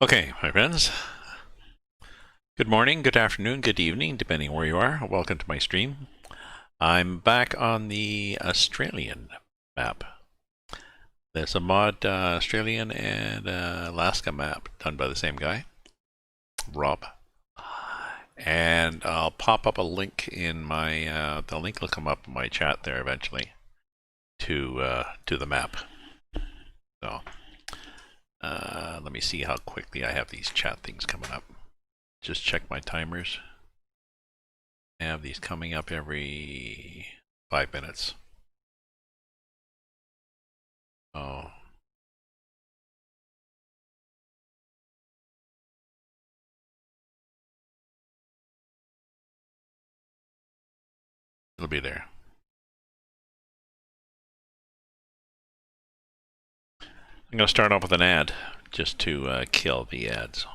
Okay, my friends. Good morning, good afternoon, good evening, depending where you are. Welcome to my stream. I'm back on the Australian map. There's a mod Australian and Alaska map done by the same guy, Rob. And I'll pop up a link in my. The link will come up in my chat there eventually to the map. So let me see how quickly I have these chat things coming up. Just check my timers. I have these coming up every 5 minutes. Oh. It'll be there. I'm going to start off with an ad just to kill the ads.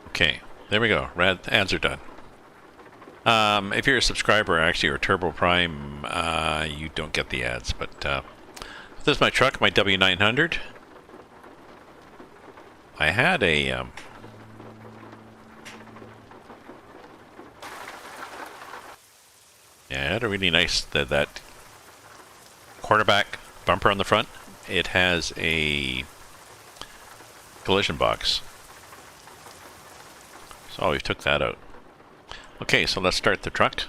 Okay, there we go. Ads are done. If you're a subscriber, actually, or Turbo Prime, you don't get the ads. But this is my truck, my W900. I had a yeah, I had a really nice that quarterback bumper on the front. It has a collision box. So we took that out. Okay, so let's start the truck.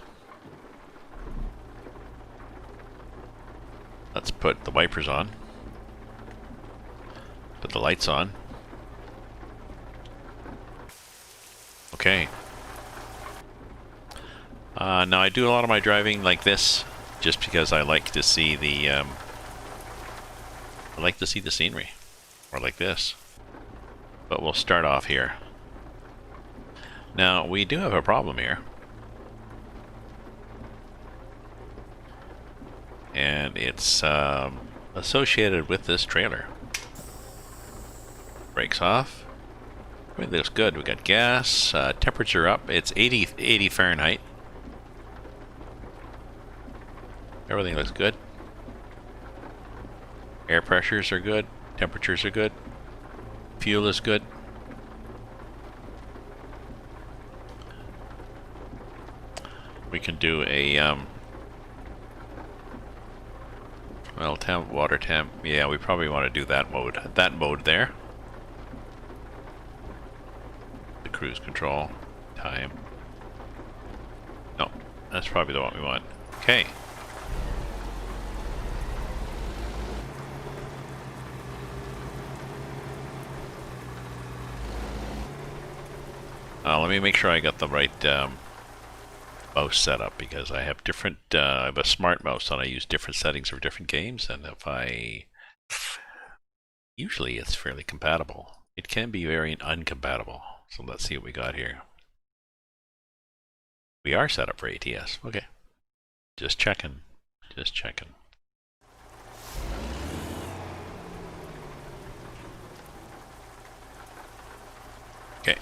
Let's put the wipers on. Put the lights on. Okay. Now I do a lot of my driving like this, just because I like to see the scenery, or like this. But we'll start off here. Now we do have a problem here, and it's associated with this trailer. Brakes off. Everything looks good. We got gas. Temperature up. It's 80 Fahrenheit. Everything looks good. Air pressures are good. Temperatures are good. Fuel is good. We can do a well, temp, water temp. Yeah, we probably want to do that mode. That mode there. The cruise control. Time. No, that's probably the one we want. Okay. Let me make sure I got the right mouse setup, because I have different. I have a smart mouse and I use different settings for different games, and usually it's fairly compatible. It can be very uncompatible. So let's see what we got here. We are set up for ATS. Okay. Just checking. Just checking. Okay.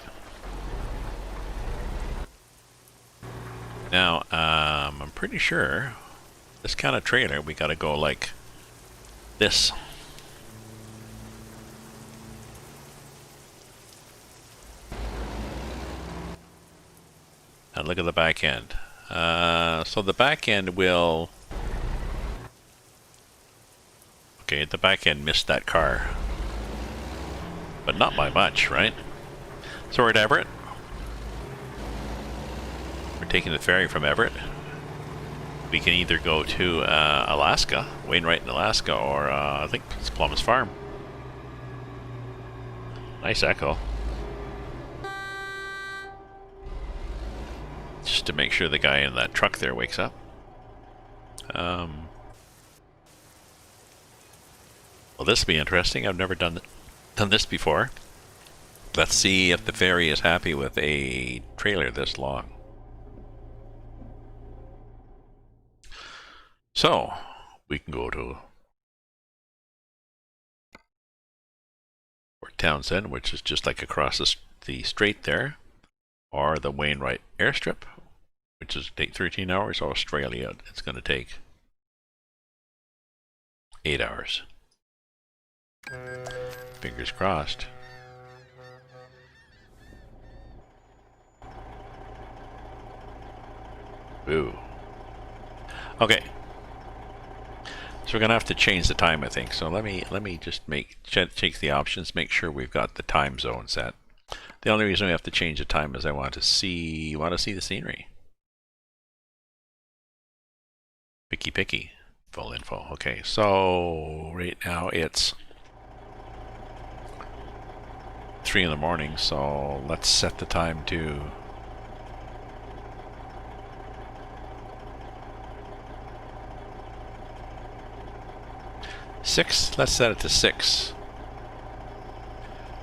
Now, I'm pretty sure this kind of trailer, we gotta go like this. And look at the back end. So the back end will... Okay, the back end missed that car. But not by much, right? So we're at Everett. We're taking the ferry from Everett. We can either go to Alaska, Wainwright in Alaska, or I think it's Plum's farm. Nice echo. Just to make sure the guy in that truck there wakes up. Well, this will be interesting. I've never done this before. Let's see if the ferry is happy with a trailer this long. So, we can go to Port Townsend, which is just like across the strait there, or the Wainwright airstrip, which is take 13 hours. Australia, it's going to take 8 hours. Fingers crossed. Boo. Okay. So we're gonna have to change the time, I think. So let me just check the options, make sure we've got the time zone set. The only reason we have to change the time is I want to see the scenery. Picky. Full info. Okay, so right now it's 3 in the morning, so let's set the time to 6. Let's set it to 6.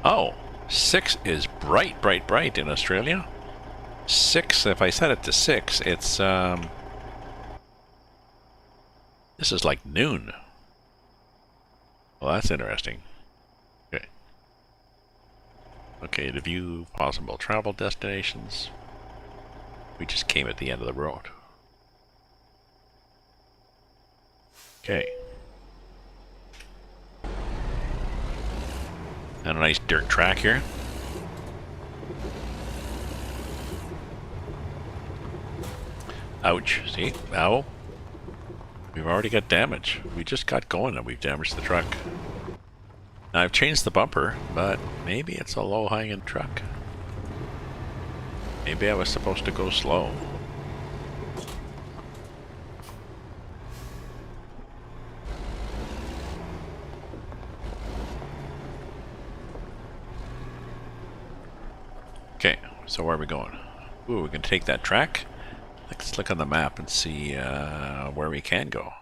Oh, 6 is bright in Australia. 6, if I set it to 6, it's this is like noon. Well, that's interesting. Okay. Okay, to view possible travel destinations. We just came at the end of the road. Okay. And a nice dirt track here. Ouch. See? Ow. We've already got damage. We just got going and we've damaged the truck. Now I've changed the bumper, but maybe it's a low-hanging truck. Maybe I was supposed to go slow. Okay, so where are we going? Ooh, we can take that track. Let's look on the map and see where we can go.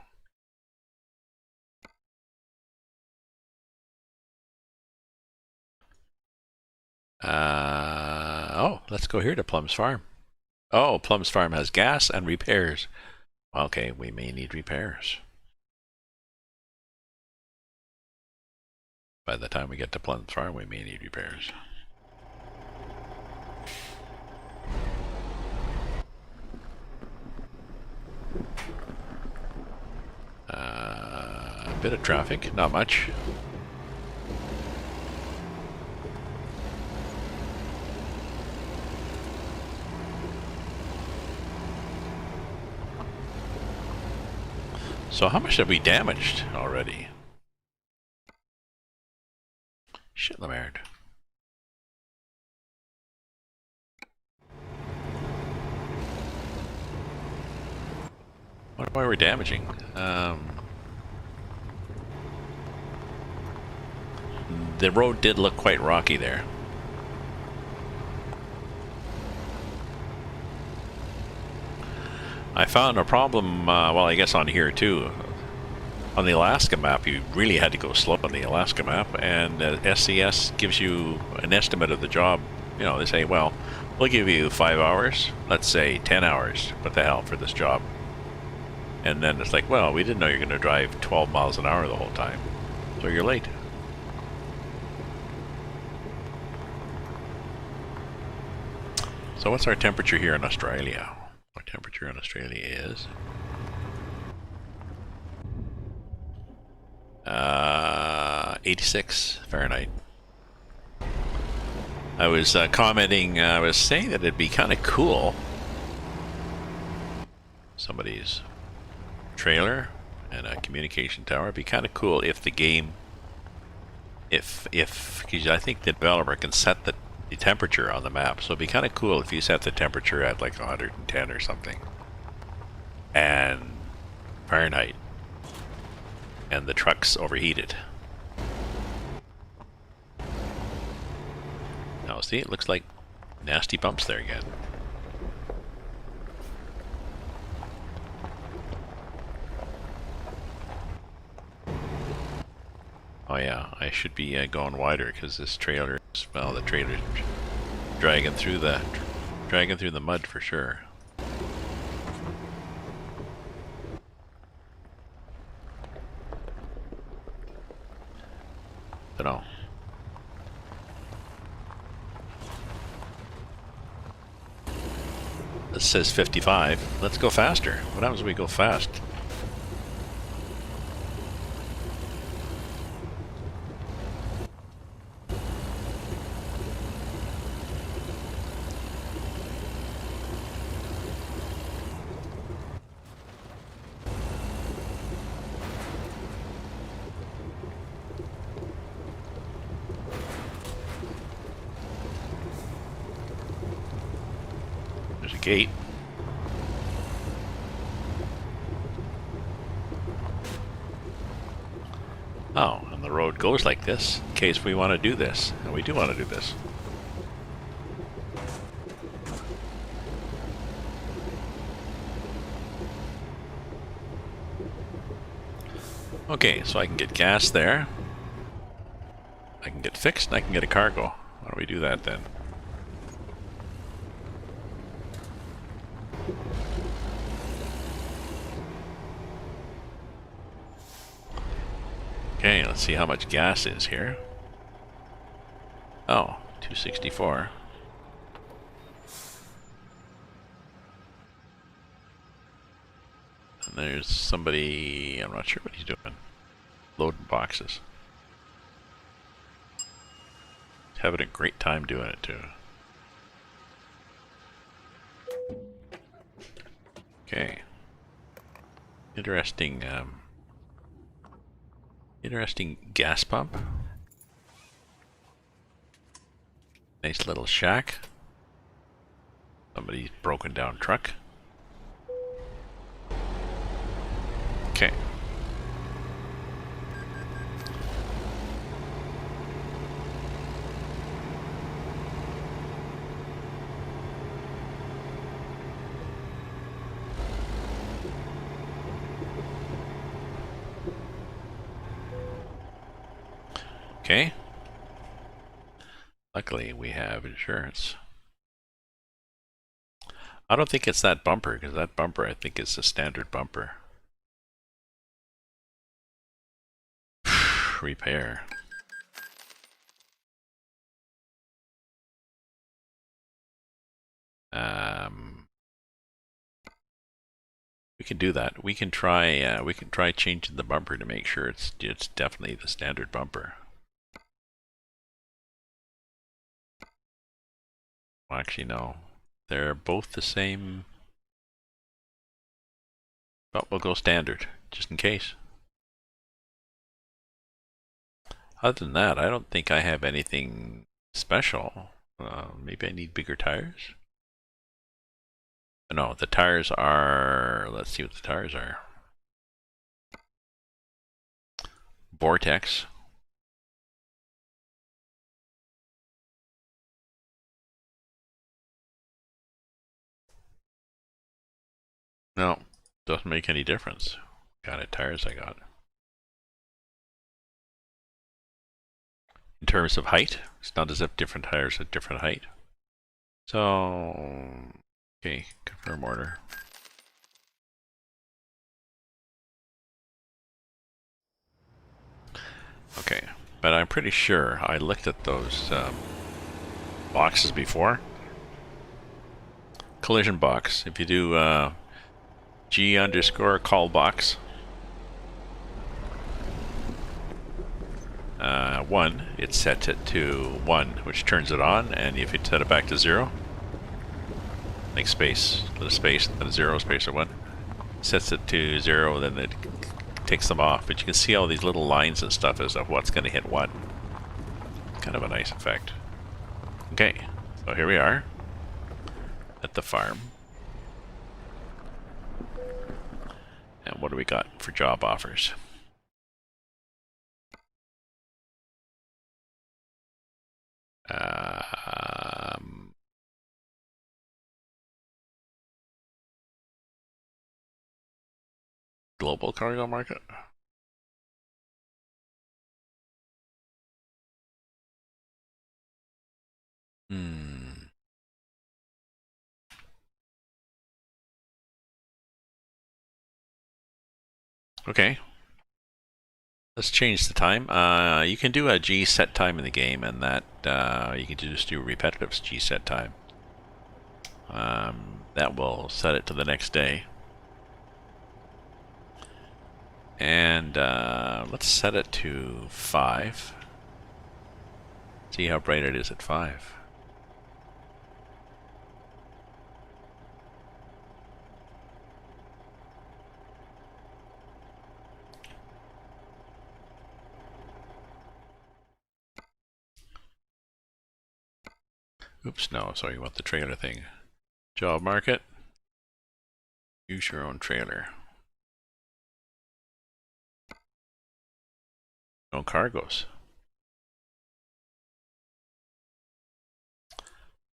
Oh, let's go here to Plum's farm. Oh, Plum's farm has gas and repairs. Okay, we may need repairs. By the time we get to Plum's farm, we may need repairs. A bit of traffic, not much. So how much have we damaged already? Shit the merd. Why are we damaging? The road did look quite rocky there. I found a problem, well, I guess on here too. On the Alaska map, you really had to go slow on the Alaska map, and SCS gives you an estimate of the job. You know, they say, well, we'll give you 5 hours, let's say 10 hours, what the hell, for this job. And then it's like, well, we didn't know you're going to drive 12 miles an hour the whole time, so you're late. So what's our temperature here in Australia? Our temperature in Australia is 86 Fahrenheit. I was commenting, I was saying that it'd be kind of cool. Somebody's trailer and a communication tower. It'd be kind of cool if the game, because I think the developer can set the temperature on the map. So it'd be kind of cool if you set the temperature at like 110 or something. And Fahrenheit. And the truck's overheated. Now see, it looks like nasty bumps there again. Oh yeah, I should be going wider because this trailer is, well, the trailer's dragging through the mud for sure. Dunno. This says 55. Let's go faster. What happens when we go fast? There's a gate. Oh, and the road goes like this in case we want to do this. And we do want to do this. Okay, so I can get gas there. I can get fixed and I can get a cargo. Why don't we do that then? Okay, let's see how much gas is here. Oh, 264. And there's somebody, I'm not sure what he's doing. Loading boxes. He's having a great time doing it too. Okay. Interesting, interesting gas pump. Nice little shack. Somebody's broken down truck. Okay. Okay. Luckily, we have insurance. I don't think it's that bumper, because that bumper, I think, is a standard bumper. Repair. We can do that. We can try changing the bumper to make sure it's definitely the standard bumper. Well, actually, no. They're both the same. But we'll go standard, just in case. Other than that, I don't think I have anything special. Maybe I need bigger tires? No, the tires are... Let's see what the tires are. Vortex. No, doesn't make any difference. What kind of tires I got. In terms of height, it's not as if different tires have different height. So, okay, confirm order. Okay, but I'm pretty sure I looked at those boxes before. collision box. If you do G underscore call box 1, it sets it to 1, which turns it on, and if you set it back to 0, like space, then a space, then a 0, space, or 1, sets it to 0, then it takes them off. But you can see all these little lines and stuff as of what's going to hit what. Kind of a nice effect. Okay, so here we are at the farm. And what do we got for job offers? Global cargo market? Okay. Let's change the time. You can do a G set time in the game, and that you can just do repetitive G set time. That will set it to the next day. And let's set it to 5. See how bright it is at 5. Oops, no, sorry, you want the trailer thing. Job market. Use your own trailer. No cargoes.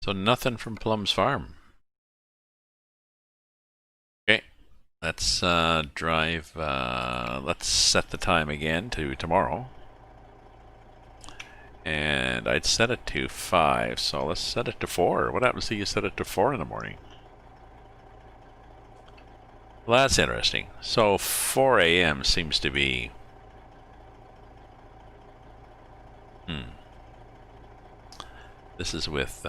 So nothing from Plum's farm. Okay, let's drive, let's set the time again to tomorrow. And I'd set it to 5, so let's set it to 4. What happens if you set it to 4 in the morning? Well, that's interesting. So 4 a.m. seems to be... This is with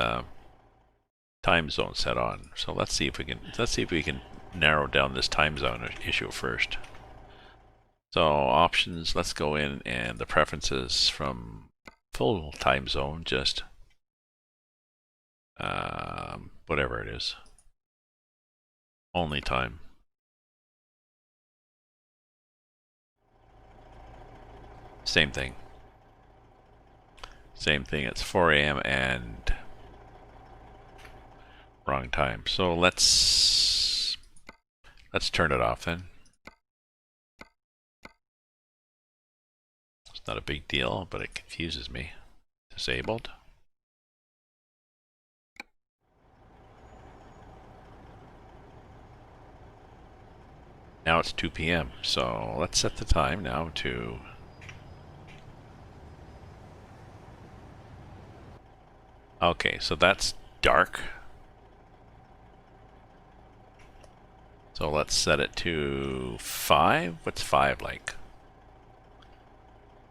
time zone set on. So let's see if we can narrow down this time zone issue first. So options, let's go in, and the preferences from full time zone, just whatever it is, only time. Same thing. Same thing, it's 4 a.m. and wrong time. So let's turn it off then. It's not a big deal, but it confuses me. Disabled. Now it's 2 p.m. So let's set the time now to... Okay, so that's dark. So let's set it to 5. What's 5 like?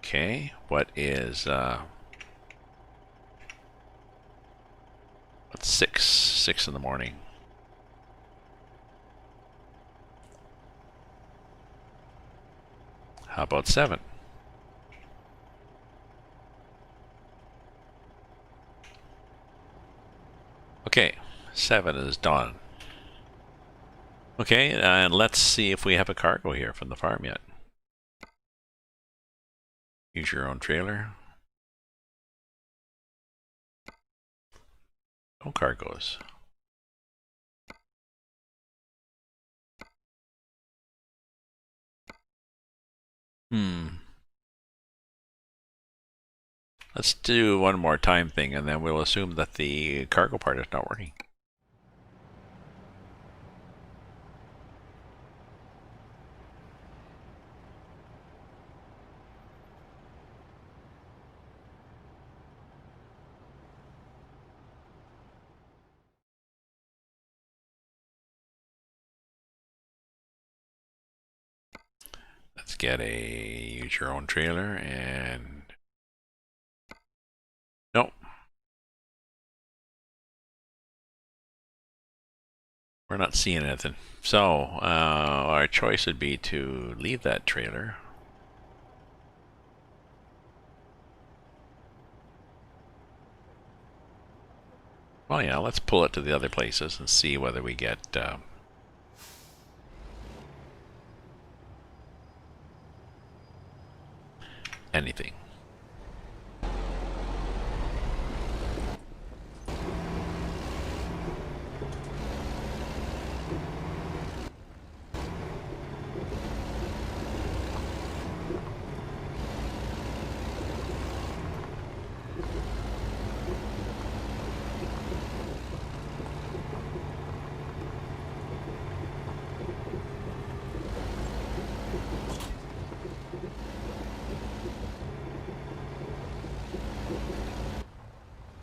Okay, what is what's 6? 6 in the morning. How about 7? Okay, 7 is dawn. Okay, and let's see if we have a cargo here from the farm yet. Use your own trailer. No cargoes. Let's do one more time thing, and then we'll assume that the cargo part is not working. Let's get a use your own trailer, and nope. We're not seeing anything. So our choice would be to leave that trailer. Well, yeah, let's pull it to the other places and see whether we get anything.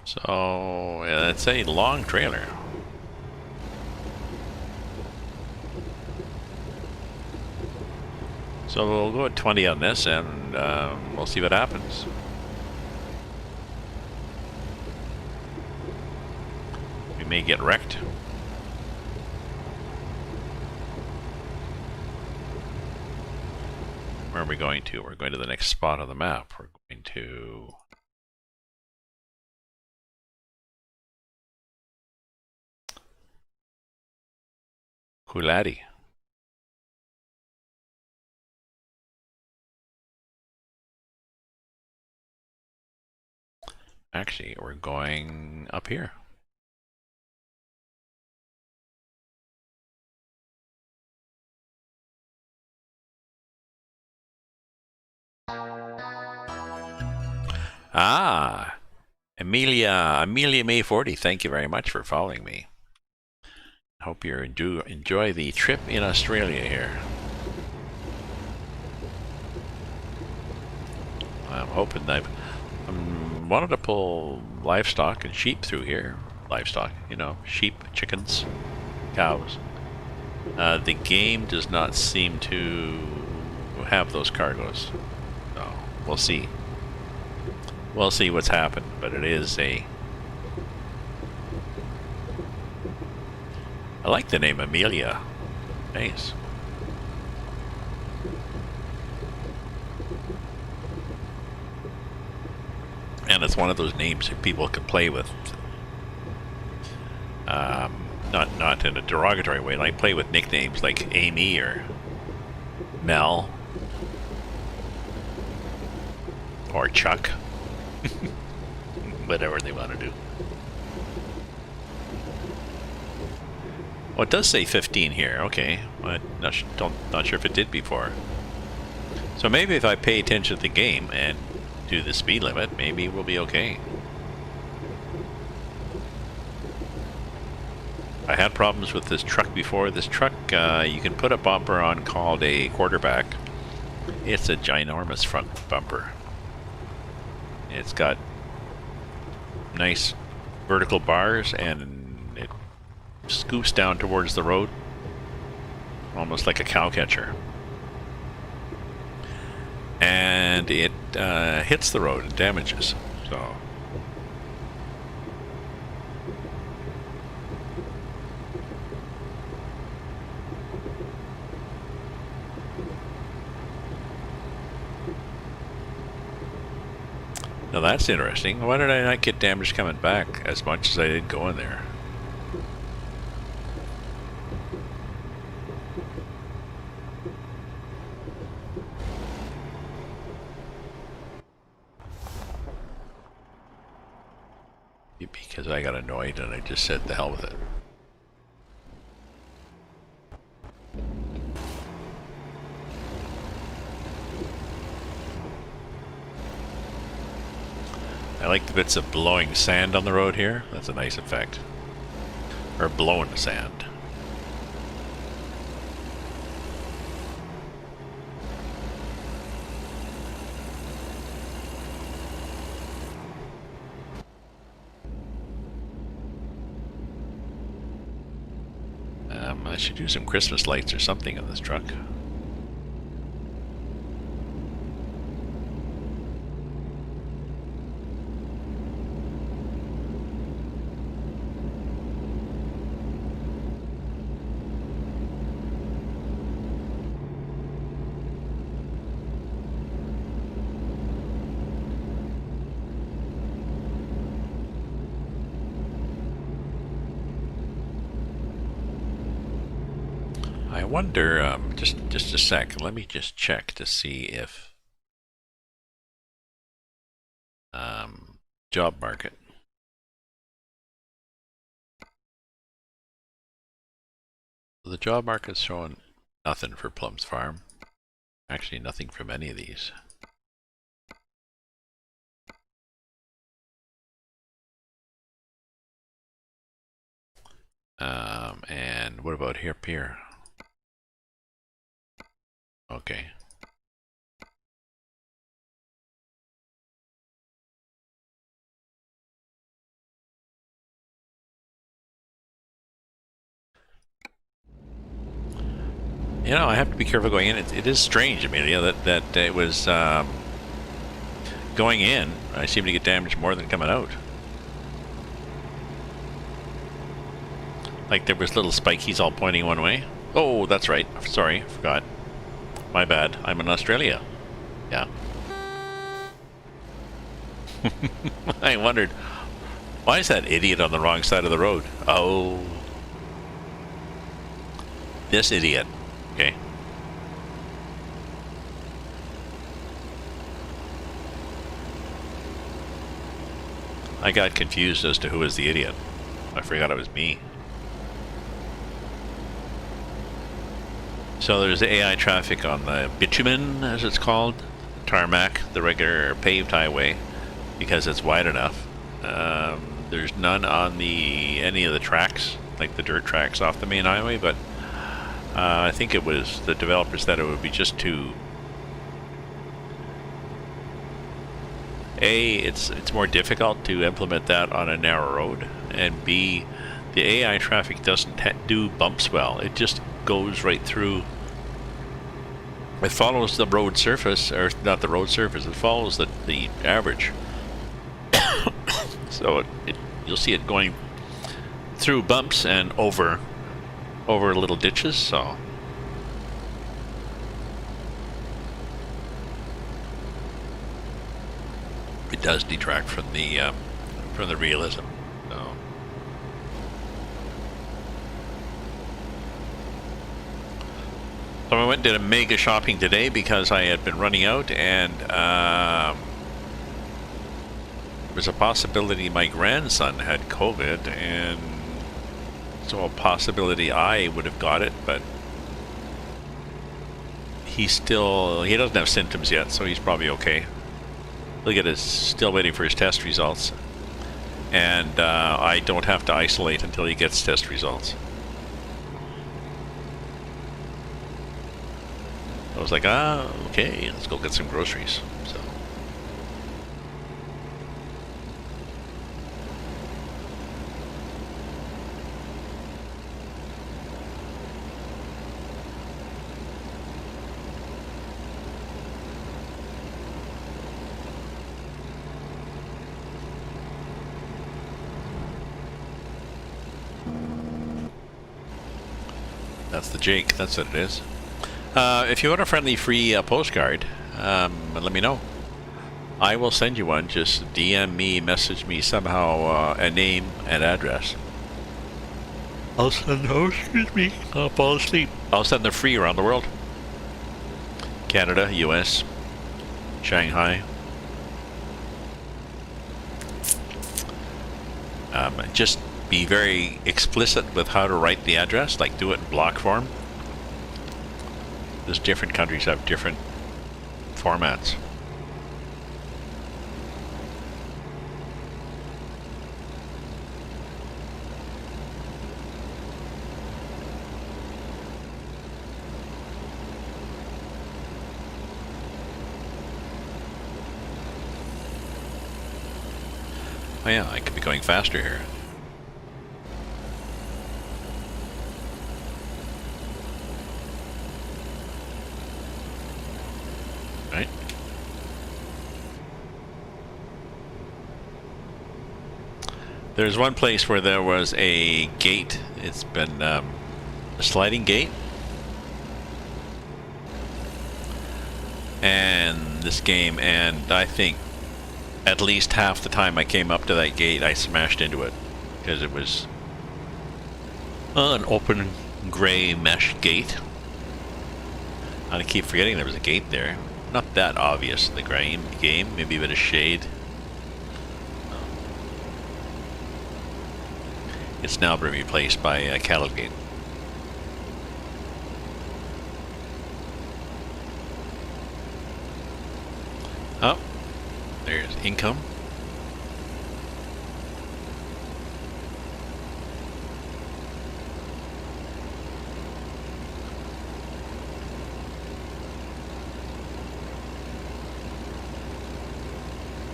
So yeah, it's a long trailer. So we'll go at 20 on this, and we'll see what happens. We may get wrecked. Where are we going to? We're going to the next spot on the map. We're going to... Kulati. Actually, we're going up here. Ah, Amelia May 40. Thank you very much for following me. Hope you enjoy the trip in Australia here. I'm hoping that I wanted to pull livestock and sheep through here. Livestock, you know, sheep, chickens, cows. The game does not seem to have those cargoes. So we'll see. We'll see what's happened, but it is a... I like the name Amelia. Nice. And it's one of those names that people can play with. Not in a derogatory way. Like play with nicknames like Amy or Mel or Chuck. Whatever they want to do. Oh, it does say 15 here. Okay, I'm not sure if it did before. So maybe if I pay attention to the game and do the speed limit, maybe we'll be okay. I had problems with this truck before. This truck, you can put a bumper on called a quarterback. It's a ginormous front bumper. It's got nice vertical bars and it scoops down towards the road, almost like a cow catcher. And it hits the road and damages. So now that's interesting. Why did I not get damage coming back as much as I did going there? Because I got annoyed and I just said the hell with it. I like the bits of blowing sand on the road here. That's a nice effect. Or blowing sand. I should do some Christmas lights or something on this truck. I wonder, just a sec, let me just check to see if job market. The job market's showing nothing for Plum's farm. Actually, nothing from any of these. And what about here? Okay. You know, I have to be careful going in. It is strange, Amelia, that it was going in. I seem to get damaged more than coming out. Like there was little spikies all pointing one way. Oh, that's right. Sorry, forgot. My bad. I'm in Australia. Yeah. I wondered, why is that idiot on the wrong side of the road? Oh. This idiot. Okay. I got confused as to who was the idiot. I forgot it was me. So there's AI traffic on the bitumen, as it's called, tarmac, the regular paved highway, because it's wide enough. There's none on any of the tracks, like the dirt tracks off the main highway, but I think it was the developers that it would be just too... A, it's more difficult to implement that on a narrow road, and B, the AI traffic doesn't do bumps well. It just goes right through. It follows the road surface, or not the road surface, it follows the average. So you'll see it going through bumps and over little ditches, so it does detract from the realism. So I went and did a mega shopping today because I had been running out, and there's a possibility my grandson had COVID, and so a possibility I would have got it, but he doesn't have symptoms yet, so he's probably okay. Still waiting for his test results, and I don't have to isolate until he gets test results. I was like, okay, let's go get some groceries. So that's the Jake, that's what it is. If you want a friendly free postcard, let me know. I will send you one. Just DM me, message me somehow, a name and address. I'll send those. Excuse me. I'll fall asleep. I'll send them free around the world. Canada, US, Shanghai. Just be very explicit with how to write the address, like do it in block form. Because different countries have different formats. Oh yeah, I could be going faster here. Right? There's one place where there was a gate. It's been a sliding gate. And this game, and I think at least half the time I came up to that gate, I smashed into it because it was an gray mesh gate. I keep forgetting there was a gate there. Not that obvious in the game, maybe a bit of shade. It's now been replaced by a cattle gate. Oh, there's income.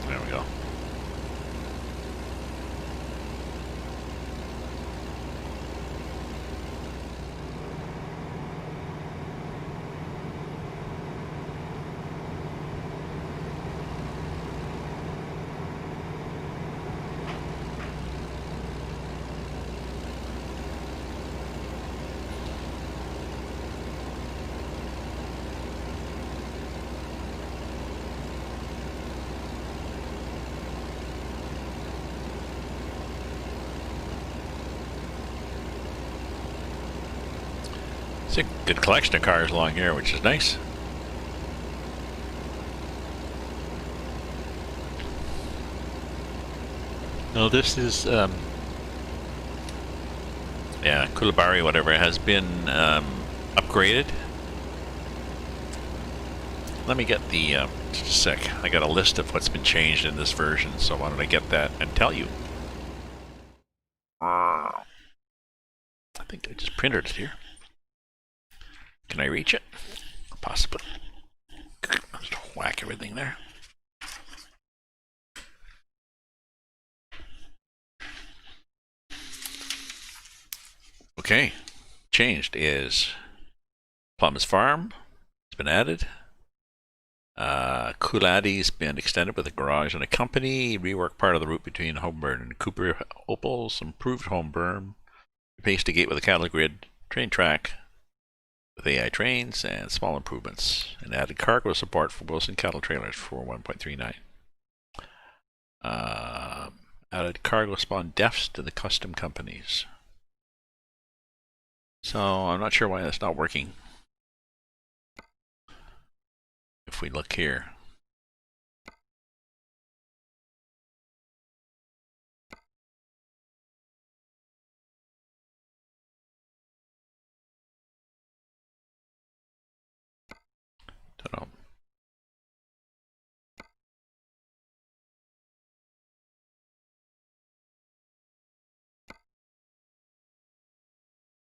There we go. It's a good collection of cars along here, which is nice. Well, this is, yeah, Kulabari, whatever, has been upgraded. Let me get the, just a sec. I got a list of what's been changed in this version, so why don't I get that and tell you. I think I just printed it here. Can I reach it? Possibly. Just whack everything there. Okay. Changed is Plum's farm. It's been added. Cooladi's been extended with a garage and a company. Rework part of the route between Homeburn and Cooper Opals. Improved home berm. Replaced a gate with a cattle grid. Train track with AI trains and small improvements, and added cargo support for Wilson cattle trailers for 1.39. Added cargo spawn defs to the custom companies. So I'm not sure why that's not working. If we look here. Don't know.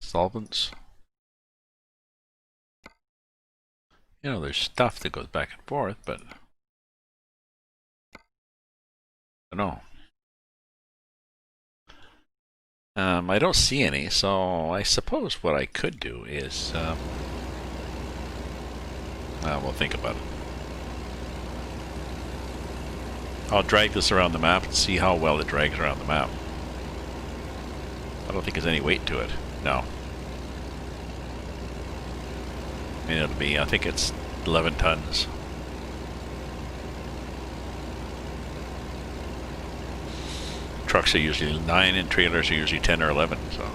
Solvents. You know, there's stuff that goes back and forth, but I don't know. I don't see any, so I suppose what I could do is, we'll think about it. I'll drag this around the map and see how well it drags around the map. I don't think there's any weight to it. No. I mean, it'll be, I think it's 11 tons. Trucks are usually 9 and trailers are usually 10 or 11, so.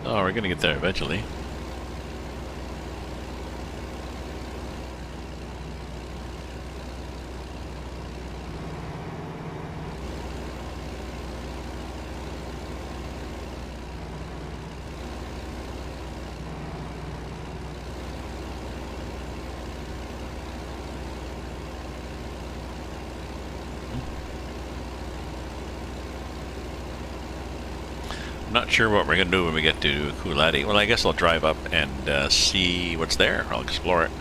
Oh, we're gonna get there eventually. not sure what we're going to do when we get to Coolati. Well, I guess I'll drive up and see what's there. I'll explore it.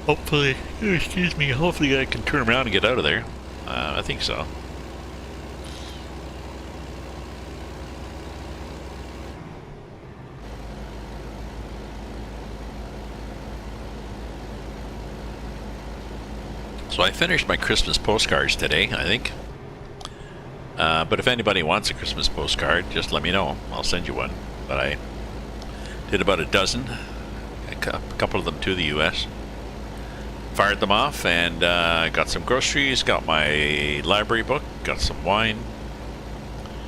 Hopefully, excuse me, hopefully I can turn around and get out of there. I think so. So I finished my Christmas postcards today, I think. But if anybody wants a Christmas postcard, just let me know. I'll send you one. But I did about a dozen, a couple of them to the US. Fired them off and got some groceries, got my library book, got some wine.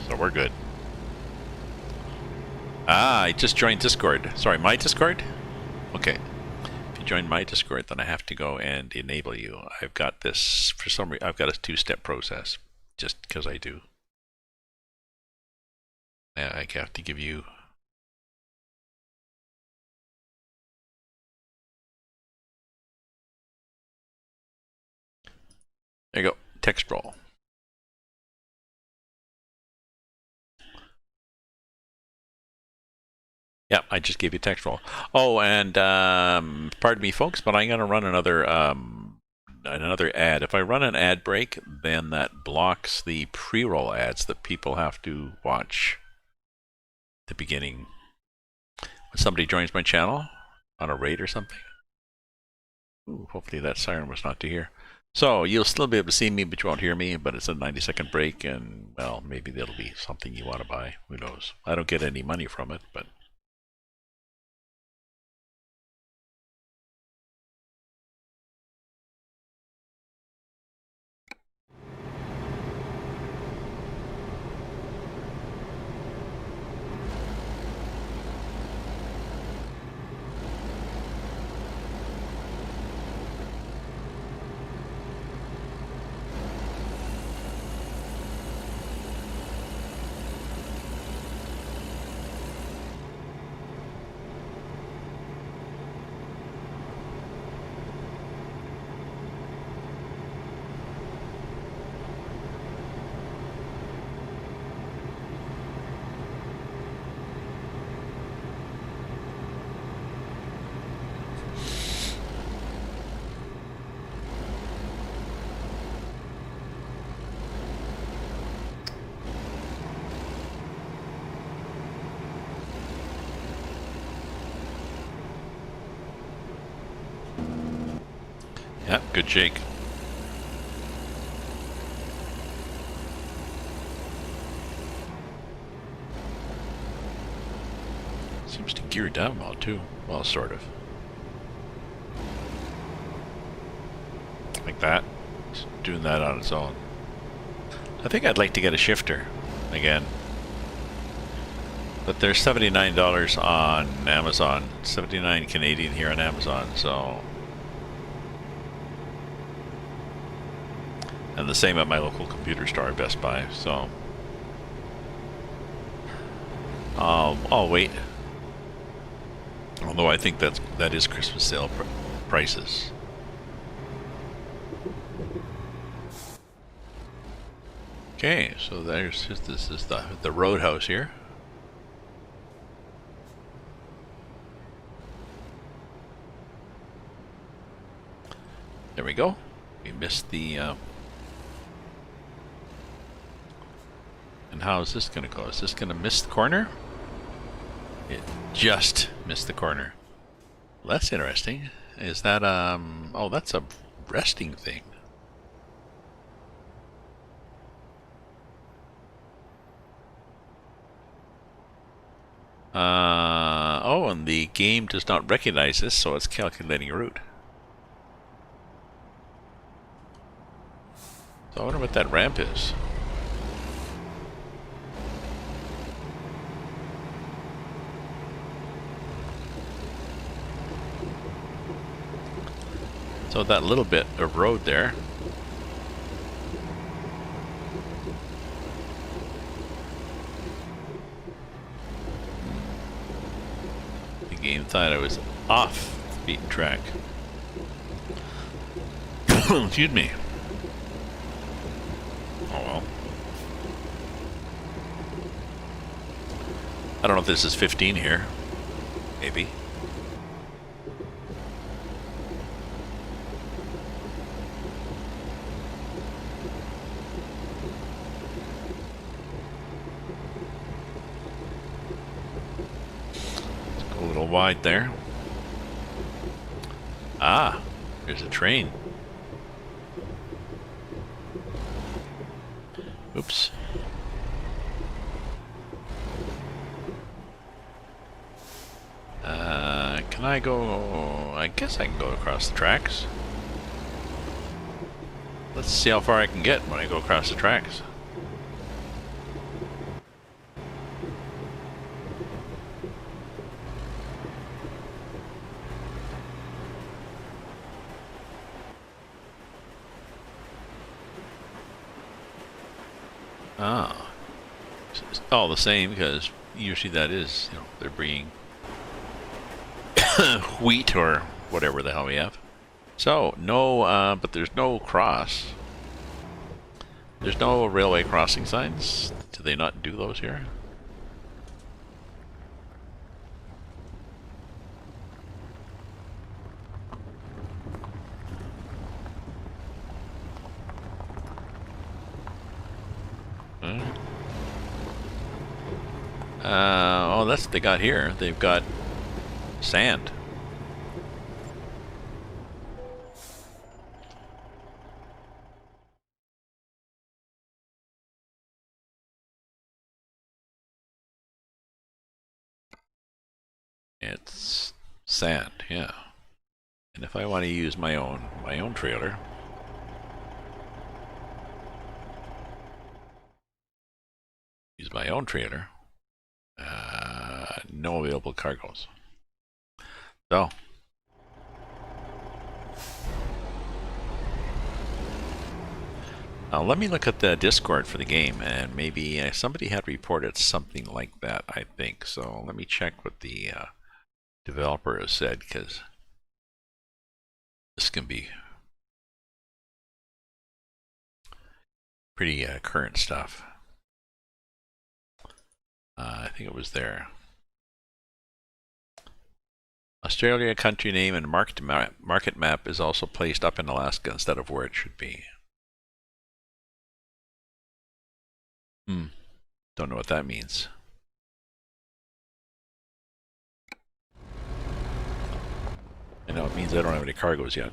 So we're good. I just joined Discord. Sorry, my Discord? Okay. If you join my Discord, then I have to go and enable you. I've got this, for some reason, I've got a two-step process. Just because I do. I have to give you... There you go. Text roll. Yeah, I just gave you text roll. Oh, and pardon me, folks, but I'm going to run another ad. If I run an ad break, then that blocks the pre-roll ads that people have to watch at the beginning. When somebody joins my channel on a raid or something. Ooh, hopefully that siren was not to hear. So you'll still be able to see me, but you won't hear me. But it's a 90-second break, and well, maybe that'll be something you want to buy. Who knows? I don't get any money from it, but. Yeah, good shake. Seems to gear down well too. Well, sort of. Like that. It's doing that on its own. I think I'd like to get a shifter again. But they're $79 on Amazon. 79 Canadian here on Amazon, so. And the same at my local computer store, Best Buy, so. I'll wait. Although I think that is Christmas sale prices. Okay, so this is the roadhouse here. There we go. We missed the. And how is this going to go? Is this going to miss the corner? It just missed the corner. Well, that's interesting. Is that oh, that's a resting thing. Oh, and the game does not recognize this, so it's calculating a route. So I wonder what that ramp is. So that little bit of road there. The game thought I was off the beaten track. Excuse me. Oh well. I don't know if this is 15 here. Maybe. Let's go a little wide there. Ah, there's a train. Oops. Can I go? I guess I can go across the tracks. Let's see how far I can get when I go across the tracks. Ah, it's all the same because usually that is, you know, they're bringing wheat or whatever the hell we have. So, no, but there's no cross. There's no railway crossing signs. Do they not do those here? Oh, that's what they got here. They've got sand. It's sand, yeah. And if I want to use my own trailer, no available cargoes. So let me look at the Discord for the game, and maybe somebody had reported something like that, I think. So let me check what the developer has said, because this can be pretty current stuff. I think it was there. Australia country name and market map is also placed up in Alaska instead of where it should be. Don't know what that means. I know it means I don't have any cargoes yet.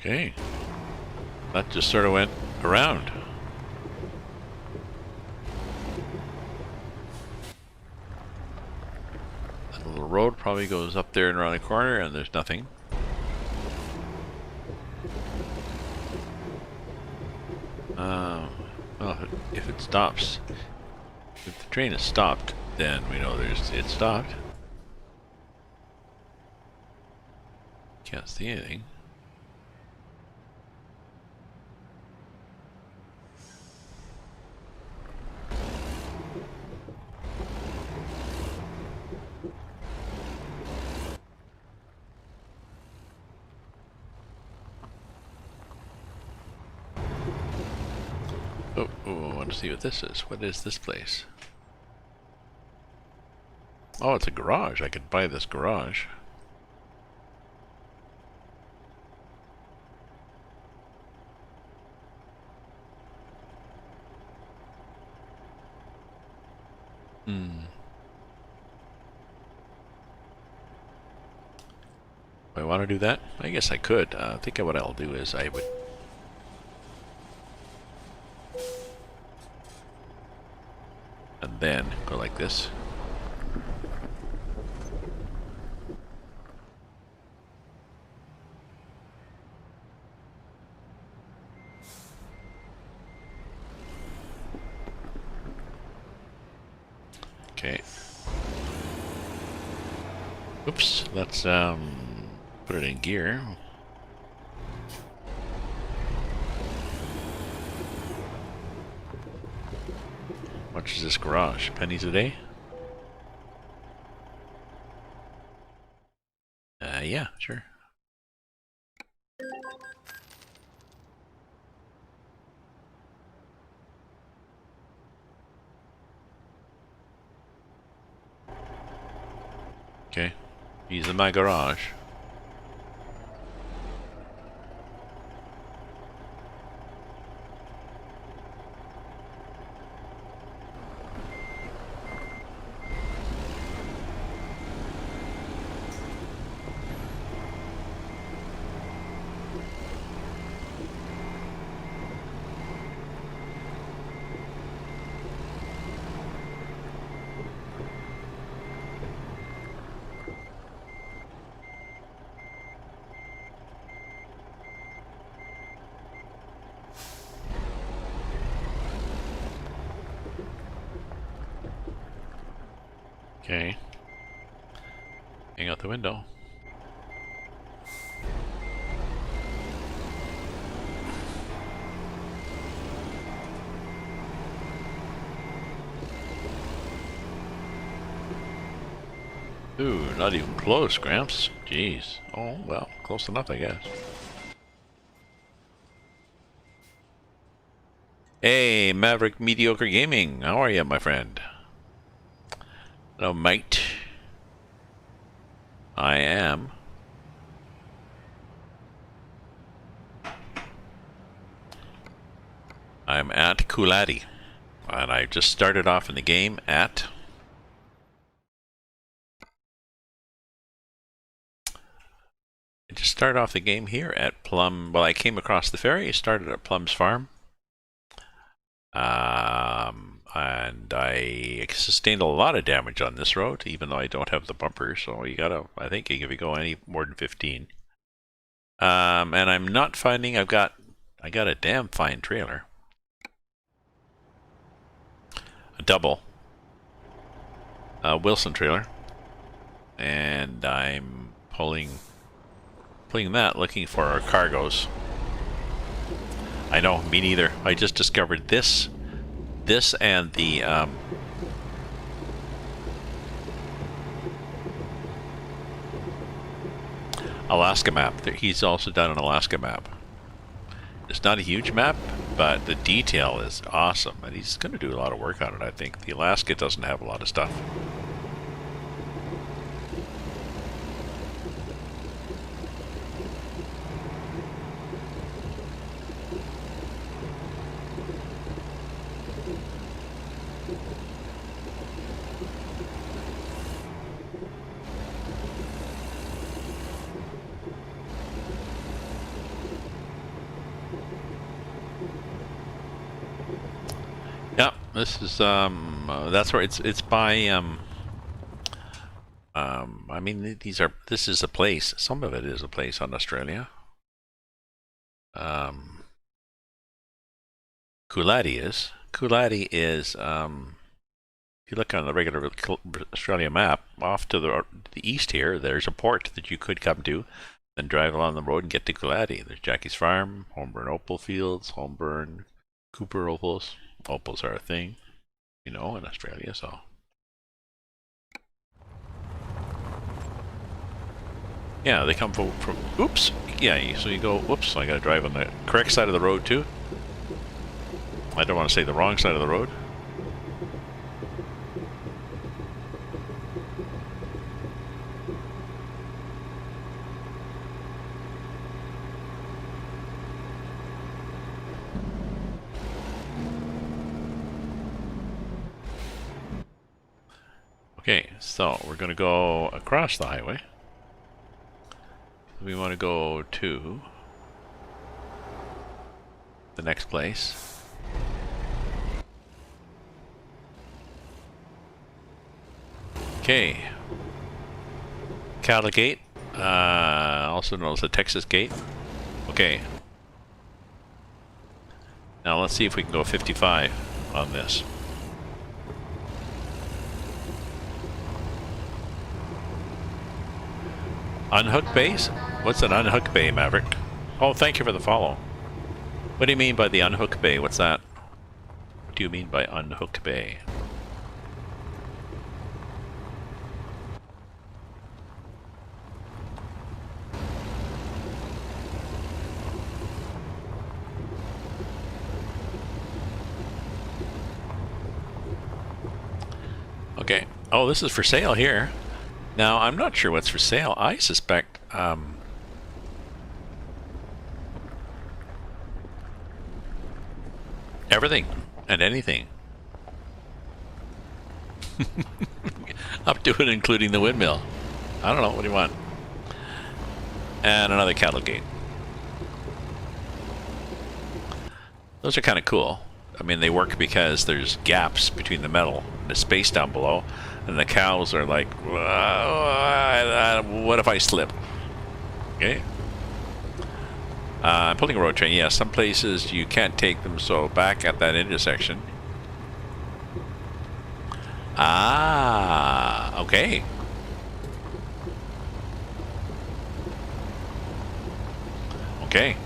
Okay. That just sort of went around. That little road probably goes up there and around the corner, and there's nothing. Well, if it stops, if the train is stopped, then we know it stopped. Can't see anything. Oh, I want to see what this is. What is this place? Oh, it's a garage. I could buy this garage. Do I want to do that? I guess I could. I think what I'll do is I would... and then go like this. Okay. Oops, let's put it in gear. much is this garage? Pennies a day? Yeah, sure. Okay. He's in my garage. Okay. Hang out the window. Ooh, not even close, Gramps. Jeez. Oh, well, close enough, I guess. Hey, Maverick Mediocre Gaming. How are you, my friend? Hello, mate. I am. I'm at Coolati. And I just started off in the game at... I just started off the game here at Plum. Well, I came across the ferry, started at Plum's farm. And I sustained a lot of damage on this road, even though I don't have the bumper. So you gotta, I think if you go any more than 15. And I'm not finding, I got a damn fine trailer. A double. Wilson trailer. And I'm pulling that, looking for our cargoes. I know, me neither. I just discovered this and the Alaska map. He's also done an Alaska map. It's not a huge map, but the detail is awesome, and he's going to do a lot of work on it, I think. The Alaska doesn't have a lot of stuff. Yeah, this is that's where it's by I mean this is a place. Some of it is a place on Australia. Coolati is if you look on the regular Australia map, off to the east here, there's a port that you could come to, then drive along the road and get to Coolati. There's Jackie's Farm, Homeburn Opal Fields, Homeburn Cooper Opals. Opals are a thing, you know, in Australia, so. Yeah, they come from oops, yeah, so you go, whoops, I gotta drive on the correct side of the road too. I don't want to say the wrong side of the road. Okay, so we're going to go across the highway. We want to go to the next place. Okay. Cattle Gate, also known as the Texas Gate. Okay. Now let's see if we can go 55 on this. Unhook bays? What's an unhook bay, Maverick? Oh, thank you for the follow. What do you mean by the unhook bay? What's that? What do you mean by unhook bay? Oh, this is for sale here. Now, I'm not sure what's for sale. I suspect everything and anything. Up to and including the windmill. I don't know. What do you want? And another cattle gate. Those are kind of cool. I mean, they work because there's gaps between the metal and the space down below, and the cows are like, what if I slip? Okay. I'm pulling a road train. Yeah, some places you can't take them, so back at that intersection. Ah, okay. Okay.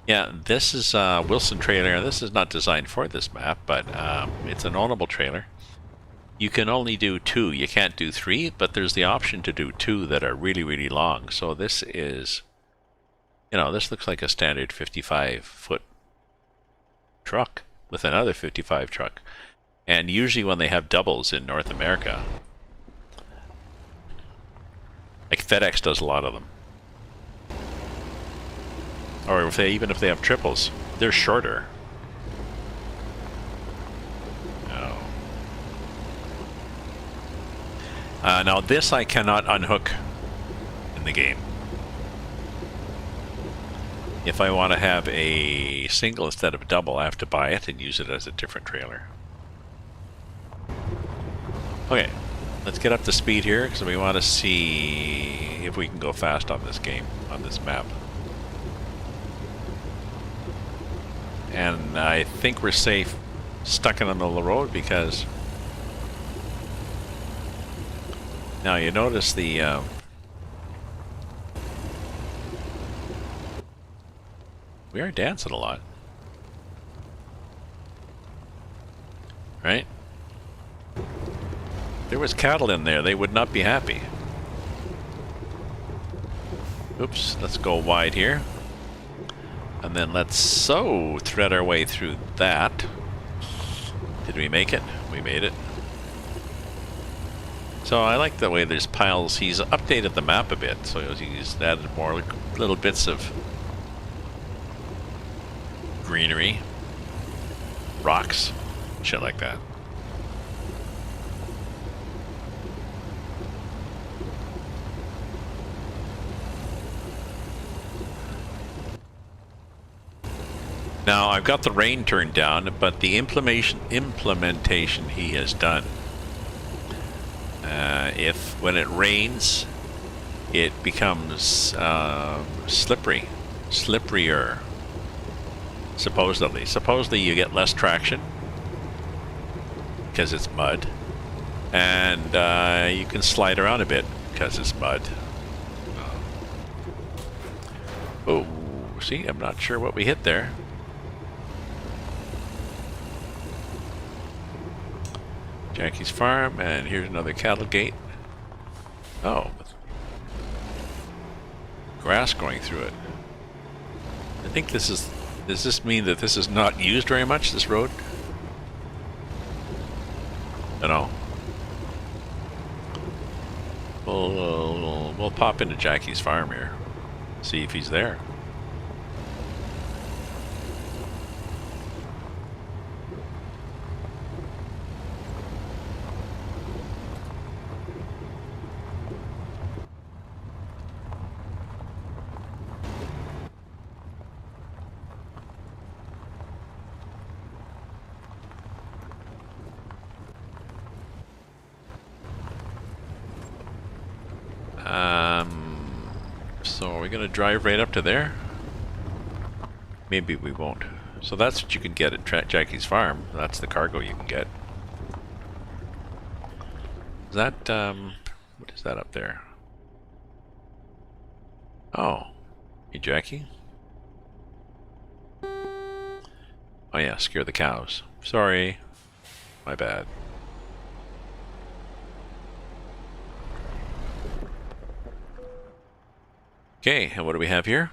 Yeah, this is Wilson trailer. This is not designed for this map, but it's an ownable trailer. You can only do 2. You can't do 3, but there's the option to do 2 that are really, really long. So this is, you know, this looks like a standard 55-foot truck with another 55 truck. And usually when they have doubles in North America, like FedEx does a lot of them. Or if they, even if they have triples, they're shorter. Oh. Now this I cannot unhook in the game. If I want to have a single instead of a double, I have to buy it and use it as a different trailer. Okay, let's get up to speed here because we want to see if we can go fast on this game, on this map. And I think we're safe stuck in the middle of the road because now you notice the we are dancing a lot, right? If there was cattle in there, they would not be happy. Oops, let's go wide here. And then let's thread our way through that. Did we make it? We made it. So I like the way there's piles. He's updated the map a bit, so he's added more little bits of greenery, rocks, shit like that. Now I've got the rain turned down, but the implementation he has done. If when it rains, it becomes slipperier. Supposedly you get less traction because it's mud, and you can slide around a bit because it's mud. Oh, see, I'm not sure what we hit there. Jackie's farm, and here's another cattle gate. Oh, grass going through it. I think this is. Does this mean that this is not used very much, this road? I don't know. We'll pop into Jackie's farm here, see if he's there. So are we gonna drive right up to there? Maybe we won't. So that's what you can get at Jackie's farm. That's the cargo you can get. Is that what is that up there? Oh, hey Jackie. Oh yeah, scare the cows. Sorry, my bad. Okay, and what do we have here?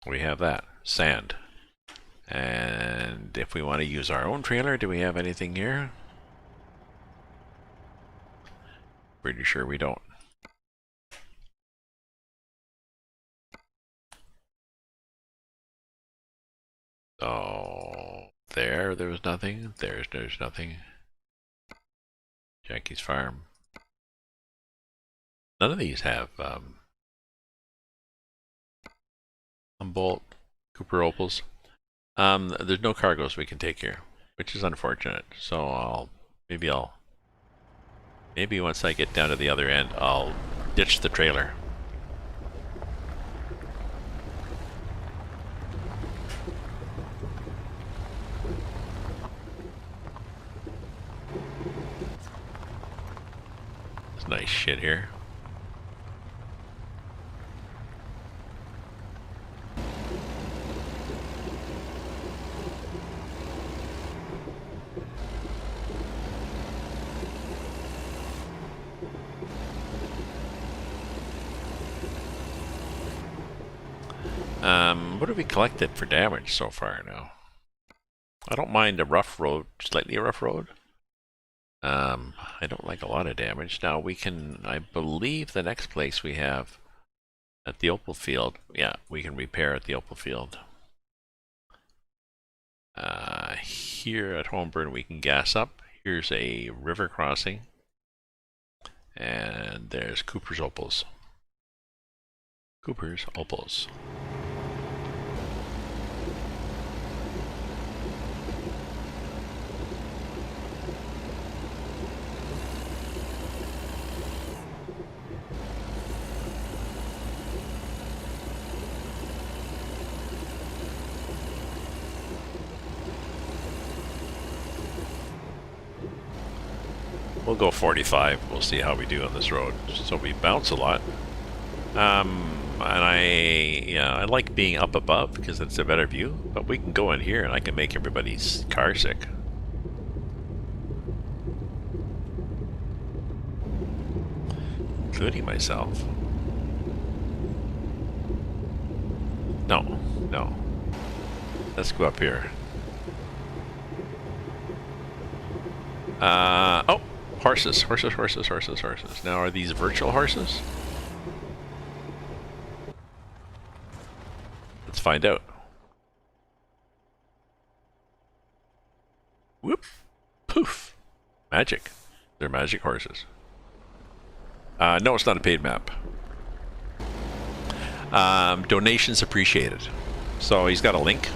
We have that, sand. And if we want to use our own trailer, do we have anything here? Pretty sure we don't. So there was nothing. There's nothing. Jackie's Farm. None of these have Humboldt, Cooper Opals. There's no cargoes we can take here, which is unfortunate. So maybe once I get down to the other end, I'll ditch the trailer. It's nice shit here. What have we collected for damage so far now? I don't mind a rough road, slightly a rough road. I don't like a lot of damage. Now we can, I believe the next place we have at the Opal Field, yeah, we can repair at the Opal Field. Here at Homeburn we can gas up. Here's a river crossing. And there's Cooper's Opals. Cooper's Opals. We'll go 45. We'll see how we do on this road. So we bounce a lot. And I like being up above because it's a better view. But we can go in here and I can make everybody's car sick. Including myself. No. Let's go up here. Oh! Horses. Now, are these virtual horses? Let's find out. Whoop! Poof! Magic. They're magic horses. No, it's not a paid map. Donations appreciated. So he's got a link.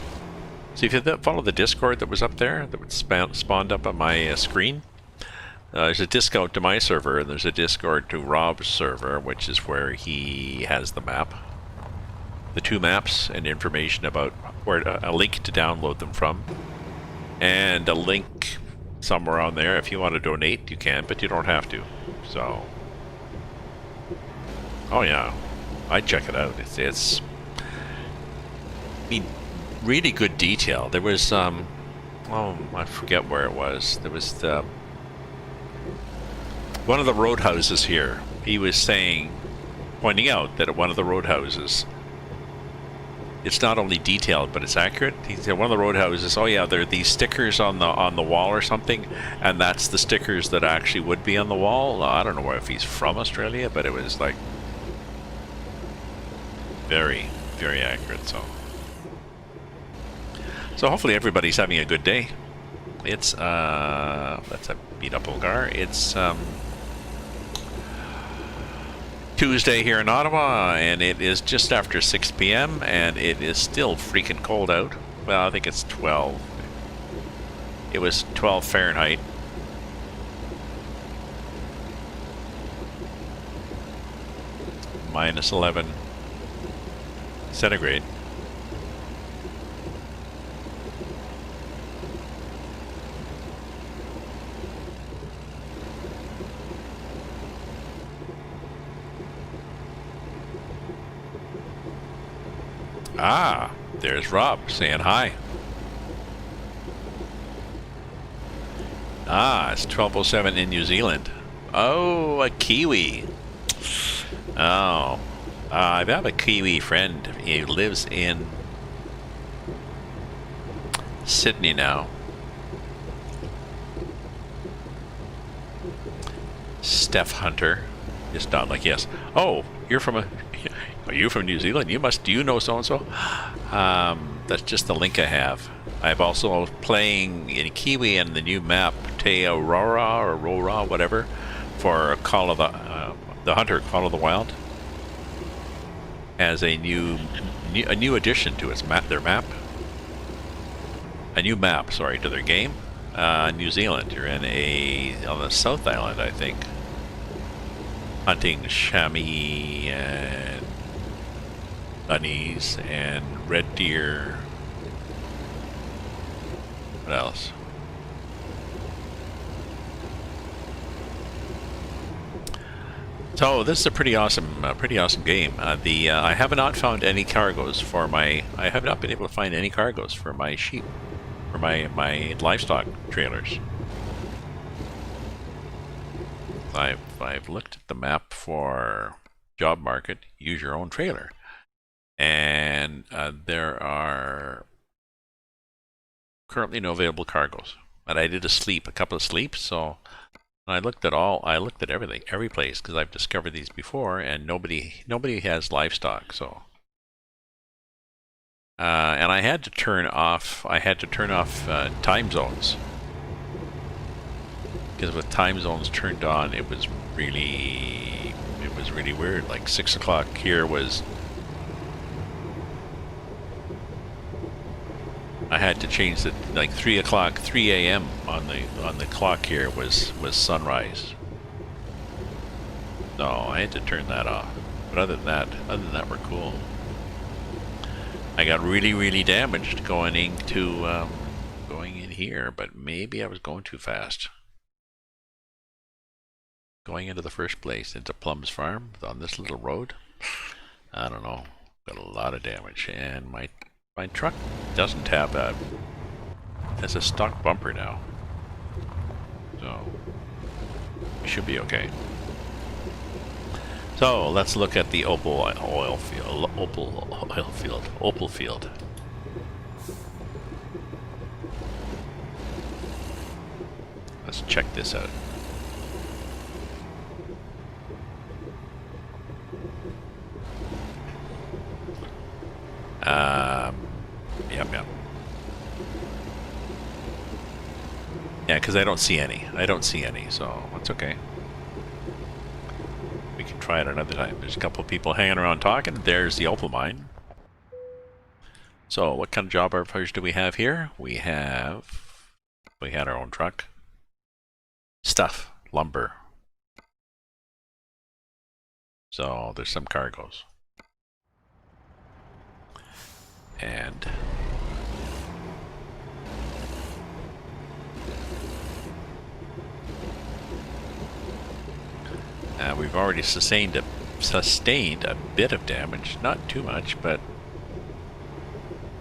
So if you follow the Discord that was up there, that was spawned up on my screen, there's a discount to my server, and there's a Discord to Rob's server, which is where he has the map. The two maps and information about where a link to download them from. And a link somewhere on there. If you want to donate, you can, but you don't have to. So, oh yeah, I'd check it out. It's I mean, really good detail. There was oh, I forget where it was. There was one of the roadhouses here. He was pointing out that at one of the roadhouses, it's not only detailed, but it's accurate. He said one of the roadhouses, oh yeah, there are these stickers on the wall or something, and that's the stickers that actually would be on the wall. I don't know if he's from Australia, but it was like very, very accurate. So hopefully everybody's having a good day. It's that's a beat up old car. It's Tuesday here in Ottawa, and it is just after 6 p.m. and it is still freaking cold out. Well, I think it's 12. It was 12 Fahrenheit. Minus 11 centigrade. Ah, there's Rob saying hi. Ah, it's 12:07 in New Zealand. Oh, a Kiwi. Oh, I have a Kiwi friend. He lives in Sydney now. Steph Hunter is not like yes. Oh, you're from a. Are you from New Zealand? Do you know so and so? That's just the link I have. I'm also playing in Kiwi and the new map Te Aurora or Aurora, whatever, for Call of the Hunter, Call of the Wild, as a new addition to its map. Their map, a new map. Sorry, to their game. New Zealand. You're on the South Island, I think, hunting chamois and bunnies and red deer. What else? So this is a pretty awesome game. I have not found any cargoes for my. I have not been able to find any cargoes for my sheep, for my livestock trailers. I've looked at the map for job market. Use your own trailer, and there are currently no available cargoes. But I did a couple of sleeps, so I looked at everything, every place, because I've discovered these before, and nobody has livestock. So, and I had to turn off time zones, because with time zones turned on, it was really weird. Like 6 o'clock here was. I had to change it, like 3 a.m. on the clock here was sunrise. So I had to turn that off. But other than that, we're cool. I got really damaged going in here, but maybe I was going too fast. Going into the first place, into Plum's farm on this little road. I don't know. Got a lot of damage, and my truck doesn't have has a stock bumper now, so it should be okay. So let's look at the Opal field. Let's check this out. Yep. Yeah, because I don't see any, so it's okay. We can try it another time. There's a couple of people hanging around talking. There's the opal mine. So what kind of job offers do we have here? We had our own truck. Stuff, lumber. So there's some cargoes. And we've already sustained a bit of damage. Not too much, but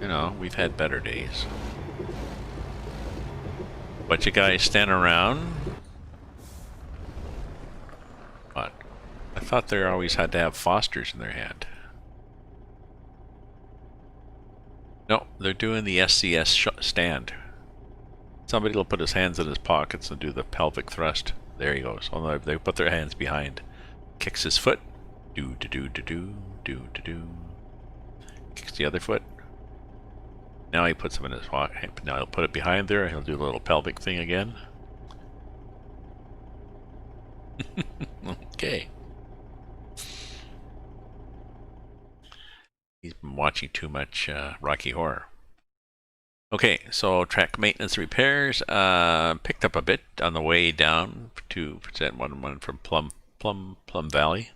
you know, we've had better days. Bunch of guys standing around. What? I thought they always had to have Fosters in their hand. No, they're doing the SCS stand. Somebody will put his hands in his pockets and do the pelvic thrust. There he goes. Oh, they put their hands behind. Kicks his foot. Do. Kicks the other foot. Now he puts them in his pocket. Now he'll put it behind there. He'll do the little pelvic thing again. Okay. He's been watching too much Rocky Horror. Okay, so track maintenance repairs picked up a bit on the way down to present one from Plum Valley.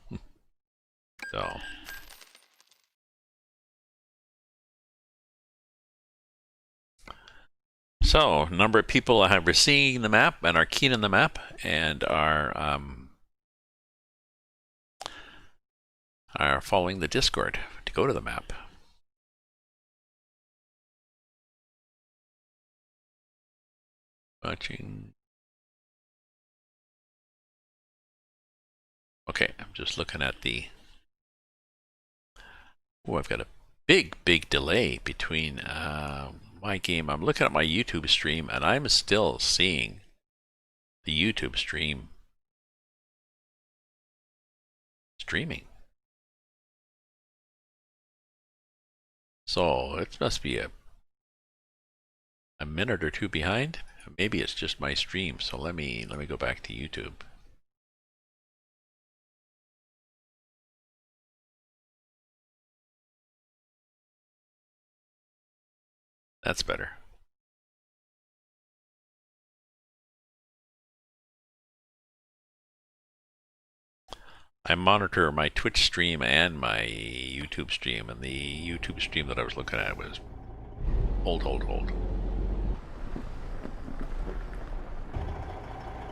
So number of people have received the map and are keen on the map and are following the Discord to go to the map. Watching. Okay, I'm just looking at the. Oh, I've got a big delay between my game. I'm looking at my YouTube stream and I'm still seeing the YouTube stream streaming. So it must be a minute or two behind. Maybe it's just my stream. So let me go back to YouTube. That's better. I monitor my Twitch stream and my YouTube stream, and the YouTube stream that I was looking at was hold.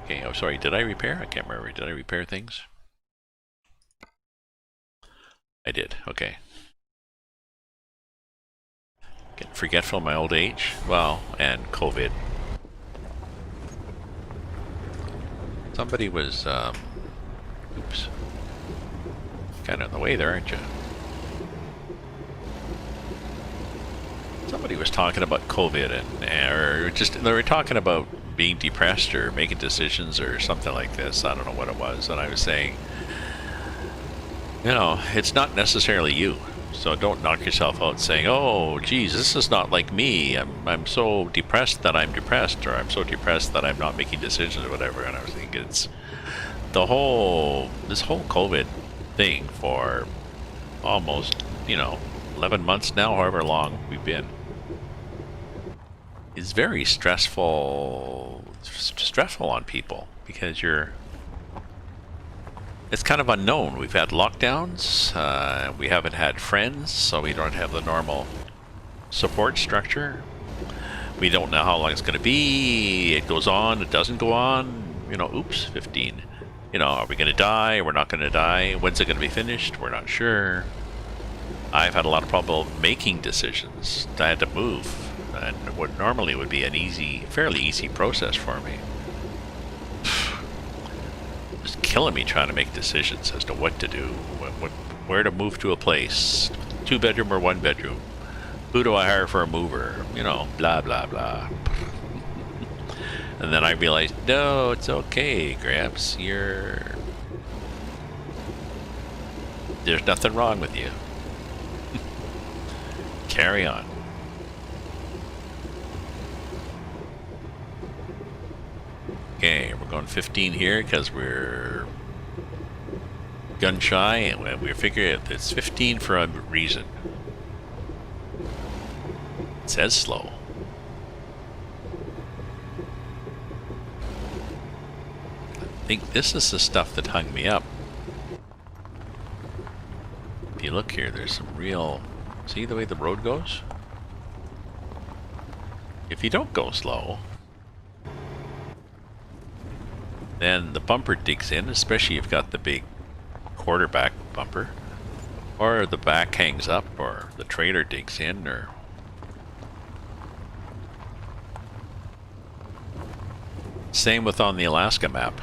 Okay, oh sorry, did I repair? I can't remember. Did I repair things? I did, okay. Getting forgetful in my old age. Well, and COVID. Somebody was, oops. Kind of in the way there, aren't you? Somebody was talking about COVID or just, they were talking about being depressed or making decisions or something like this. I don't know what it was. And I was saying, you know, it's not necessarily you. So don't knock yourself out saying, oh, geez, this is not like me. I'm so depressed that I'm depressed, or I'm so depressed that I'm not making decisions or whatever. And I was thinking it's this whole COVID thing for almost, 11 months now, however long we've been, is very stressful on people because it's kind of unknown. We've had lockdowns, we haven't had friends, so we don't have the normal support structure. We don't know how long it's going to be. It goes on, it doesn't go on, oops, 15. Are we going to die? We're not going to die. When's it going to be finished? We're not sure. I've had a lot of trouble making decisions. I had to move, and what normally would be an fairly easy process for me. Just killing me trying to make decisions as to what to do, where to move to a place, 2-bedroom or 1-bedroom. Who do I hire for a mover? Blah, blah, blah. And then I realized, no, it's okay, Gramps. There's nothing wrong with you. Carry on. Okay, we're going 15 here because we're gun shy, and we figure it's 15 for a reason. It says slow. I think this is the stuff that hung me up. If you look here, there's some real... See the way the road goes? If you don't go slow, then the bumper digs in, especially if you've got the big quarterback bumper, or the back hangs up, or the trailer digs in, or... Same with on the Alaska map.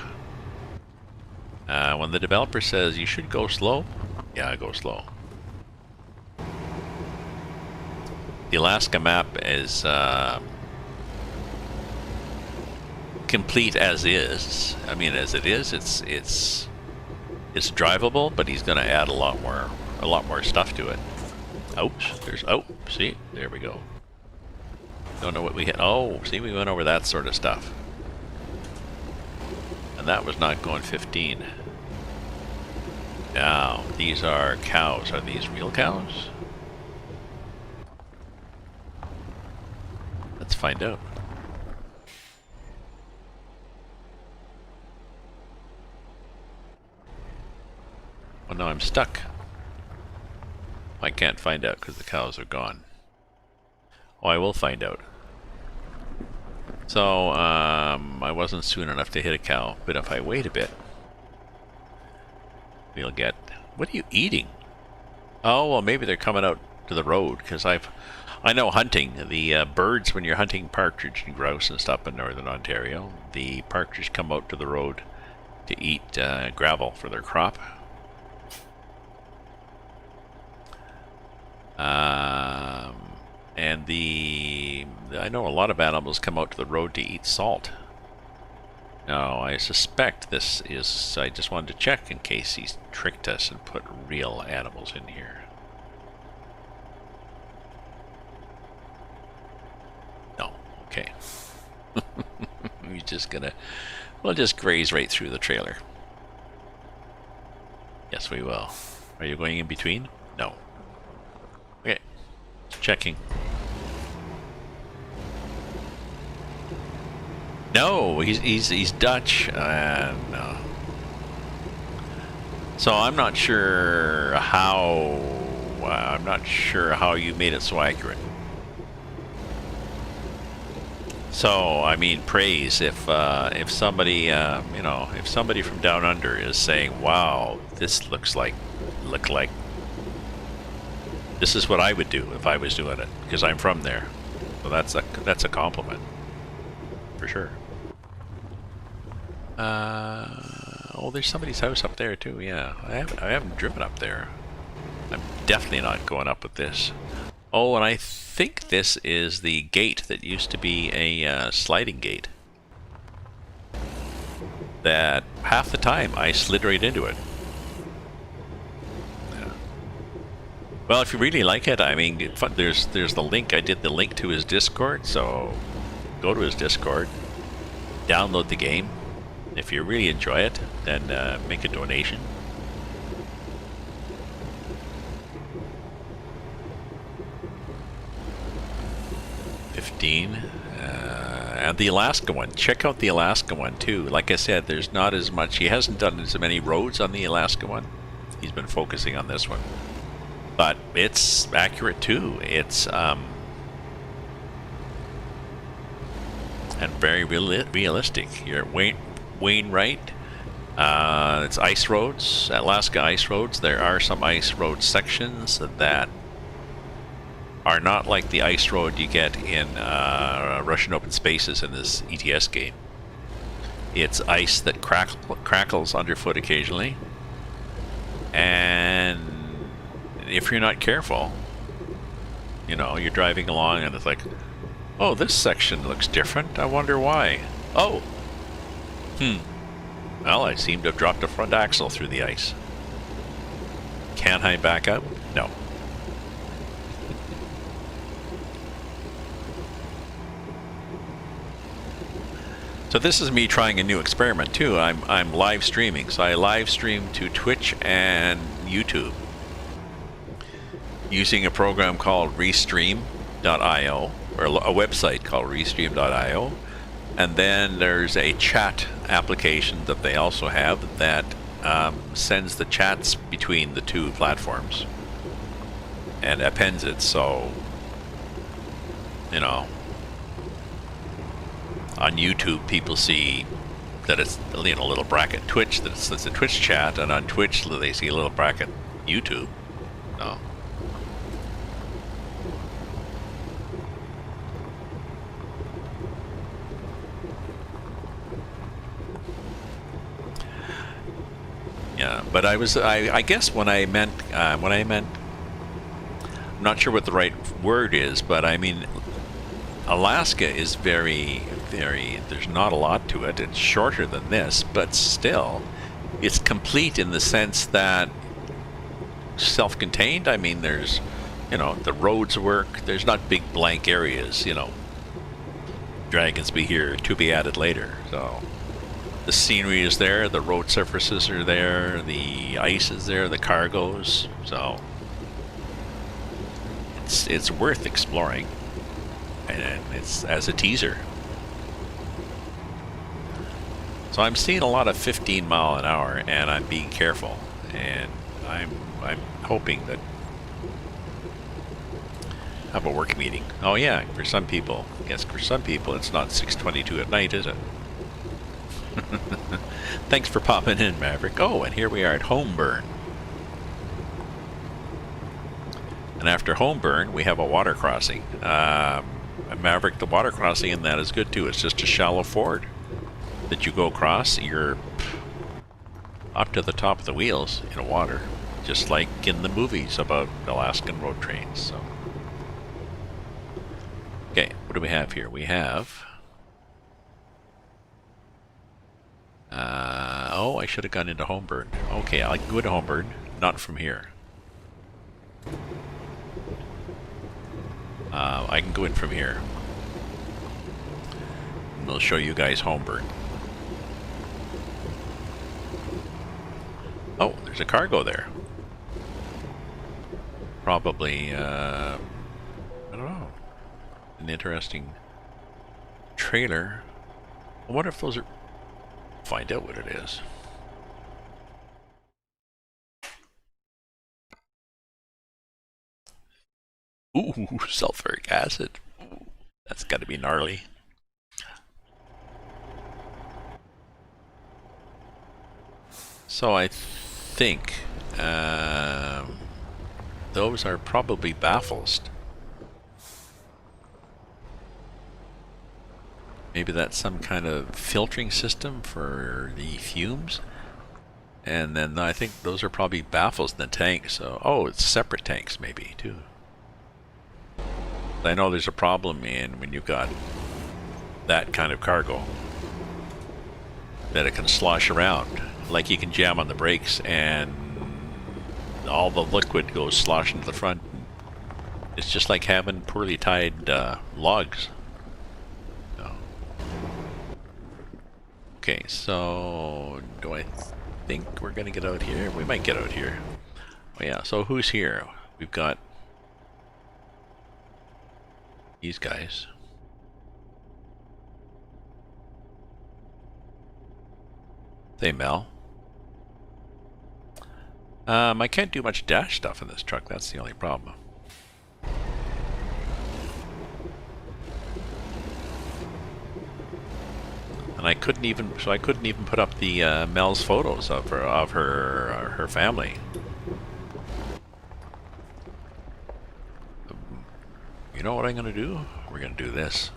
When the developer says you should go slow, yeah, I go slow. The Alaska map is complete as is. I mean, as it is, it's drivable, but he's going to add a lot more stuff to it. Oops, see, there we go. Don't know what we hit. Oh, see, we went over that sort of stuff. And that was not going 15. Now, these are cows. Are these real cows? Let's find out. Well, now I'm stuck. I can't find out because the cows are gone. Oh, I will find out. So, I wasn't soon enough to hit a cow, but if I wait a bit, we'll get... What are you eating? Oh, well, maybe they're coming out to the road, because I know hunting. The birds, when you're hunting partridge and grouse and stuff in northern Ontario, the partridge come out to the road to eat gravel for their crop. And I know a lot of animals come out to the road to eat salt. Now, I suspect this is, I just wanted to check in case he's tricked us and put real animals in here. No, okay. We're just gonna, we'll just graze right through the trailer. Yes, we will. Are you going in between? No. Okay, checking. No, he's Dutch, and so I'm not sure how. I'm not sure how you made it so accurate. So I mean, praise if somebody you know, if somebody from down under is saying, "Wow, this looks like this is what I would do if I was doing it," because I'm from there. So that's a compliment for sure. Oh, there's somebody's house up there too. Yeah, I haven't driven up there. I'm definitely not going up with this. Oh, and I think this is the gate that used to be a sliding gate. That half the time I slid right into it. Yeah. Well, if you really like it, I mean, there's the link. I did the link to his Discord, so go to his Discord, download the game. If you really enjoy it, then make a donation. And the Alaska one. Check out the Alaska one too. Like I said, there's not as much. He hasn't done as many roads on the Alaska one. He's been focusing on this one, but it's accurate too. It's and very realistic. You're at Wainwright. It's ice roads, Alaska ice roads. There are some ice road sections that are not like the ice road you get in Russian open spaces in this ATS game. It's ice that crackles underfoot occasionally, and if you're not careful, you know, you're driving along and it's like, oh, this section looks different. I wonder why. Oh, well, I seem to have dropped a front axle through the ice. Can I back up? No. So this is me trying a new experiment too. I'm live streaming. So I live stream to Twitch and YouTube using a program called Restream.io, or a website called Restream.io. And then there's a chat application that they also have that sends the chats between the two platforms and appends it. So, you know, on YouTube people see that it's, you know, a little bracket Twitch, that it's a Twitch chat, and on Twitch they see a little bracket YouTube. So. Yeah, but I guess when I meant, I'm not sure what the right word is, but I mean, Alaska is very, there's not a lot to it. It's shorter than this, but still, it's complete in the sense that self-contained. I mean, there's, you know, the roads work. There's not big blank areas, you know. Dragons be here, to be added later, so. The scenery is there, the road surfaces are there, the ice is there, the cargoes, so it's worth exploring, and it's as a teaser. So I'm seeing a lot of 15 mile an hour, and I'm being careful, and I'm hoping that I have a work meeting. Oh yeah, for some people, I guess for some people it's not 6:22 at night, is it? Thanks for popping in, Maverick. Oh, and here we are at Homeburn. And after Homeburn, we have a water crossing. Maverick, the water crossing in that is good too. It's just a shallow ford that you go across. You're up to the top of the wheels in water, just like in the movies about Alaskan road trains. So. What do we have here? We have... oh, I should have gone into Homeburn. Okay, I can go to Homeburn, not from here. I can go in from here. And we'll show you guys Homeburn. Oh, there's a cargo there. Probably, I don't know. An interesting trailer. I wonder if those are... Find out what it is. Ooh, sulfuric acid. Ooh, that's got to be gnarly. So I think those are probably baffles. Maybe that's some kind of filtering system for the fumes. And then I think those are probably baffles in the tank. So, oh, it's separate tanks maybe too. I know there's a problem when you've got that kind of cargo, that it can slosh around. Like you can jam on the brakes and all the liquid goes sloshing to the front. It's just like having poorly tied logs. Okay, so do I think we're gonna get out here? We might get out here. Oh yeah, so who's here? We've got these guys. They Mel. I can't do much dash stuff in this truck, that's the only problem. And I couldn't even put up the Mel's photos of her family. You know what I'm gonna do? We're gonna do this.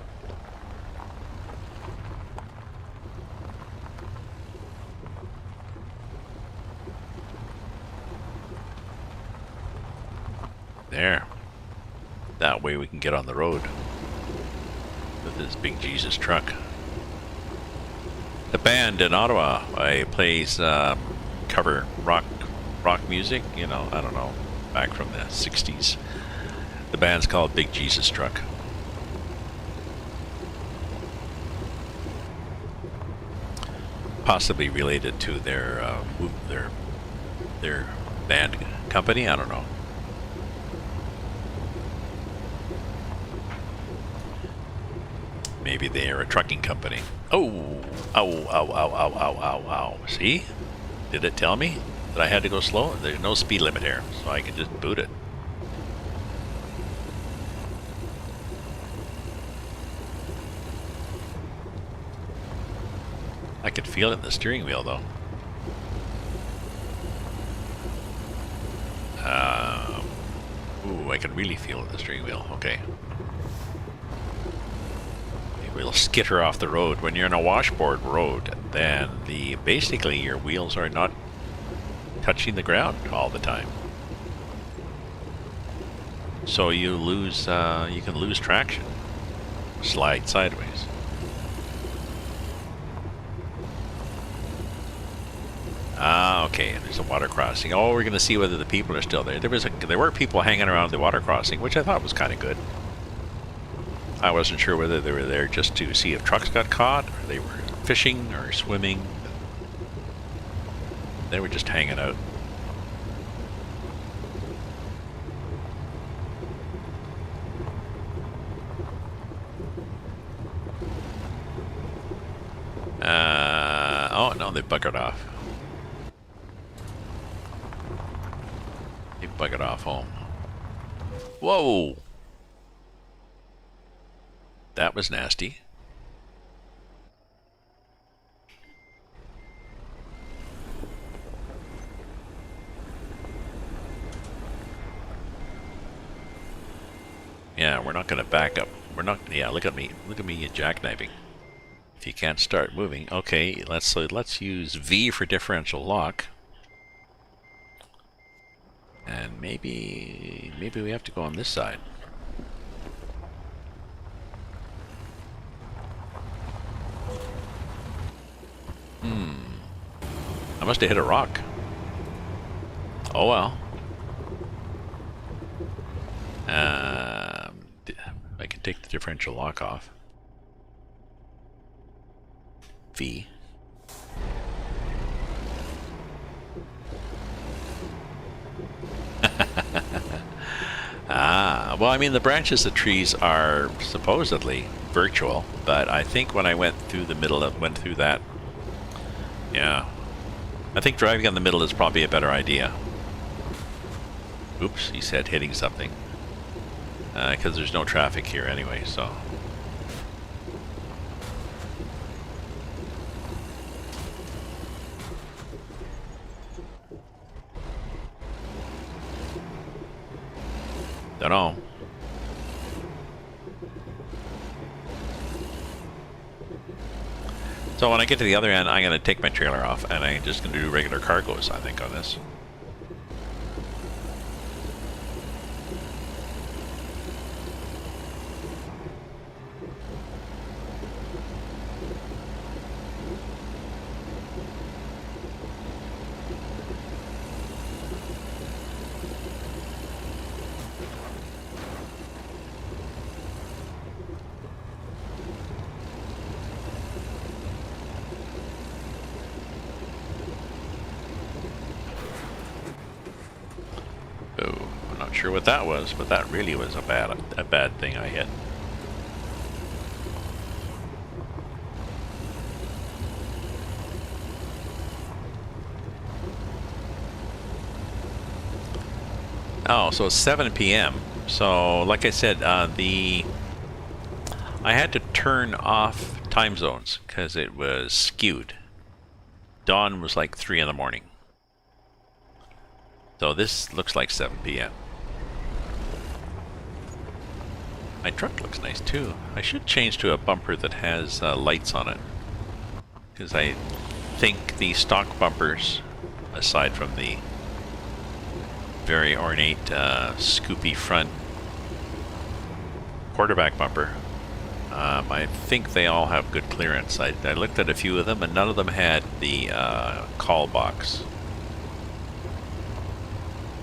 There. That way we can get on the road with this big Jesus truck. The band in Ottawa plays cover rock music, you know, I don't know, back from the 60s. The band's called Big Jesus Truck. Possibly related to their band company, I don't know. Maybe they are a trucking company. Oh! Ow, ow, ow, ow, ow, ow, ow. See? Did it tell me that I had to go slow? There's no speed limit here, so I can just boot it. I could feel it in the steering wheel, though. Ooh, I can really feel it in the steering wheel. Okay. We'll skitter off the road. When you're on a washboard road, then basically your wheels are not touching the ground all the time. So you can lose traction. Slide sideways. Ah, okay, there's a water crossing. Oh, we're gonna see whether the people are still there. There were people hanging around the water crossing, which I thought was kind of good. I wasn't sure whether they were there just to see if trucks got caught, or they were fishing or swimming. They were just hanging out. Oh no, they buggered off. They buggered off home. Whoa! That was nasty. Yeah, we're not going to back up. We're not. Yeah, look at me. Look at me jackknifing. If you can't start moving, okay. Let's use V for differential lock. And maybe we have to go on this side. I must have hit a rock. Oh well. I can take the differential lock off. V. Well, I mean, the branches of trees are supposedly virtual, but I think when I went through the middle, went through that, yeah. I think driving on the middle is probably a better idea. Oops, he said hitting something. Because there's no traffic here anyway, so. Don't know. So when I get to the other end, I'm going to take my trailer off, and I'm just going to do regular cargoes, I think, on this. Sure what that was, but that really was a bad thing I hit. Oh, so it's 7 p.m. So, like I said, I had to turn off time zones because it was skewed. Dawn was like 3 in the morning. So this looks like 7 p.m. My truck looks nice too. I should change to a bumper that has lights on it, because I think the stock bumpers, aside from the very ornate scoopy front quarterback bumper, I think they all have good clearance. I looked at a few of them and none of them had the call box.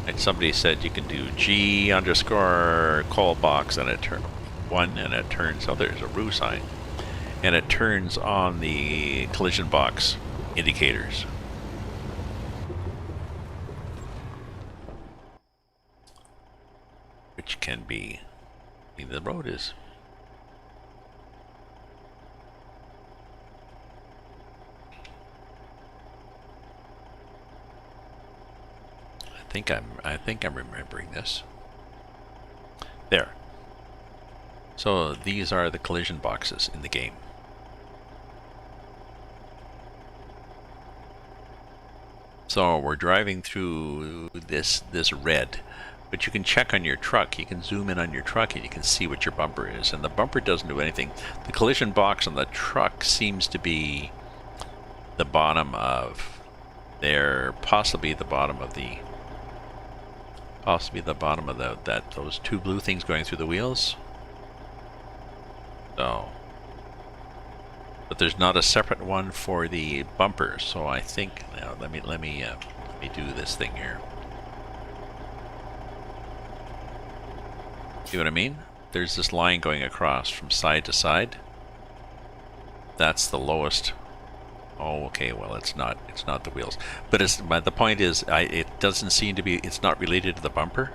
And somebody said you can do G underscore call box and it turns one and it turns, oh there's a roo sign, and it turns on the collision box indicators. Which can be, maybe the road is. I think I'm remembering this. There. So these are the collision boxes in the game. So we're driving through this red, but you can check on your truck. You can zoom in on your truck and you can see what your bumper is, and the bumper doesn't do anything. The collision box on the truck seems to be the bottom of there, possibly the bottom of the those two blue things going through the wheels. So, but there's not a separate one for the bumper. So I think now let me do this thing here. See what I mean? There's this line going across from side to side. That's the lowest. Oh, okay. Well, it's not the wheels, but the point is, it doesn't seem to be. It's not related to the bumper.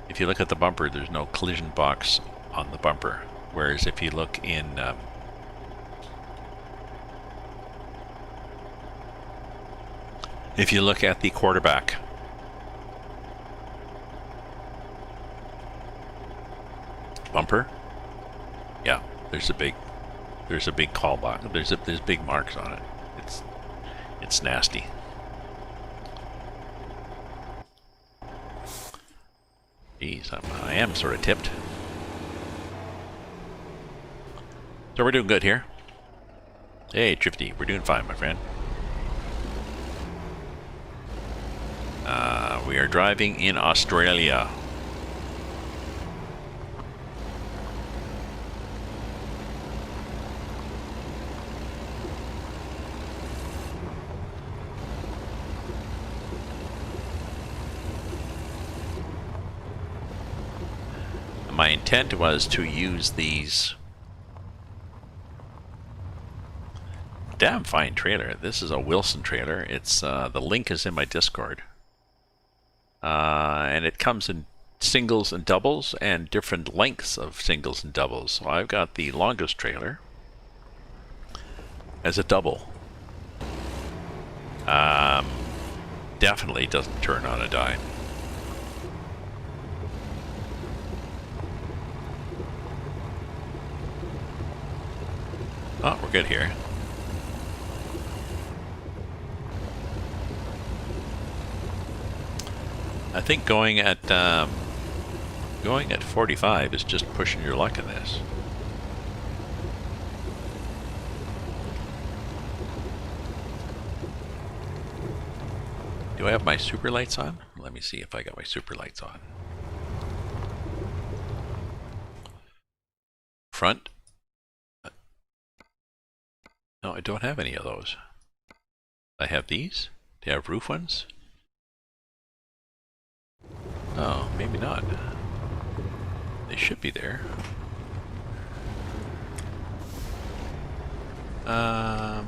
If you look at the bumper, there's no collision box on the bumper. Whereas if you look in, if you look at the quarterback, bumper, yeah, there's a big call box. There's big marks on it. It's nasty. Geez, I am sort of tipped. So we're doing good here. Hey, Drifty, we're doing fine, my friend. We are driving in Australia. intent was to use these. Damn fine trailer. This is a Wilson trailer. It's the link is in my Discord, and it comes in singles and doubles and different lengths of singles and doubles. So I've got the longest trailer as a double. Definitely doesn't turn on a dime. Oh, we're good here. I think going at 45 is just pushing your luck in this. Do I have my super lights on? Let me see if I got my super lights on. Front? No, I don't have any of those. I have these? Do you have roof ones? Oh, maybe not. They should be there. I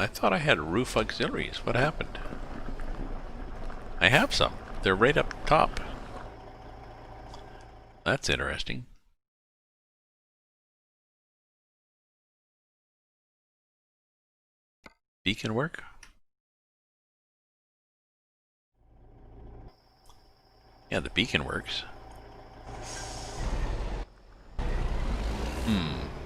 thought I had roof auxiliaries. What happened? I have some. They're right up top. That's interesting. Beacon work? Yeah, the beacon works.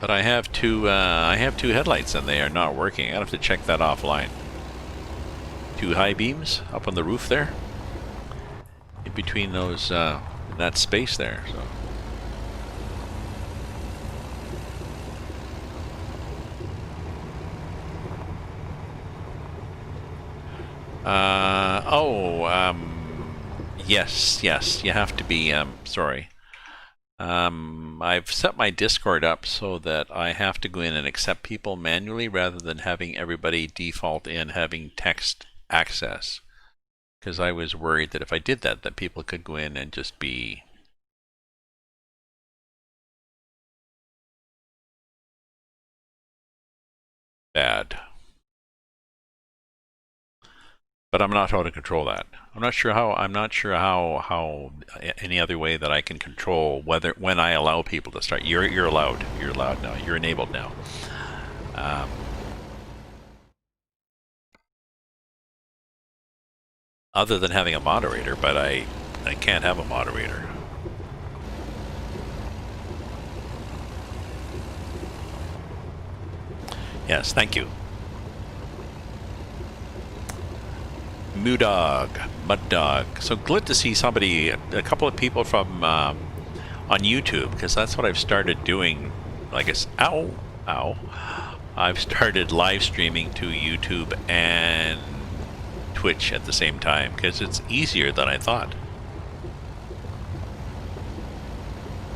But I have two headlights and they are not working. I have to check that offline. Two high beams up on the roof there. In between those, that space there. So. Yes, you have to be, sorry. I've set my Discord up so that I have to go in and accept people manually rather than having everybody default in having text access. Because I was worried that if I did that, that people could go in and just be bad. But I'm not how to control that. I'm not sure how any other way that I can control when I allow people to start. You're allowed. You're allowed now. You're enabled now. Other than having a moderator, but I can't have a moderator. Yes, thank you. Mud Dog. So glad to see somebody, a couple of people from on YouTube, because that's what I've started doing. I guess, ow. I've started live streaming to YouTube and Twitch at the same time because it's easier than I thought.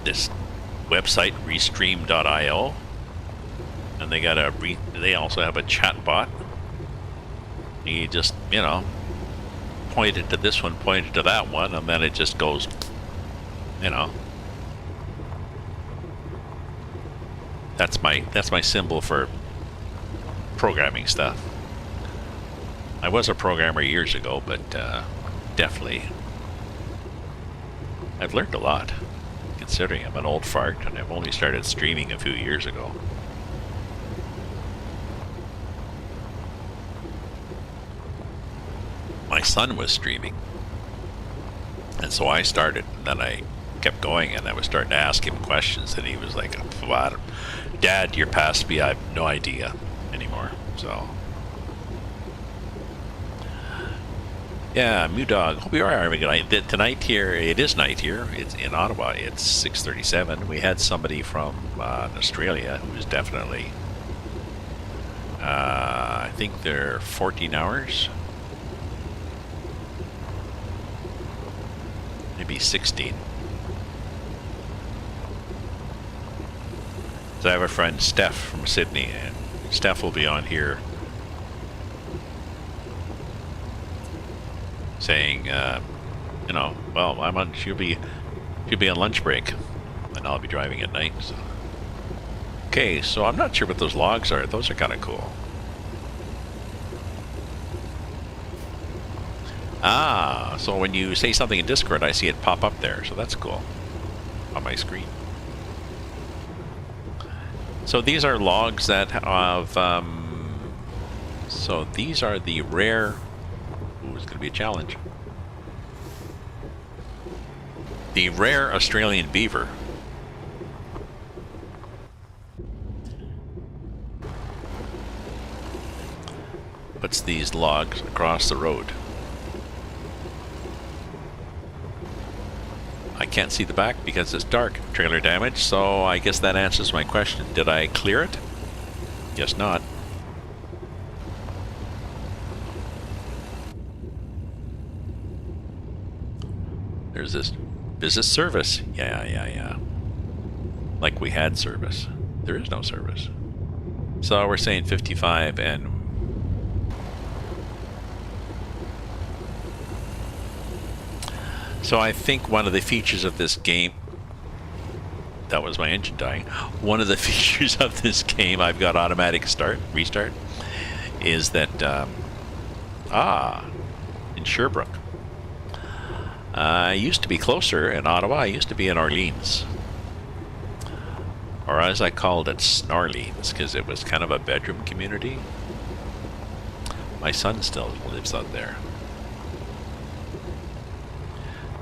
This website, restream.io, and they also have a chat bot. You just, pointed to this one, pointed to that one, and then it just goes, That's my symbol for programming stuff. I was a programmer years ago, but definitely I've learned a lot, considering I'm an old fart and I've only started streaming a few years ago. My son was streaming, and so I started, and then I kept going, and I was starting to ask him questions, and he was like, Dad, you're past me, I have no idea anymore. So yeah, Dog. Hope you are having a good night. Tonight here, it is night here. It's in Ottawa. It's 6:37. We had somebody from Australia who was definitely, I think they're 14 hours. Maybe 16. So I have a friend, Steph, from Sydney, and Steph will be on here saying, well, she'll be on lunch break. I'll be driving at night. So. Okay, so I'm not sure what those logs are. Those are kind of cool. Ah, so when you say something in Discord, I see it pop up there. So that's cool on my screen. So these are logs that have... so these are the rare... Ooh, it's going to be a challenge. The rare Australian beaver. Puts these logs across the road. I can't see the back because it's dark. Trailer damage, so I guess that answers my question. Did I clear it? Guess not. There's this visit service. Yeah. Like we had service. There is no service. So we're saying 55 and... So I think one of the features of this game... That was my engine dying. One of the features of this game, I've got automatic restart, is that... in Sherbrooke. I used to be closer in Ottawa. I used to be in Orleans. Or as I called it, Snarleans, because it was kind of a bedroom community. My son still lives out there.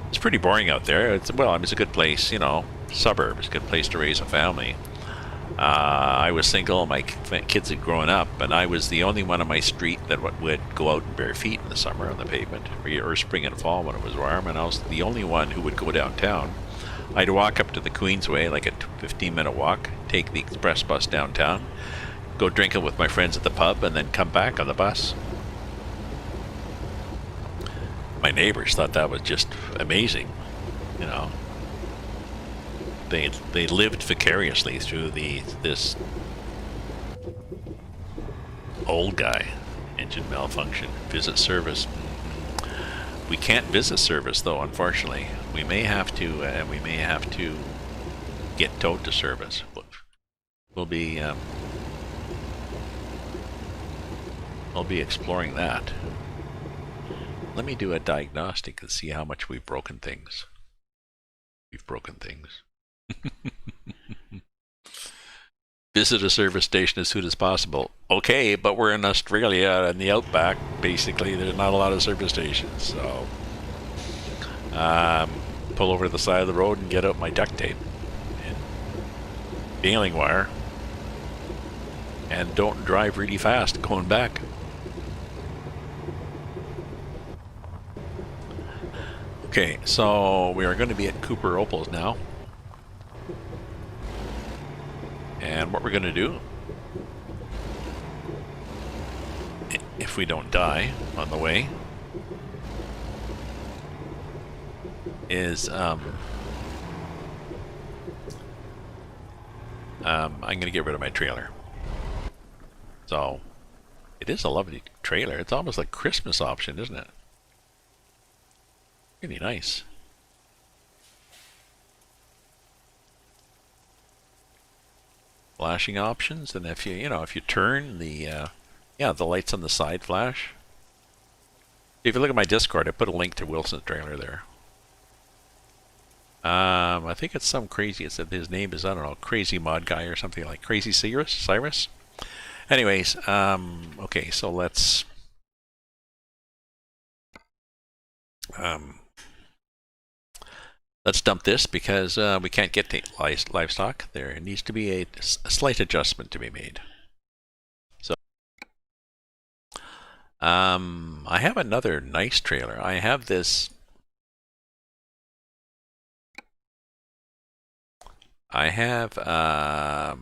It's pretty boring out there. It's a good place, you know, suburbs, good place to raise a family. I was single, my kids had grown up, and I was the only one on my street that would go out in bare feet in the summer on the pavement, or spring and fall when it was warm, and I was the only one who would go downtown. I'd walk up to the Queensway, like a 15-minute walk, take the express bus downtown, go drinking with my friends at the pub, and then come back on the bus. My neighbors thought that was just amazing, you know. They lived vicariously through this old guy. Engine malfunction. Visit service. We can't visit service though, unfortunately. We may have to get towed to service. We'll be exploring that. Let me do a diagnostic and see how much we've broken things. We've broken things. Visit a service station as soon as possible. Okay, but we're in Australia in the outback. Basically, there's not a lot of service stations, so pull over to the side of the road and get out my duct tape and baling wire, and don't drive really fast going back. Okay, so we are going to be at Cooper Opals now. And what we're going to do, if we don't die on the way, is I'm going to get rid of my trailer. So it is a lovely trailer. It's almost like Christmas option, isn't it? Really nice. Flashing options, and if you turn the the lights on the side flash. If you look at my Discord, I put a link to Wilson's trailer there. I think it's some crazy. It said his name is, I don't know, Crazy Mod Guy or something, like Crazy Cyrus. Anyways, okay, so let's dump this because we can't get to livestock. There needs to be a slight adjustment to be made. So I have another nice trailer. I have this. We have a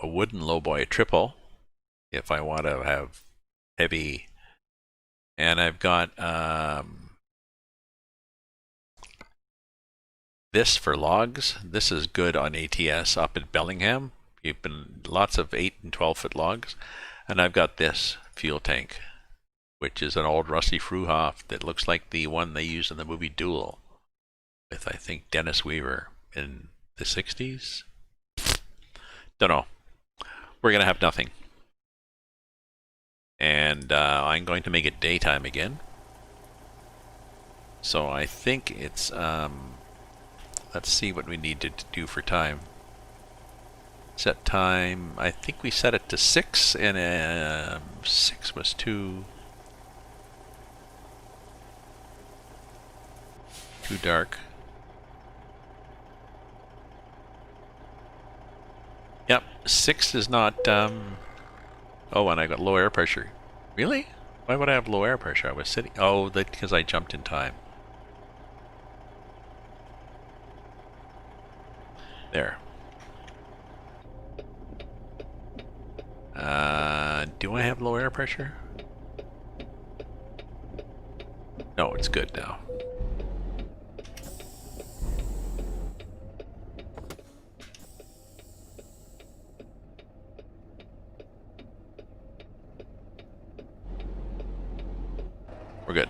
wooden lowboy triple if I want to have heavy, and I've got this for logs. This is good on ATS up in Bellingham. You've been lots of 8 and 12-foot logs, and I've got this fuel tank, which is an old rusty Fruhoff that looks like the one they used in the movie Duel with, I think, Dennis Weaver. in the 60s. Don't know. We're going to have nothing. And I'm going to make it daytime again. So I think it's, let's see what we need to do for time. Set time, I think we set it to 6, and 6 was too dark. Yep, 6 is not, oh, and I got low air pressure. Really? Why would I have low air pressure? I was sitting, oh, because I jumped in time. There. Do I have low air pressure? No, it's good now. We're good.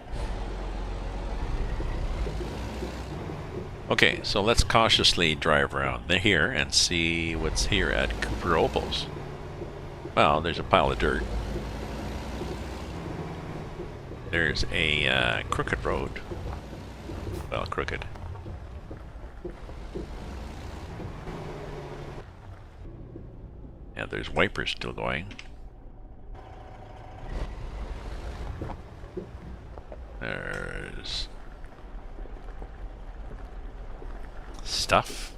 Okay, so let's cautiously drive around here and see what's here at Cooper Opals. Well, there's a pile of dirt. There's a crooked road. Well, crooked. Yeah, there's wipers still going. There's stuff.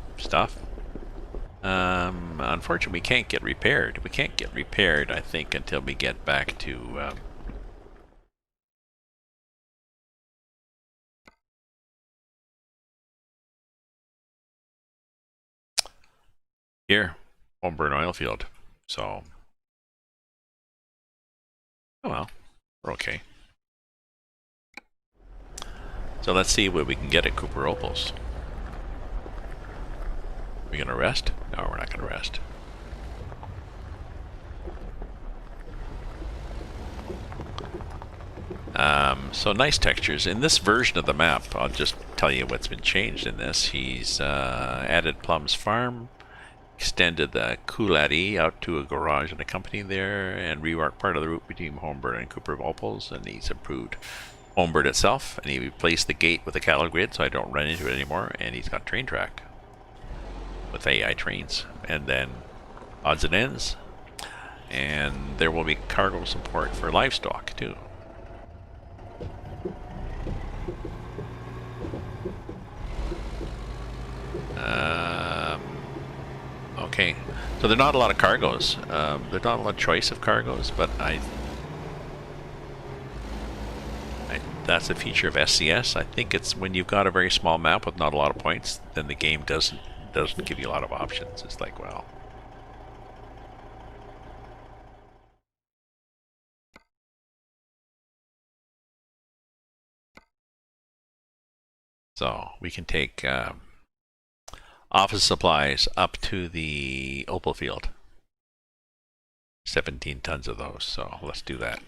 Unfortunately, we can't get repaired. We can't get repaired, I think, until we get back to here, Homeburn oil field. So, oh well, we're okay. So let's see what we can get at Cooper Opals. Are we gonna rest? No, we're not gonna rest. So nice textures. In this version of the map, I'll just tell you what's been changed in this. He's added Plum's farm, extended the Cooladi out to a garage and a company there, and reworked part of the route between Homeburn and Cooper Opals, and he's improved Homeburn itself, and he replaced the gate with a cattle grid so I don't run into it anymore, and he's got train track with AI trains, and then odds and ends, and there will be cargo support for livestock too. Okay, so there's not a lot of cargoes. There's not a lot of choice of cargoes, but that's a feature of SCS. I think it's when you've got a very small map with not a lot of points, then the game doesn't give you a lot of options. It's like, well, so we can take office supplies up to the Opal field. 17 tons of those, so let's do that.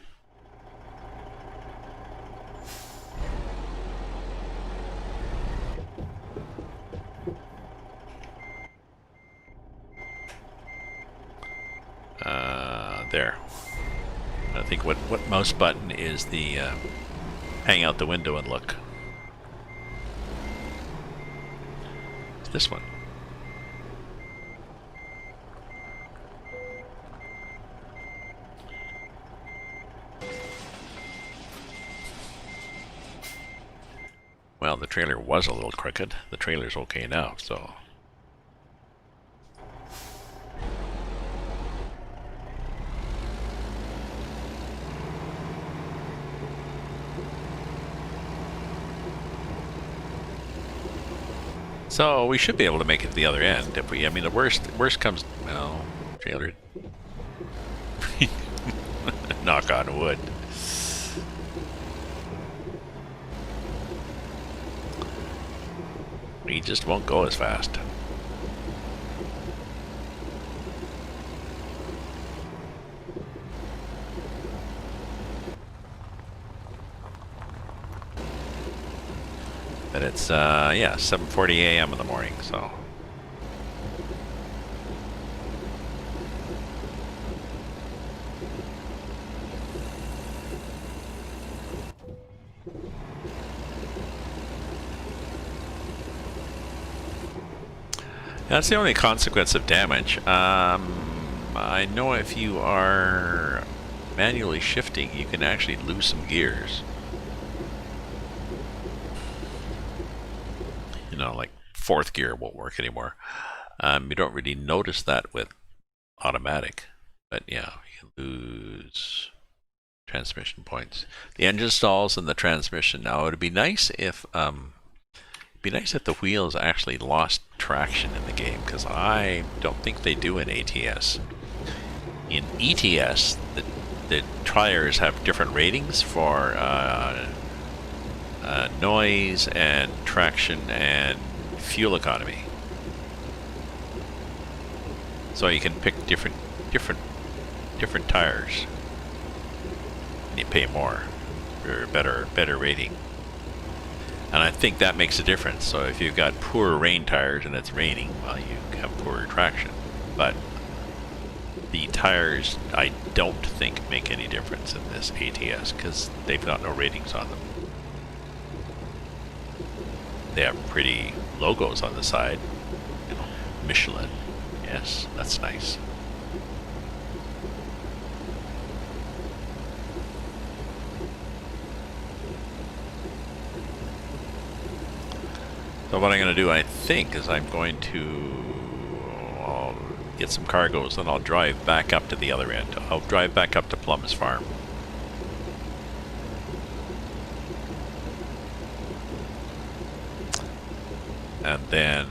There. I think what mouse button is the hang out the window and look. It's this one. Well, the trailer was a little crooked. The trailer's okay now, so. So we should be able to make it to the other end if we. I mean, the worst comes. Well, trailer. Knock on wood. He just won't go as fast. But it's yeah, 7:40 a.m. in the morning, so That's the only consequence of damage. I know if you are manually shifting, you can actually lose some gears. You know, like fourth gear won't work anymore. You don't really notice that with automatic, but yeah, you can lose transmission points. The engine stalls and the transmission. Now, it'd be nice if the wheels actually lost traction in the game, because I don't think they do in ATS. In ETS, the tires have different ratings for noise and traction and fuel economy. So you can pick different tires, and you pay more for a better rating. And I think that makes a difference. So if you've got poor rain tires and it's raining, well, you have poorer traction. But the tires, I don't think, make any difference in this ATS because they've got no ratings on them. They have pretty logos on the side. You know, Michelin. Yes, that's nice. So what I'm going to do, I think, is I'm going to get some cargoes, and I'll drive back up to the other end. I'll drive back up to Plum's farm. And then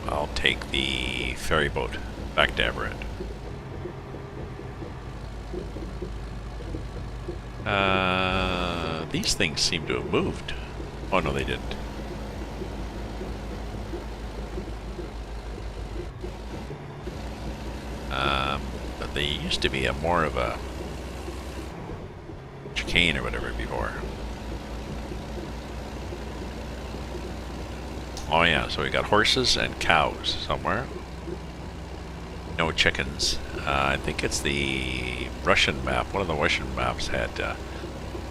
I'll take the ferry boat back to Everett. These things seem to have moved. Oh no, they didn't. But they used to be a more of a chicane or whatever before. Oh yeah, so we got horses and cows somewhere. No chickens. I think it's the Russian map. One of the Russian maps had a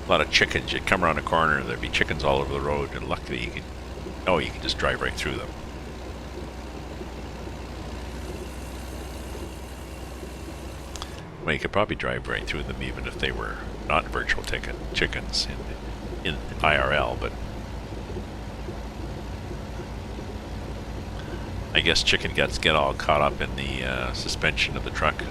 lot of chickens. You'd come around a corner, there'd be chickens all over the road, and luckily you could just drive right through them. Well, you could probably drive right through them even if they were not virtual chickens in IRL, but I guess chicken guts get all caught up in the suspension of the truck.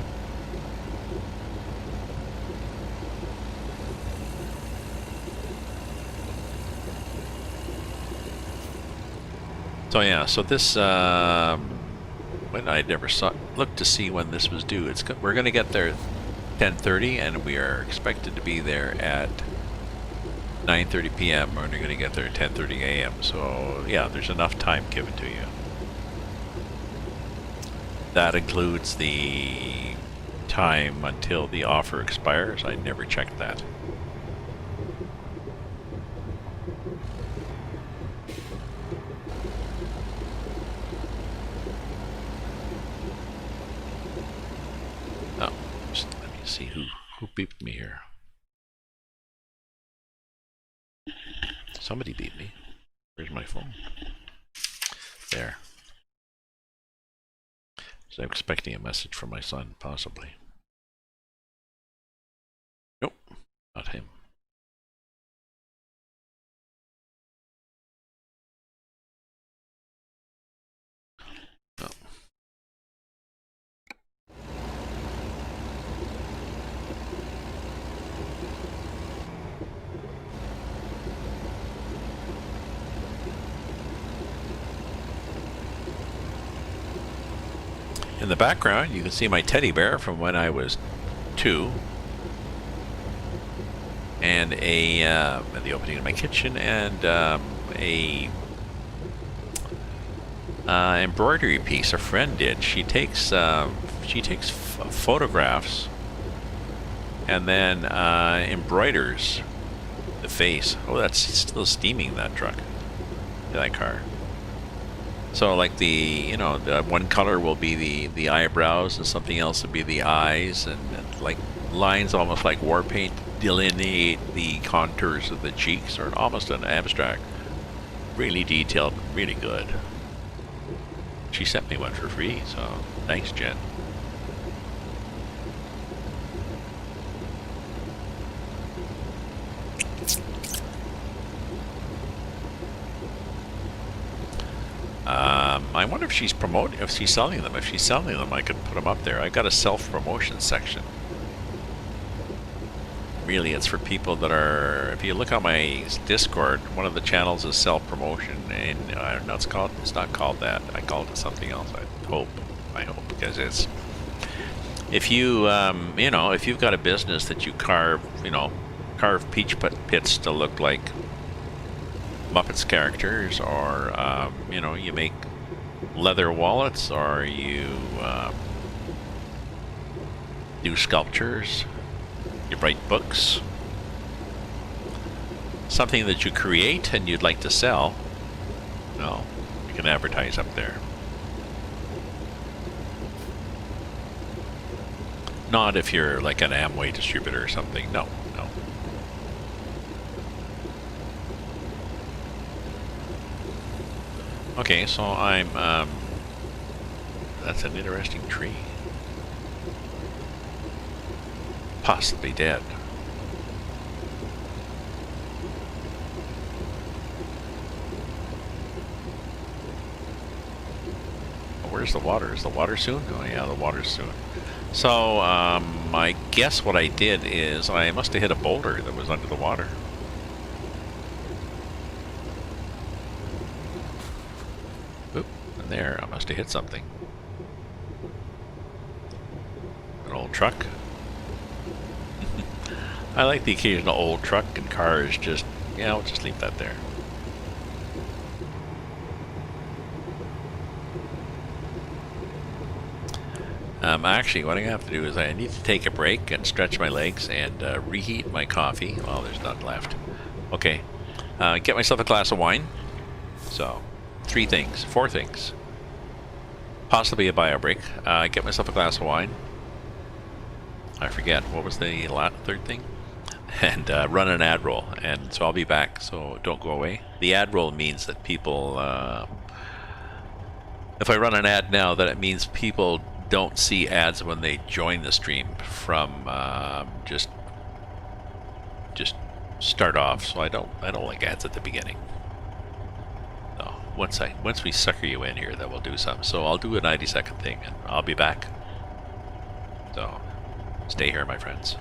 So yeah, so this when I never looked to see when this was due. We're going to get there 10:30, and we are expected to be there at 9:30 p.m. We're going to get there at 10:30 a.m. So yeah, there's enough time given to you. That includes the time until the offer expires. I never checked that. Oh, just let me see who beeped me here. Somebody beeped me. Where's my phone? There. So I'm expecting a message from my son, possibly. Nope, not him. No. In the background, you can see my teddy bear from when I was 2, and the opening of my kitchen, and a embroidery piece a friend did. She takes photographs and then embroiders the face. Oh, that's still steaming, that truck, that car. So like the one color will be the eyebrows, and something else will be the eyes, and like lines almost like war paint delineate the contours of the cheeks, or almost an abstract. Really detailed, really good. She sent me one for free, so thanks, Jen. I wonder if she's promoting, if she's selling them. If she's selling them, I could put them up there. I got a self-promotion section. Really, it's for people that are, if you look on my Discord, one of the channels is self-promotion, and I don't know, it's not called that. I called it something else, I hope, because it's, if you, you know, if you've got a business that you carve, you know, carve peach pits to look like Muppets characters, or, you know, you make leather wallets, or you do sculptures, you write books, something that you create and you'd like to sell, no, you can advertise up there. Not if you're like an Amway distributor or something, no. Okay, so I'm, that's an interesting tree. Possibly dead. Where's the water? Is the water soon? Oh yeah, the water's soon. So, I guess what I did is I must have hit a boulder that was under the water. Oop, and there, I must have hit something. An old truck. I like the occasional old truck and cars, just, yeah, I'll just leave that there. Actually, what I have to do is I need to take a break and stretch my legs and reheat my coffee. Well, there's none left. Okay, get myself a glass of wine. So, 4 things. Possibly a bio break. Get myself a glass of wine. I forget, what was the third thing? And run an ad roll, and so I'll be back, so don't go away. The ad roll means that people, if I run an ad now, that it means people don't see ads when they join the stream from just start off. So I don't like ads at the beginning. So once we sucker you in here, that will do something. So I'll do a 90-second thing, and I'll be back. So stay here, my friends.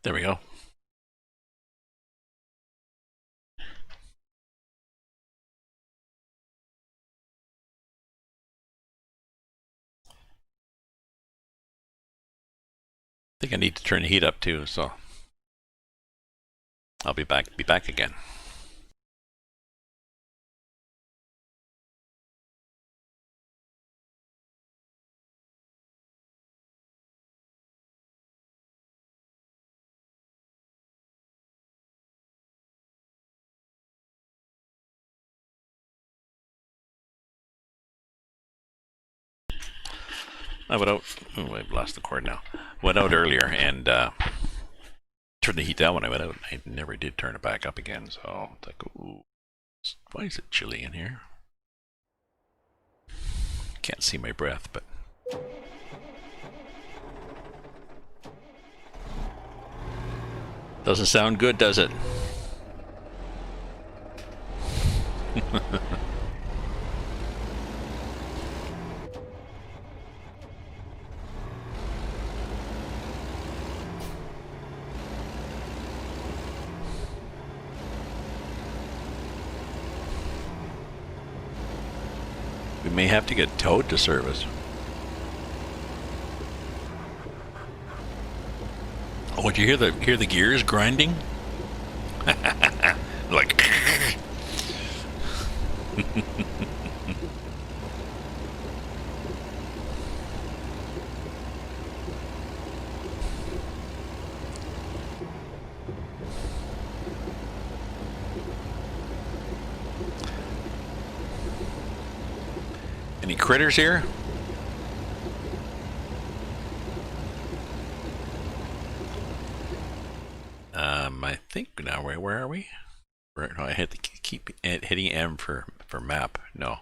There we go. think I need to turn the heat up too, so I'll be back again. I went out. Oh, I've lost the cord now. Went out earlier and turned the heat down when I went out. I never did turn it back up again. So it's like, ooh, why is it chilly in here? Can't see my breath, but doesn't sound good, does it? We may have to get towed to service. Oh, did you hear the gears grinding? Like. Any critters here? I think now where are we? No, I had to keep hitting M for map. No.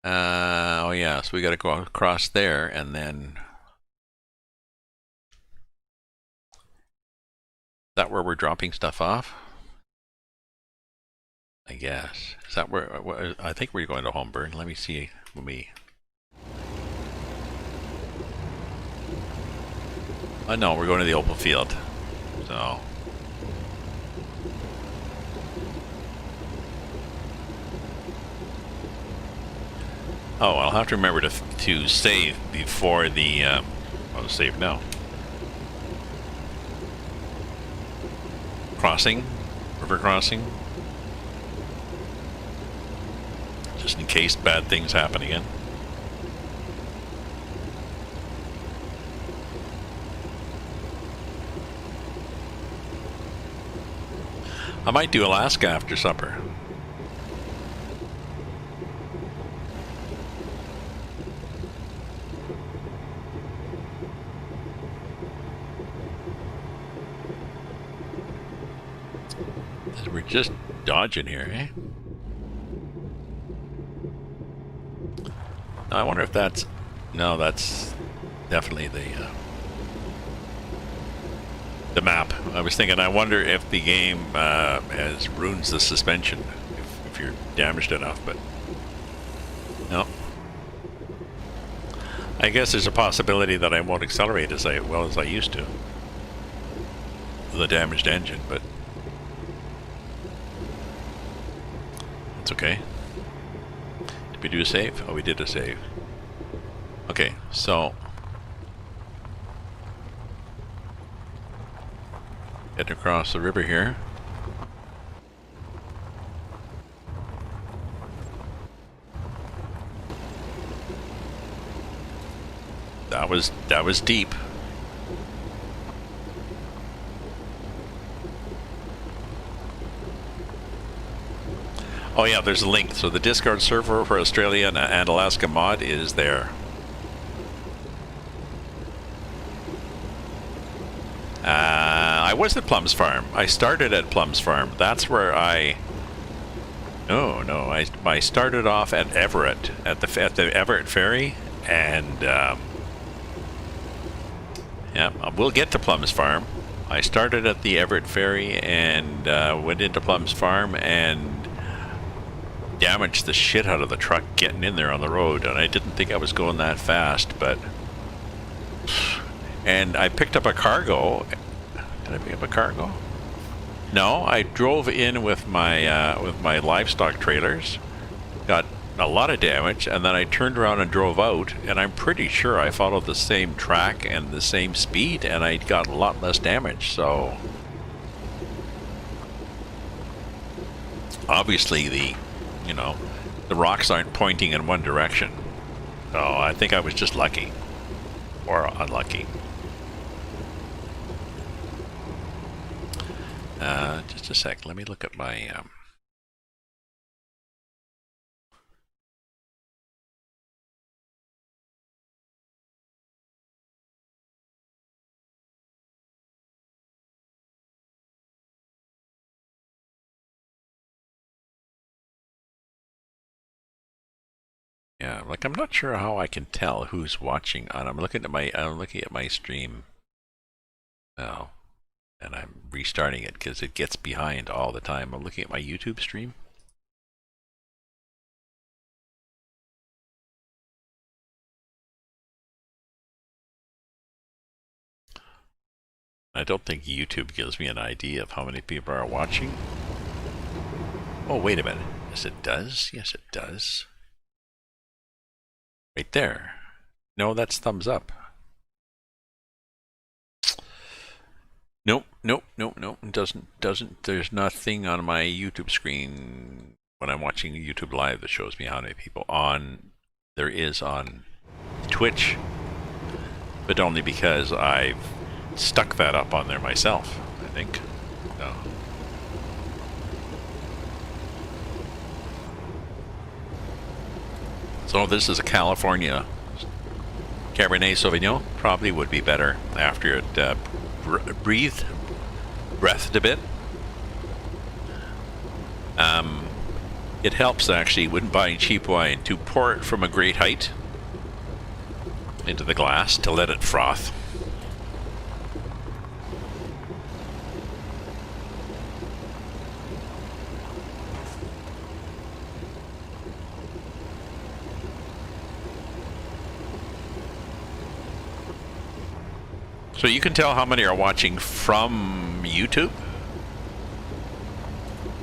Oh yeah, so we got to go across there and then. Is that where we're dropping stuff off? I guess. Is that where I think we're going to Homeburn? Let me see when we. No, we're going to the open field. So. Oh, I'll have to remember to save before the. I'll save now. Crossing, river crossing. Just in case bad things happen again. I might do Alaska after supper. We're just dodging here, eh? I wonder if that's... No, that's definitely the map. I was thinking, I wonder if the game ruins the suspension if you're damaged enough, but no. I guess there's a possibility that I won't accelerate as well as I used to with a damaged engine, but it's okay. Did we do a save? Oh, we did a save. Okay, so heading across the river here. That was deep. Oh yeah, there's a link. So the Discord server for Australia and Alaska mod is there. I was at Plum's farm. I started at Plum's farm. That's where I... No, I started off at Everett, at the Everett ferry, and yeah, we'll get to Plum's farm. I started at the Everett ferry and went into Plum's farm and damaged the shit out of the truck getting in there on the road, and I didn't think I was going that fast, but... And I picked up a cargo. Did I pick up a cargo? No, I drove in with my livestock trailers. Got a lot of damage, and then I turned around and drove out, and I'm pretty sure I followed the same track and the same speed, and I got a lot less damage. So obviously the rocks aren't pointing in one direction. So I think I was just lucky or unlucky. Just a sec, let me look at my yeah, like I'm not sure how I can tell who's watching on. I'm looking at my stream now, and I'm restarting it because it gets behind all the time. I'm looking at my YouTube stream. I don't think YouTube gives me an idea of how many people are watching. Oh, wait a minute. Yes, it does. Yes, it does. Right there. No, that's thumbs up. Nope, nope, nope, nope. It doesn't. There's nothing on my YouTube screen when I'm watching YouTube Live that shows me how many people on. There is on Twitch, but only because I've stuck that up on there myself, I think. No. So this is a California Cabernet Sauvignon. Probably would be better after it breathed a bit. It helps actually when buying cheap wine to pour it from a great height into the glass to let it froth. So you can tell how many are watching from YouTube?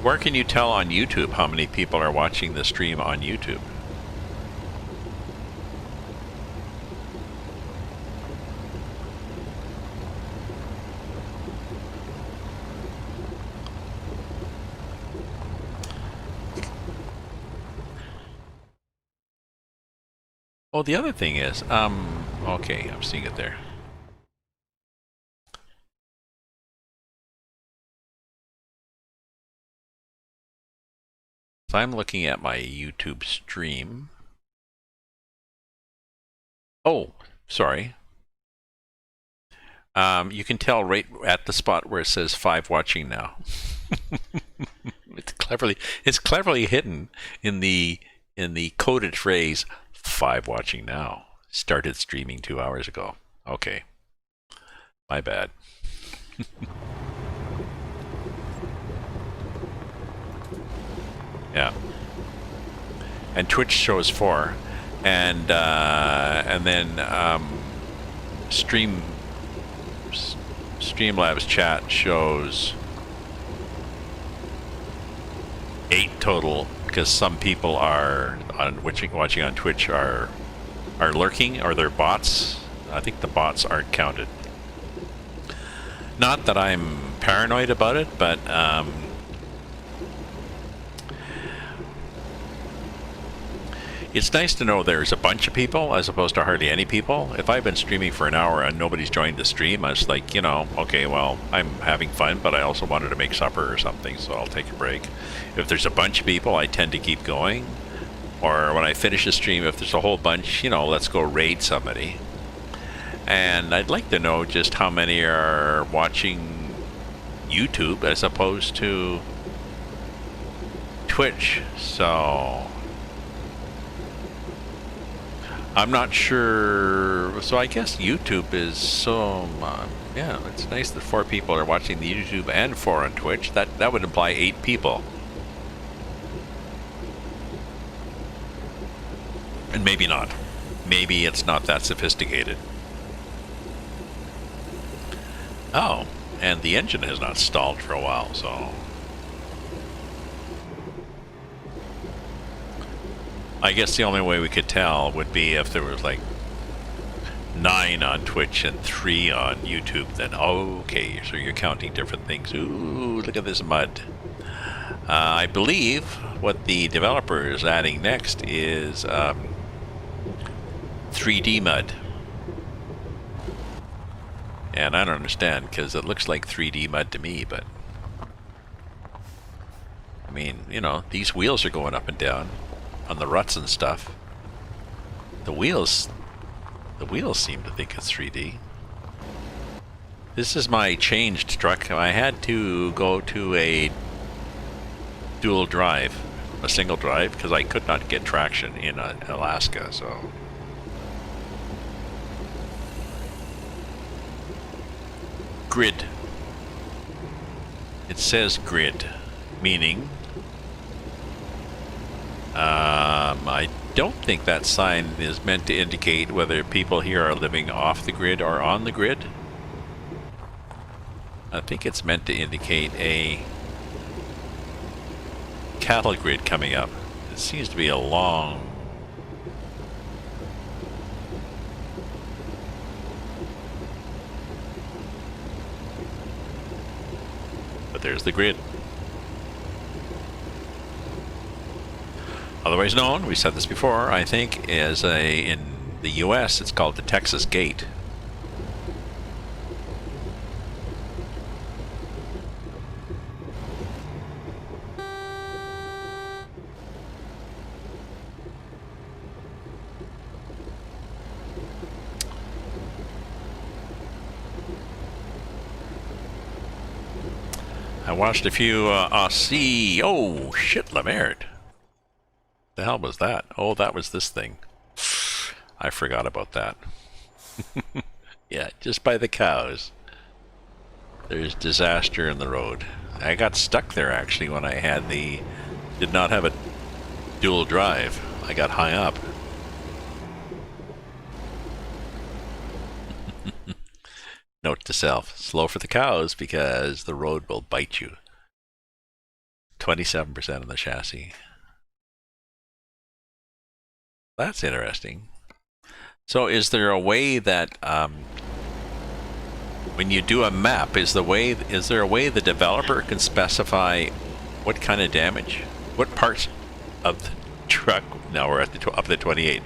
Where can you tell on YouTube how many people are watching the stream on YouTube? Oh, the other thing is, okay, I'm seeing it there. So I'm looking at my YouTube stream. Oh, sorry. You can tell right at the spot where it says 5 watching now. It's cleverly hidden in the coded phrase 5 watching now. Started streaming 2 hours ago. Okay. My bad. Yeah. And Twitch shows 4, and then Streamlabs chat shows 8 total, because some people are watching on Twitch are lurking, or they're bots. I think the bots aren't counted. Not that I'm paranoid about it, but it's nice to know there's a bunch of people as opposed to hardly any people. If I've been streaming for an hour and nobody's joined the stream, I was like, okay, well, I'm having fun, but I also wanted to make supper or something, so I'll take a break. If there's a bunch of people, I tend to keep going. Or when I finish a stream, if there's a whole bunch, let's go raid somebody. And I'd like to know just how many are watching YouTube as opposed to Twitch. So I'm not sure. So I guess YouTube is yeah, it's nice that 4 people are watching the YouTube and 4 on Twitch. That would imply 8 people. And maybe not. Maybe it's not that sophisticated. Oh, and the engine has not stalled for a while, so I guess the only way we could tell would be if there was like 9 on Twitch and 3 on YouTube. Then okay, so you're counting different things. Ooh, look at this mud. I believe what the developer is adding next is 3D mud. And I don't understand, because it looks like 3D mud to me, but I mean, you know, these wheels are going up and down on the ruts and stuff. The wheels seem to think it's 3D. This is my changed truck. I had to go to a dual drive, a single drive, because I could not get traction in Alaska, so. Grid. It says grid, meaning I don't think that sign is meant to indicate whether people here are living off the grid or on the grid. I think it's meant to indicate a cattle grid coming up. It seems to be a long... But there's the grid. Otherwise known, we said this before, I think, as in the US, it's called the Texas Gate. I watched a few Aussie. Oh shit, La Merde. The hell was that? Oh, that was this thing. I forgot about that. Yeah, just by the cows. There's disaster in the road. I got stuck there actually when I had did not have a dual drive. I got high up. Note to self, slow for the cows because the road will bite you. 27% of the chassis. That's interesting. So is there a way that when you do a map, is there a way the developer can specify what kind of damage? What parts of the truck, now we're at up to 28,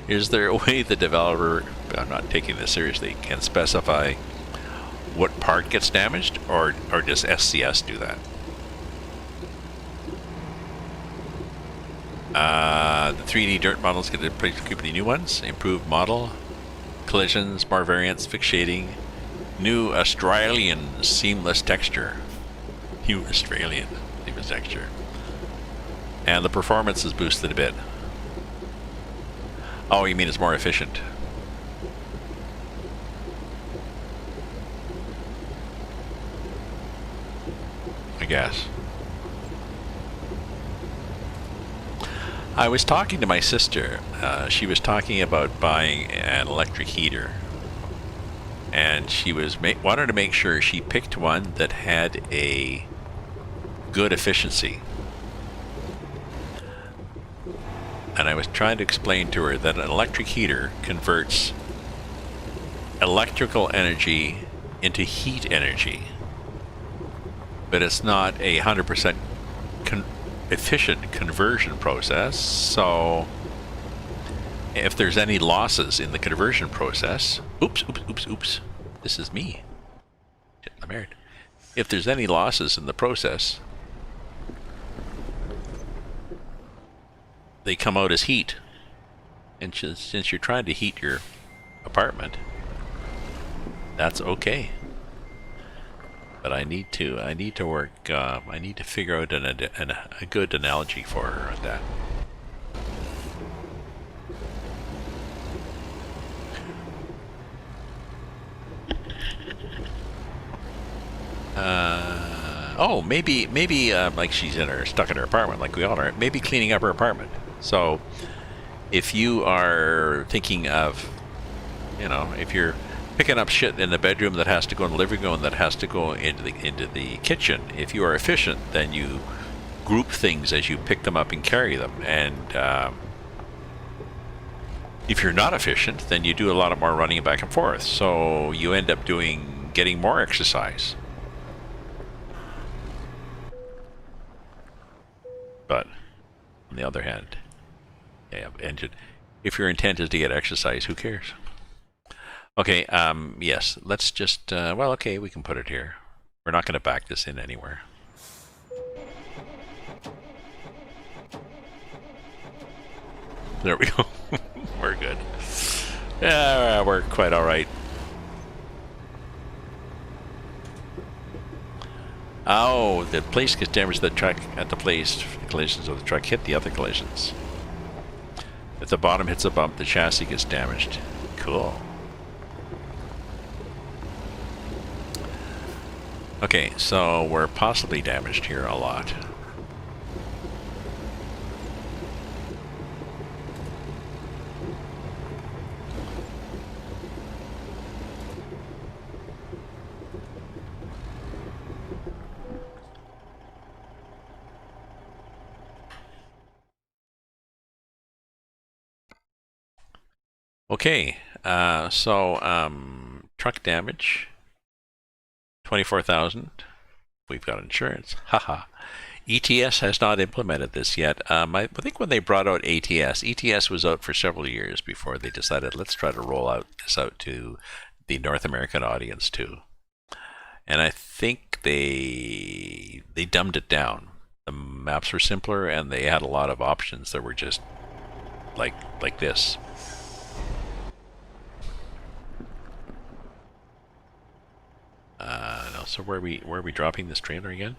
is there a way the developer, I'm not taking this seriously, can specify what part gets damaged, or does SCS do that? The 3D dirt models get pretty new ones, improved model, collisions, more variants, fixed shading, new Australian seamless texture. New Australian seamless texture. And the performance is boosted a bit. Oh, you mean it's more efficient? I guess. I was talking to my sister. She was talking about buying an electric heater, and she was wanted to make sure she picked one that had a good efficiency. And I was trying to explain to her that an electric heater converts electrical energy into heat energy, but it's not a 100% efficient conversion process. So if there's any losses in the conversion process, oops, this is me. I'm married. If there's any losses in the process, they come out as heat. And since you're trying to heat your apartment, that's okay. But I need to work. I need to figure out a good analogy for that. Oh, maybe like she's stuck in her apartment, like we all are. Maybe cleaning up her apartment. So, if you are thinking of, if you're picking up shit in the bedroom that has to go in the living room, that has to go into the kitchen, if you are efficient, then you group things as you pick them up and carry them. And If you're not efficient, then you do a lot more running back and forth. So you end up getting more exercise. But on the other hand, yeah, engine. If your intent is to get exercise, who cares? Okay, yes, let's just, well, okay, we can put it here. We're not going to back this in anywhere. There we go. We're good. Yeah, we're quite all right. Oh, the place gets damaged. The truck at the place, the collisions of the truck hit the other collisions. If the bottom hits a bump, the chassis gets damaged. Cool. Okay, so we're possibly damaged here a lot. Okay, truck damage, 24,000. We've got insurance. Haha. ATS has not implemented this yet. I think when they brought out ATS was out for several years before they decided, let's try to roll this out to the North American audience too. And I think they dumbed it down. The maps were simpler, and they had a lot of options that were just like this. No. So where are we dropping this trailer again?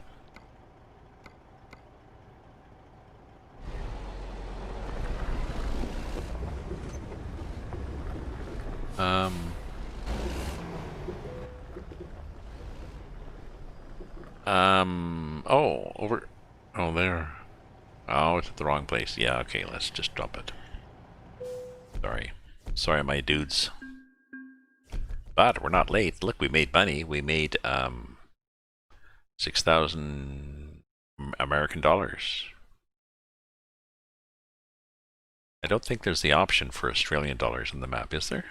Oh, over. Oh, there. Oh, it's at the wrong place. Yeah. Okay. Let's just drop it. Sorry, my dudes. But we're not late. Look, we made money. We made 6,000 American dollars. I don't think there's the option for Australian dollars on the map, is there?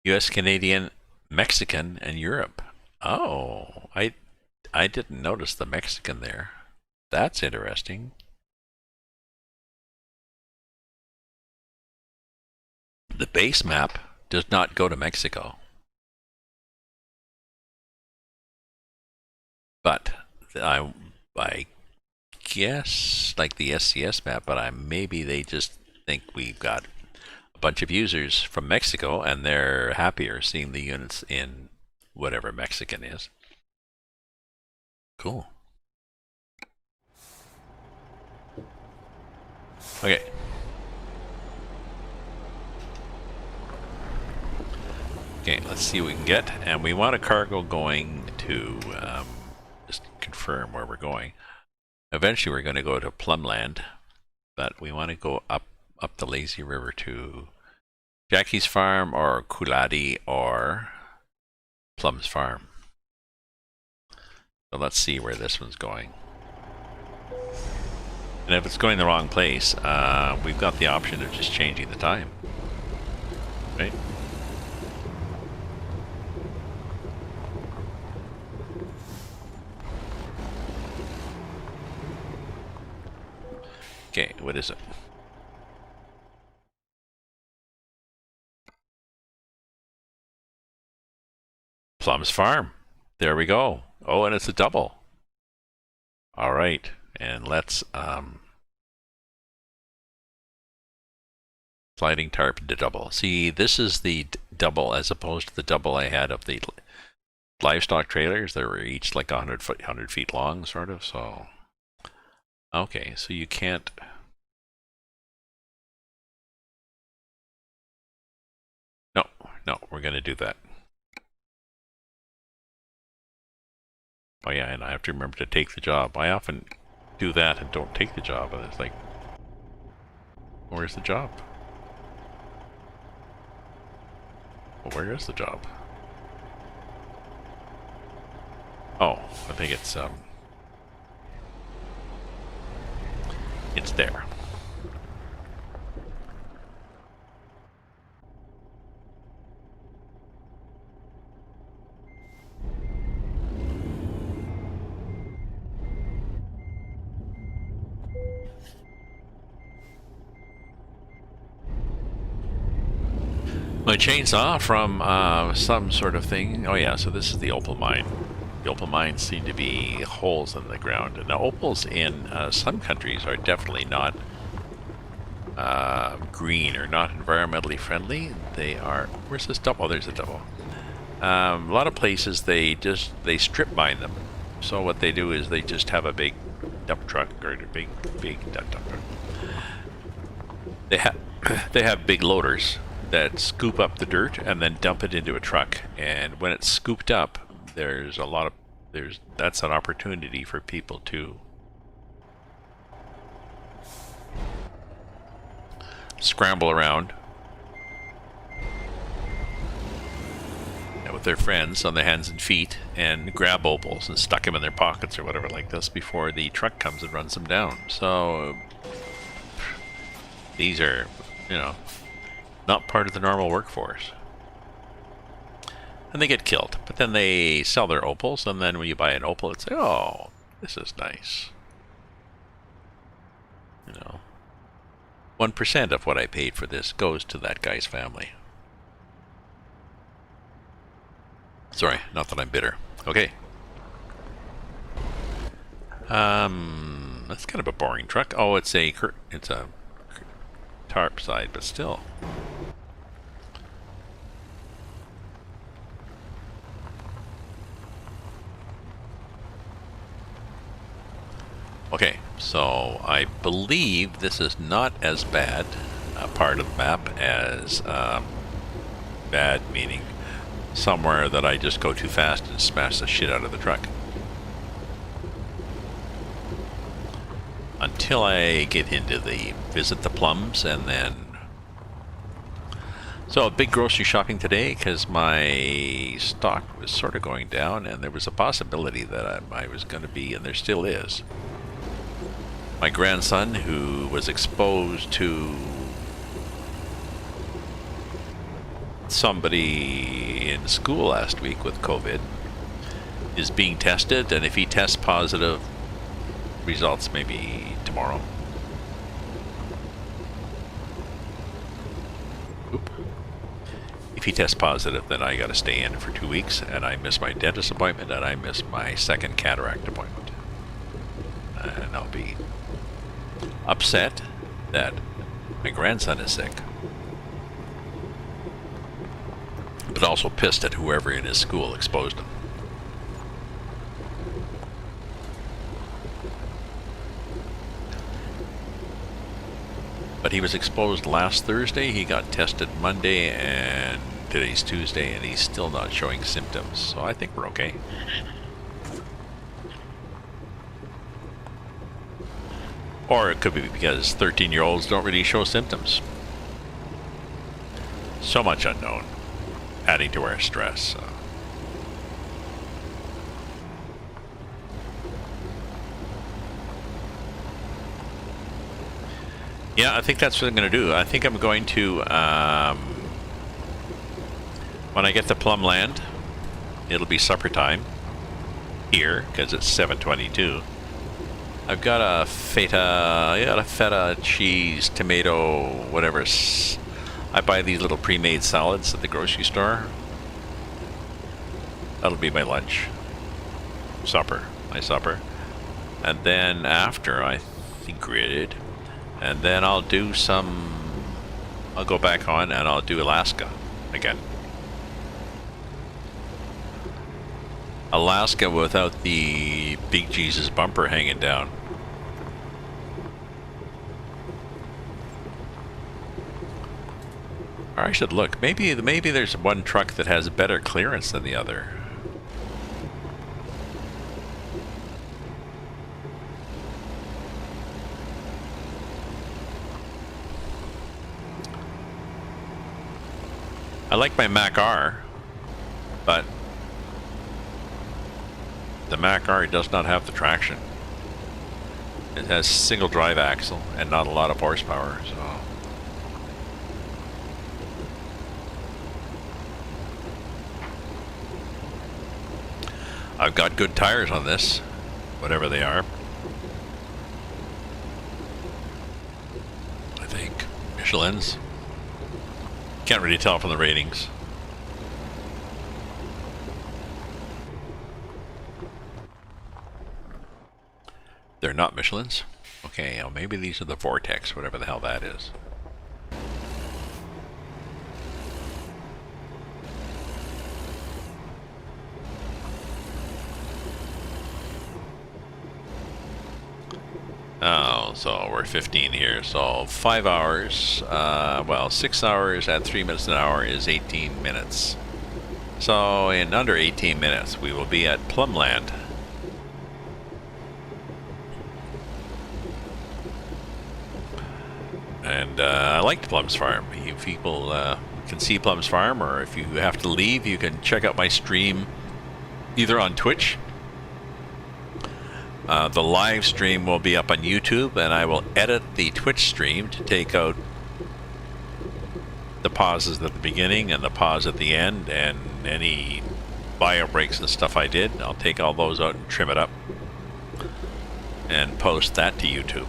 US, Canadian, Mexican, and Europe. Oh, I didn't notice the Mexican there. That's interesting. The base map does not go to Mexico. But I guess like the SCS map, but maybe they just think we've got a bunch of users from Mexico and they're happier seeing the units in whatever Mexican is. Cool. Okay. Okay, let's see what we can get. And we want a cargo going to just confirm where we're going. Eventually we're going to go to Plum land, but we want to go up the lazy river to Jackie's farm or Cooladi or Plum's farm. So let's see where this one's going. And if it's going the wrong place, we've got the option of just changing the time. Right? Okay, what is it? Plum's farm. There we go. Oh, and it's a double. All right, and let's sliding tarp to double. See, this is the double as opposed to the double I had of the livestock trailers. They were each like 100 feet long, sort of. So, okay, so you can't. No, we're going to do that. Oh yeah, and I have to remember to take the job. I often do that and don't take the job, and it's like, where's the job? Well, where is the job? Oh, I think it's there. My chainsaw from some sort of thing. Oh yeah, so this is the opal mine. The opal mines seem to be holes in the ground. Now opals in some countries are definitely not green or not environmentally friendly. They are. Where's this double? Oh, there's a double. A lot of places they strip mine them. So what they do is they just have a big dump truck or a big dump truck. They have big loaders that scoop up the dirt and then dump it into a truck. And when it's scooped up, that's an opportunity for people to scramble around with their friends on their hands and feet and grab opals and stuck them in their pockets or whatever like this before the truck comes and runs them down. So these are, not part of the normal workforce. And they get killed. But then they sell their opals, and then when you buy an opal, it's like, oh, this is nice. 1% of what I paid for this goes to that guy's family. Sorry, not that I'm bitter. Okay. That's kind of a boring truck. Oh, it's a tarp side, but still. Okay, so I believe this is not as bad a part of the map as bad meaning somewhere that I just go too fast and smash the shit out of the truck. Until I get into visit the Plums, and then... So, a big grocery shopping today because my stock was sort of going down, and there was a possibility that I was going to be, and there still is. My grandson, who was exposed to somebody in school last week with COVID, is being tested, and if he tests positive, results maybe tomorrow. Oop. If he tests positive, then I gotta stay in for 2 weeks, and I miss my dentist appointment, and I miss my second cataract appointment. And I'll be upset that my grandson is sick, but also pissed at whoever in his school exposed him. But he was exposed last Thursday, he got tested Monday, and today's Tuesday, and he's still not showing symptoms, so I think we're okay. Or it could be because 13-year-olds don't really show symptoms. So much unknown, adding to our stress. Yeah, I think that's what I'm going to do. I think I'm going to, when I get to Plum Land, it'll be supper time here, because it's 7:22. I've got a feta cheese, tomato, whatever. I buy these little pre-made salads at the grocery store. That'll be my lunch. My supper. And then after, I think grid. And then I'll go back on and I'll do Alaska again. Alaska without the Big Jesus bumper hanging down. Or I should look. Maybe there's one truck that has better clearance than the other. I like my Mac R, but the Mac R does not have the traction. It has single drive axle and not a lot of horsepower, so. I've got good tires on this, whatever they are. I think Michelin's. Can't really tell from the ratings. They're not Michelin's? Okay, well, maybe these are the Vortex, whatever the hell that is. Oh, so we're 15 here, so 5 hours, well, 6 hours at 3 minutes an hour is 18 minutes. So in under 18 minutes, we will be at Plum land. And I liked Plum's farm. If people can see Plum's farm, or if you have to leave, you can check out my stream either on Twitch. The live stream will be up on YouTube, and I will edit the Twitch stream to take out the pauses at the beginning and the pause at the end, and any bio breaks and stuff I did. I'll take all those out and trim it up and post that to YouTube.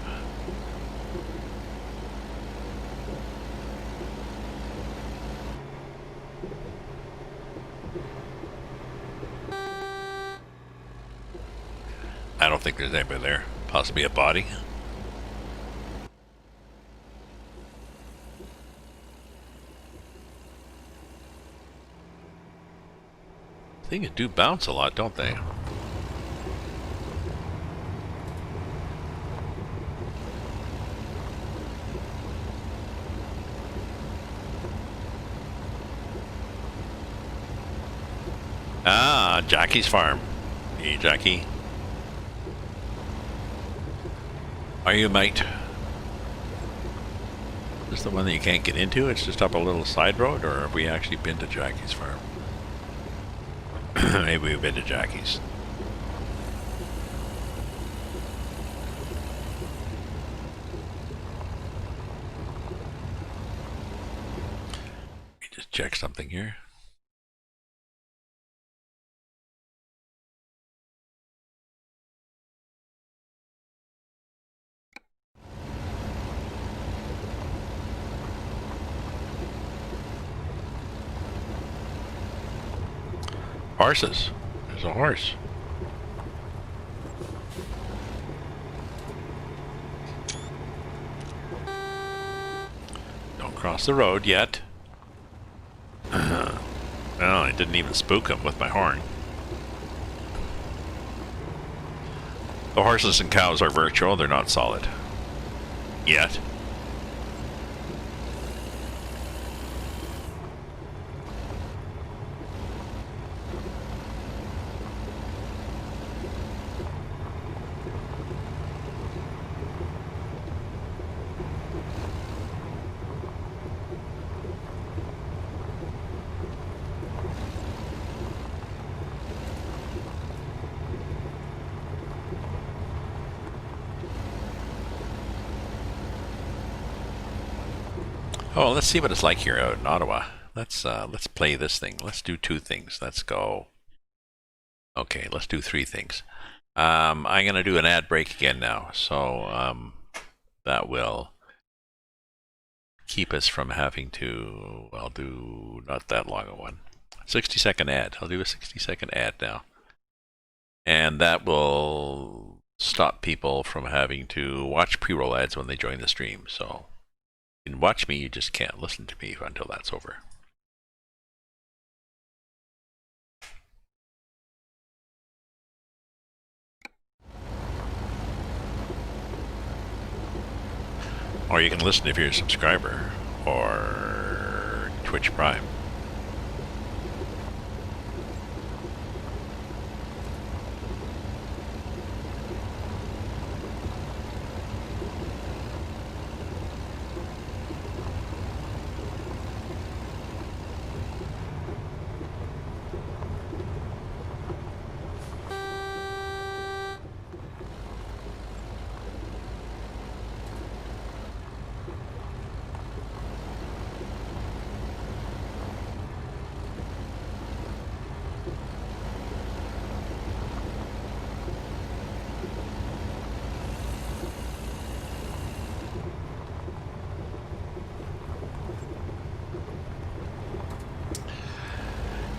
I don't think there's anybody there. Possibly a body. Things do bounce a lot, don't they? Ah, Jackie's farm. Hey, Jackie. Are you, mate? Is this the one that you can't get into? It's just up a little side road, or have we actually been to Jackie's farm? Maybe we've been to Jackie's. Let me just check something here. Horses. There's a horse. Don't cross the road yet. No, I didn't even spook him with my horn. The horses and cows are virtual, they're not solid. Yet. Oh, let's see what it's like here out in Ottawa. Let's play this thing. Let's do 2 things. Let's go. Okay, let's do 3 things. I'm gonna do an ad break again now, so that will keep us from having to. I'll do not that long a one. 60-second ad. I'll do a 60-second ad now, and that will stop people from having to watch pre-roll ads when they join the stream. So. You can watch me, you just can't listen to me until that's over. Or you can listen if you're a subscriber or Twitch Prime.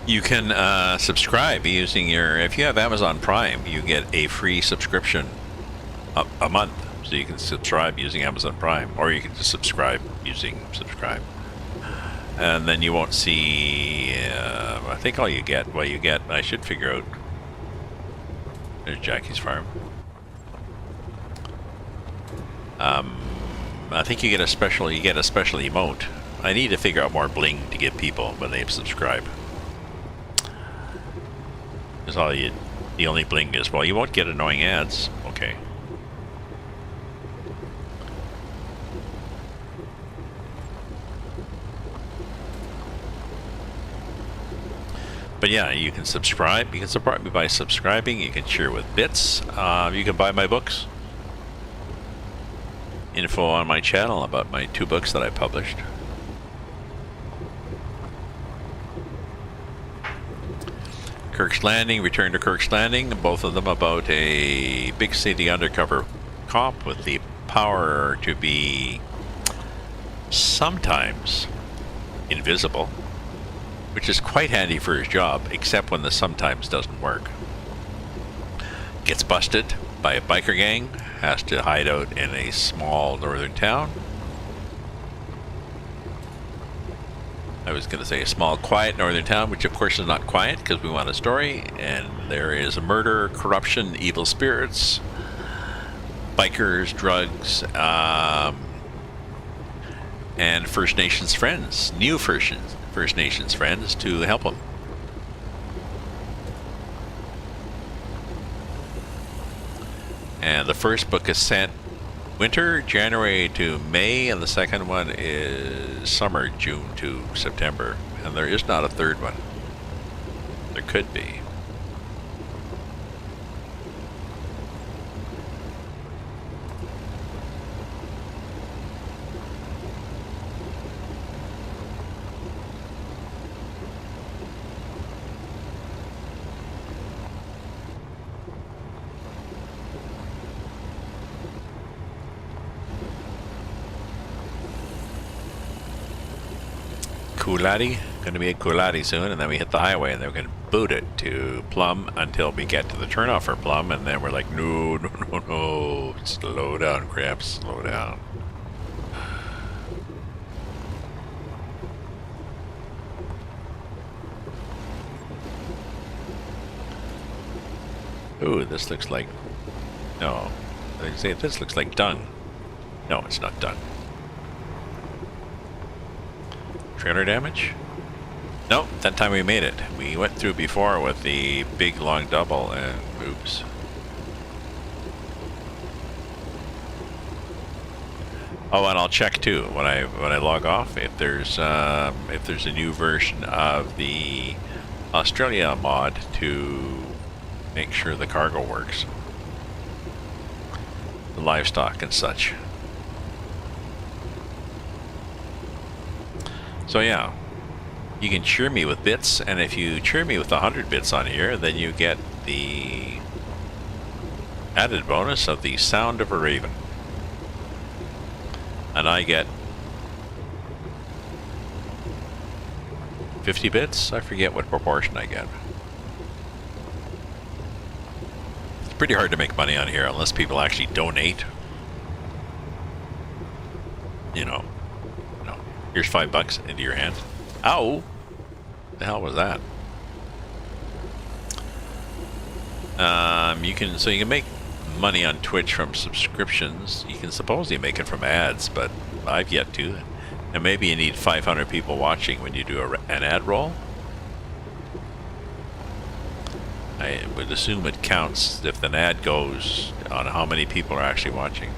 You can subscribe using your. If you have Amazon Prime, you get a free subscription a month. So you can subscribe using Amazon Prime, or you can just subscribe using subscribe, and then you won't see. I think all you get. I should figure out. There's Jackie's farm. I think you get a special. You get a special emote. I need to figure out more bling to give people when they subscribe. Because the only bling is, well, you won't get annoying ads. Okay. But yeah, you can subscribe. You can support me by subscribing. You can share with bits. You can buy my books. Info on my channel about my 2 books that I published. Kirk's Landing, Return to Kirk's Landing, both of them about a big city undercover cop with the power to be sometimes invisible, which is quite handy for his job, except when the sometimes doesn't work. Gets busted by a biker gang, has to hide out in a small northern town. I was going to say a small, quiet northern town, which of course is not quiet because we want a story. And there is murder, corruption, evil spirits, bikers, drugs, and First Nations friends, new First Nations friends to help him. And the first book is set winter, January to May, and the second one is summer, June to September. And there is not a third one. There could be. Coolati, going to be at Coolati soon, and then we hit the highway, and then we're going to boot it to Plum until we get to the turnoff for Plum, and then we're like, no, slow down, Cramps, slow down. Ooh, this looks like, no, I say this looks like dung. No, it's not dung. Trailer damage? Nope, that time we made it. We went through before with the big long double and oops. Oh, and I'll check too when I log off if there's a new version of the Australia mod to make sure the cargo works, the livestock and such. So yeah, you can cheer me with bits, and if you cheer me with 100 bits on here, then you get the added bonus of the sound of a raven. And I get 50 bits? I forget what proportion I get. It's pretty hard to make money on here unless people actually donate. You know. Here's $5 into your hand. Ow! The hell was that? You can make money on Twitch from subscriptions. You can supposedly make it from ads, but I've yet to. And maybe you need 500 people watching when you do an ad roll. I would assume it counts if an ad goes on how many people are actually watching.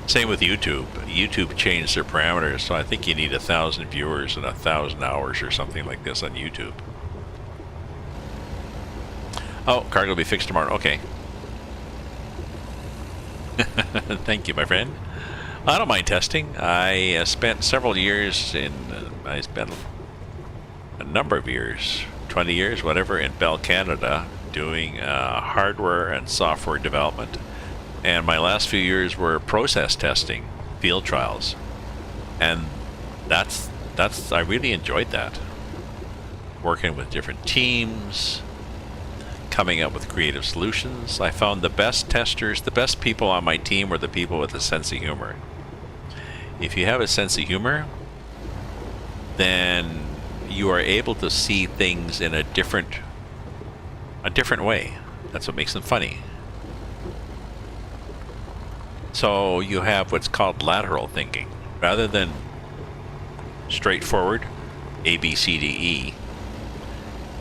Same with YouTube. YouTube changed their parameters, so I think you need 1,000 viewers and 1,000 hours or something like this on YouTube. Oh, cargo will be fixed tomorrow. Okay. Thank you, my friend. I don't mind testing. I spent several years in... I spent a number of years, 20 years, whatever, in Bell Canada doing hardware and software development. And my last few years were process testing, field trials, and that's I really enjoyed that. working with different teams, coming up with creative solutions. I found the best testers, the best people on my team were the people with a sense of humor. If you have a sense of humor, then you are able to see things in a different way. That's what makes them funny. So you have what's called lateral thinking. Rather than straightforward A, B, C, D, E,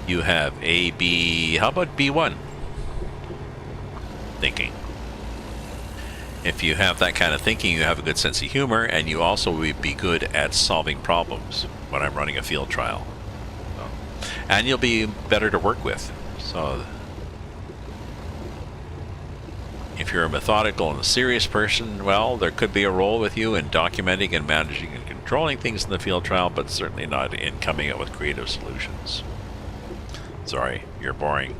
you have A, B, how about B1 thinking? If you have that kind of thinking, you have a good sense of humor, and you also will be good at solving problems when I'm running a field trial. And you'll be better to work with. So if you're a methodical and a serious person, well, there could be a role with you in documenting and managing and controlling things in the field trial, but certainly not in coming up with creative solutions. Sorry, you're boring.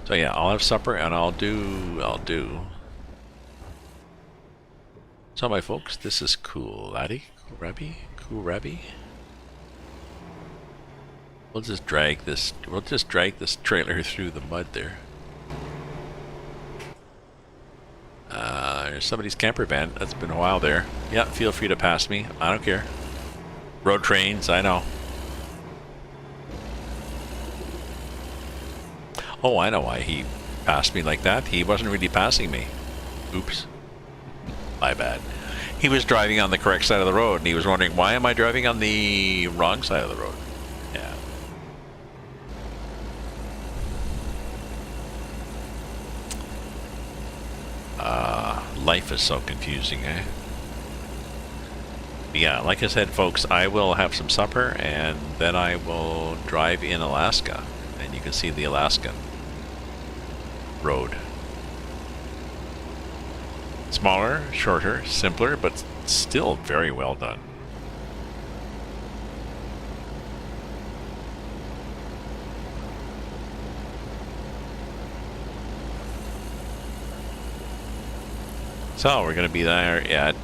So yeah, I'll have supper and I'll do. So my folks, this is cool, laddie, cool rabby. We'll just drag this trailer through the mud there. There's somebody's camper van. That's been a while there. Yeah, feel free to pass me. I don't care. Road trains, I know. Oh, I know why he passed me like that. He wasn't really passing me. Oops. My bad. He was driving on the correct side of the road, and he was wondering, why am I driving on the wrong side of the road? Yeah. Life is so confusing, eh? But yeah, like I said, folks, I will have some supper, and then I will drive in Alaska, and you can see the Alaskan road. Smaller, shorter, simpler, but still very well done. So we're going to be there at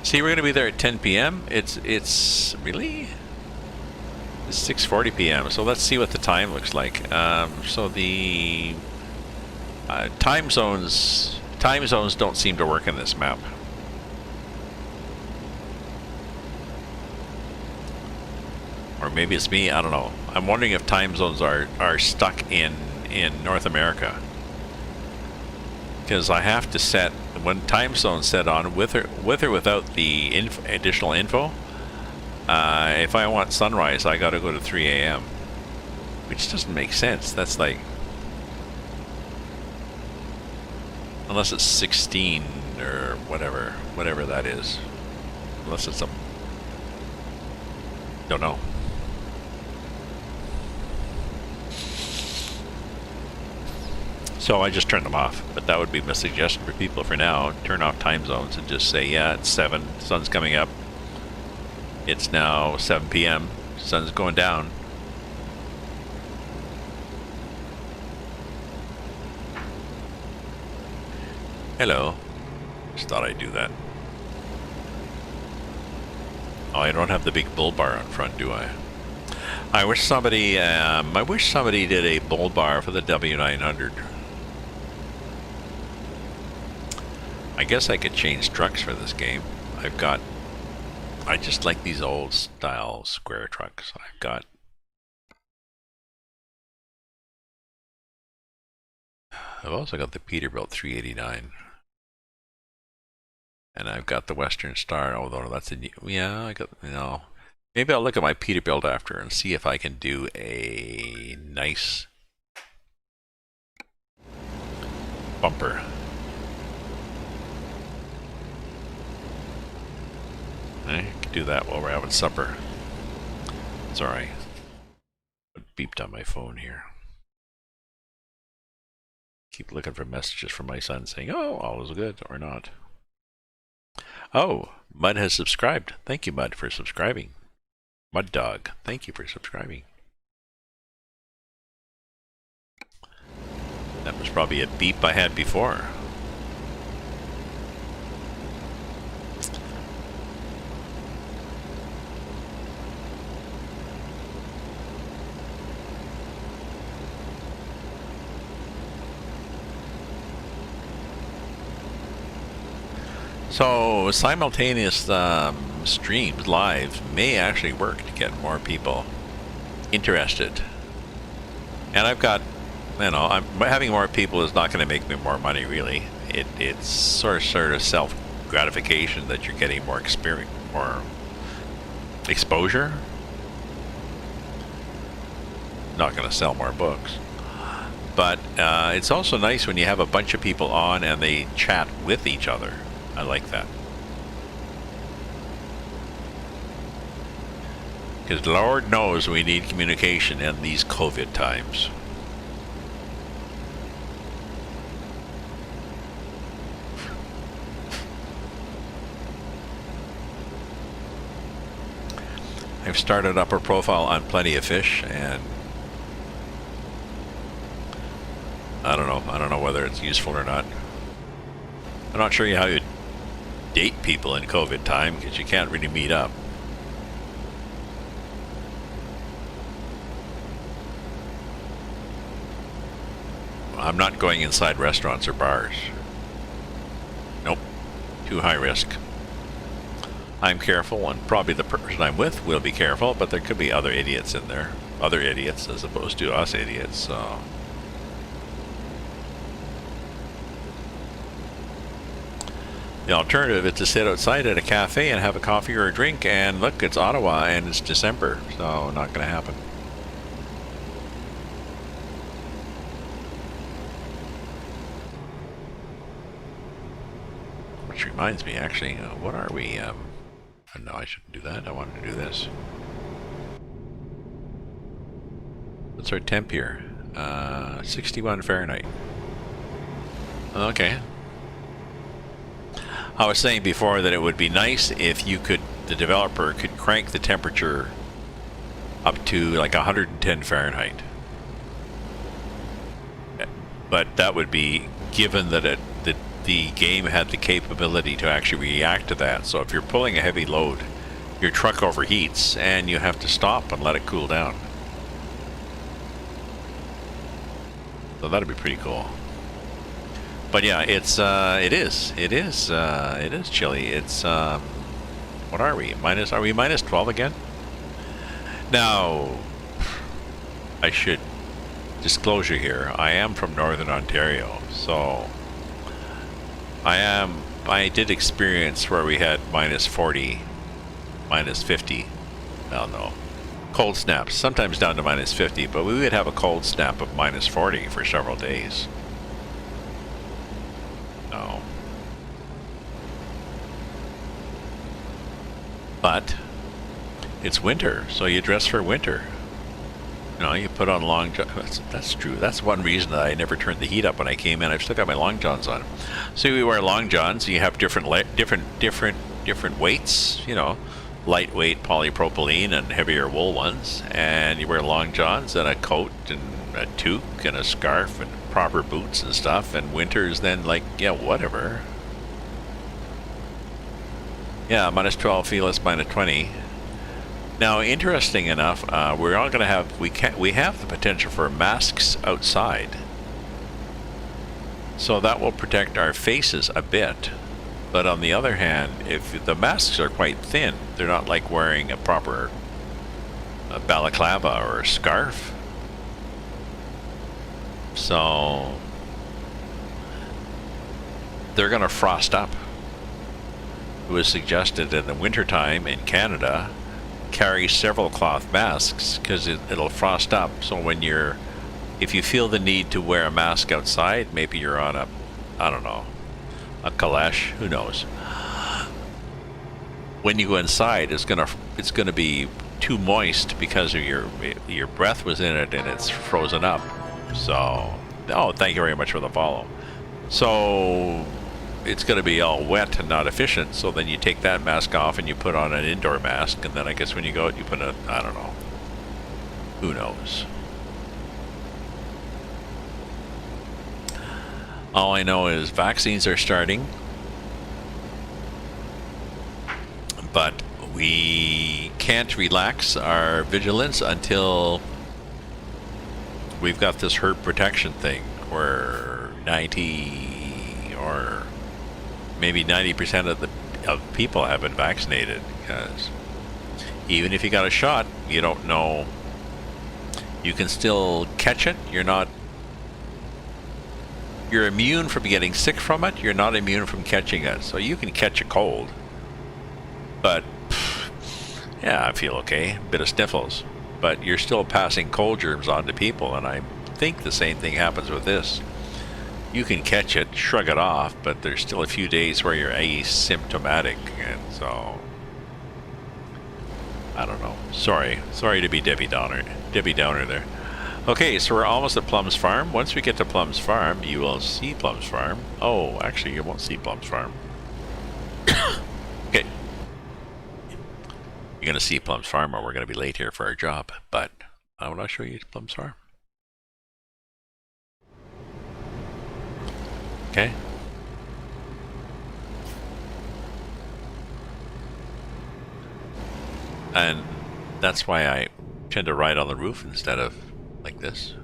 see, we're going to be there at 10 p.m. It's really, it's 6:40 p.m. So let's see what the time looks like. So the time zones don't seem to work in this map. Or maybe it's me, I don't know. I'm wondering if time zones are stuck in North America. Because I have to set, when time zone's set on, with or without the additional info, if I want sunrise, I gotta go to 3 a.m. Which doesn't make sense. That's like, unless it's 16 or whatever that is. Unless it's don't know. So I just turned them off, but that would be my suggestion for people for now. Turn off time zones and just say, yeah, it's 7, sun's coming up. It's now 7 p.m., sun's going down. Hello. Just thought I'd do that. Oh, I don't have the big bull bar on front, do I? I wish somebody did a bull bar for the W900. I guess I could change trucks for this game. I just like these old style square trucks. I've also got the Peterbilt 389. And I've got the Western Star, although that's a new, yeah, maybe I'll look at my Peterbilt after and see if I can do a nice bumper. I can do that while we're having supper. Sorry. It beeped on my phone here. Keep looking for messages from my son saying, oh, all is good, or not. Oh, Mud has subscribed. Thank you, Mud, for subscribing. Mud Dog, thank you for subscribing. That was probably a beep I had before. So simultaneous streams live may actually work to get more people interested. And I've got, having more people is not going to make me more money, really. It's sort of self gratification that you're getting more experience, more exposure. Not going to sell more books. But it's also nice when you have a bunch of people on and they chat with each other. I like that. Because Lord knows we need communication in these COVID times. I've started up a profile on Plenty of Fish, and I don't know whether it's useful or not. I'm not sure how you date people in COVID time, because you can't really meet up. I'm not going inside restaurants or bars. Nope. Too high risk. I'm careful, and probably the person I'm with will be careful, but there could be other idiots in there. Other idiots as opposed to us idiots, so... The alternative is to sit outside at a cafe and have a coffee or a drink, and look, it's Ottawa and it's December, so not going to happen. Which reminds me, actually, what are we? No, I shouldn't do that. I wanted to do this. What's our temp here? 61 Fahrenheit. Okay. I was saying before that it would be nice if the developer could crank the temperature up to like 110 Fahrenheit. But that would be given that the game had the capability to actually react to that. So if you're pulling a heavy load, your truck overheats and you have to stop and let it cool down. So that'd be pretty cool. But yeah, it is chilly. It's what are we? Are we minus 12 again? Now, I should disclosure here. I am from Northern Ontario, so I did experience where we had minus 40, minus 50. Well, no, cold snaps. Sometimes down to minus 50, but we would have a cold snap of minus 40 for several days. But it's winter, so you dress for winter. You put on long johns. That's true. That's one reason that I never turned the heat up when I came in. I've still got my long johns on. So we wear long johns. You have different weights. Lightweight polypropylene and heavier wool ones. And you wear long johns and a coat and a toque and a scarf and proper boots and stuff. And winter's then like, yeah, whatever. Yeah, minus 12, feelers minus 20. Now, interesting enough, we're all going to have we have the potential for masks outside, so that will protect our faces a bit. But on the other hand, if the masks are quite thin, they're not like wearing a proper balaclava or a scarf. So they're going to frost up. It was suggested in the wintertime in Canada, carry several cloth masks because it'll frost up. So if you feel the need to wear a mask outside, maybe you're on a calash, who knows. When you go inside, it's gonna be too moist because of your breath was in it and it's frozen up. So, thank you very much for the follow. So it's going to be all wet and not efficient, so then you take that mask off and you put on an indoor mask, and then I guess when you go out you put I don't know. Who knows? All I know is vaccines are starting, but we can't relax our vigilance until we've got this herd protection thing where 90 or maybe 90% of people have been vaccinated, because even if you got a shot, you don't know. You can still catch it. You're immune from getting sick from it. You're not immune from catching it. So you can catch a cold, but yeah, I feel okay. A bit of sniffles, but you're still passing cold germs on to people, and I think the same thing happens with this. You can catch it, shrug it off, but there's still a few days where you're asymptomatic, and so I don't know. Sorry to be Debbie Downer there. Okay, so we're almost at Plum's farm. Once we get to Plum's farm, you will see Plum's farm. Oh, actually, you won't see Plum's farm. Okay. You're going to see Plum's farm, or we're going to be late here for our job, but I want to show you Plum's farm. Okay. And that's why I tend to ride on the roof instead of like this.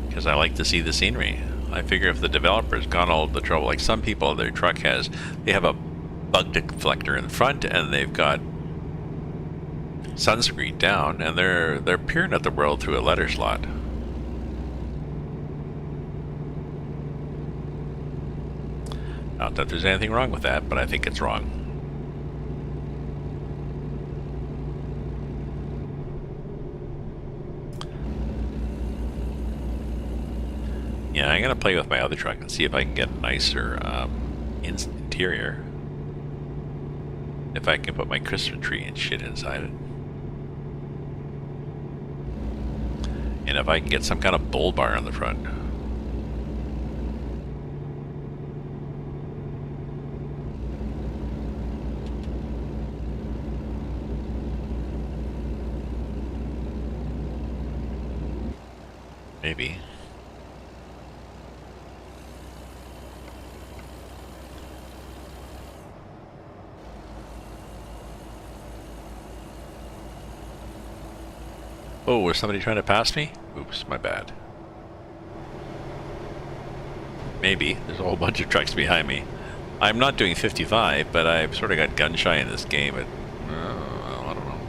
Because I like to see the scenery. I figure if the developer's gone all the trouble, like some people, their truck they have a bug deflector in front, and they've got sunscreen down, and they're peering at the world through a letter slot. Not that there's anything wrong with that, but I think it's wrong. Yeah, I'm gonna play with my other truck and see if I can get a nicer interior. If I can put my Christmas tree and shit inside it. And if I can get some kind of bull bar on the front. Maybe. Oh, was somebody trying to pass me? Oops, my bad. Maybe. There's a whole bunch of trucks behind me. I'm not doing 55, but I've sort of got gun shy in this game. I don't know.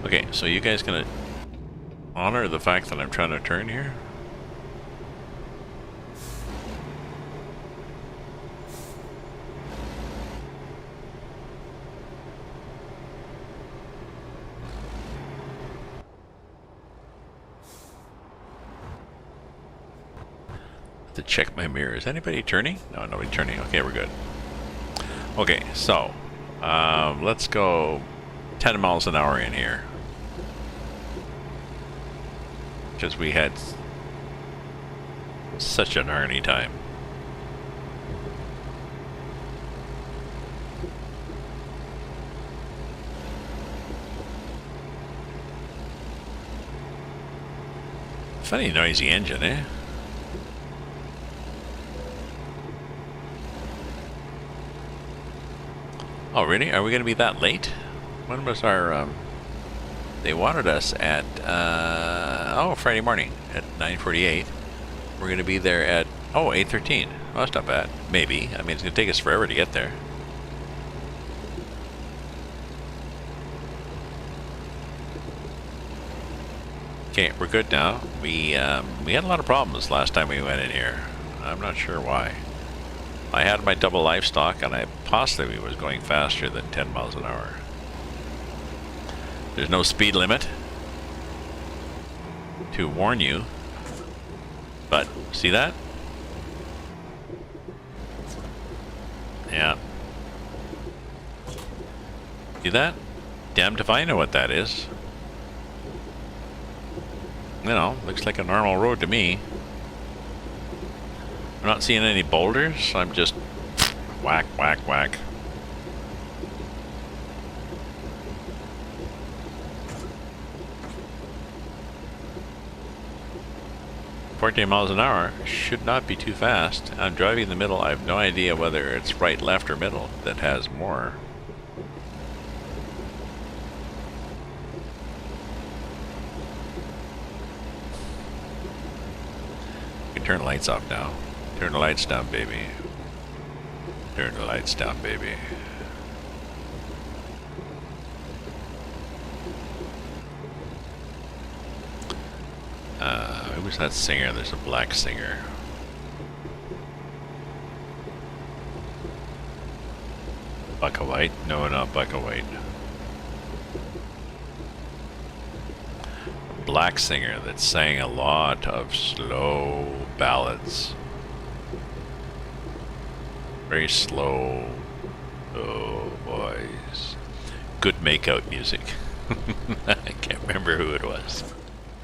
Okay, so you guys gonna honor the fact that I'm trying to turn here? To check my mirror. Is anybody turning? No, nobody turning. Okay, we're good. Okay, so let's go 10 miles an hour in here, because we had such an early time. Funny noisy engine, eh? Oh, really? Are we going to be that late? When was our, they wanted us at, Friday morning at 9:48. We're going to be there at, 8:13. Well, that's not bad. Maybe. I mean, it's going to take us forever to get there. Okay, we're good now. We had a lot of problems last time we went in here. I'm not sure why. I had my double livestock, and I possibly was going faster than 10 miles an hour. There's no speed limit to warn you, but see that? Yeah. See that? Damned if I know what that is. You know, looks like a normal road to me. I'm not seeing any boulders. I'm just whack, whack, whack. 14 miles an hour should not be too fast. I'm driving in the middle. I have no idea whether it's right, left, or middle that has more. You can turn the lights off now. Turn the lights down, baby. Turn the lights down, baby. Who was that singer? There's a black singer. Bucka White? No, not Bucka White. A black singer that sang a lot of slow ballads. Very slow. Oh, boys. Good makeout music. I can't remember who it was.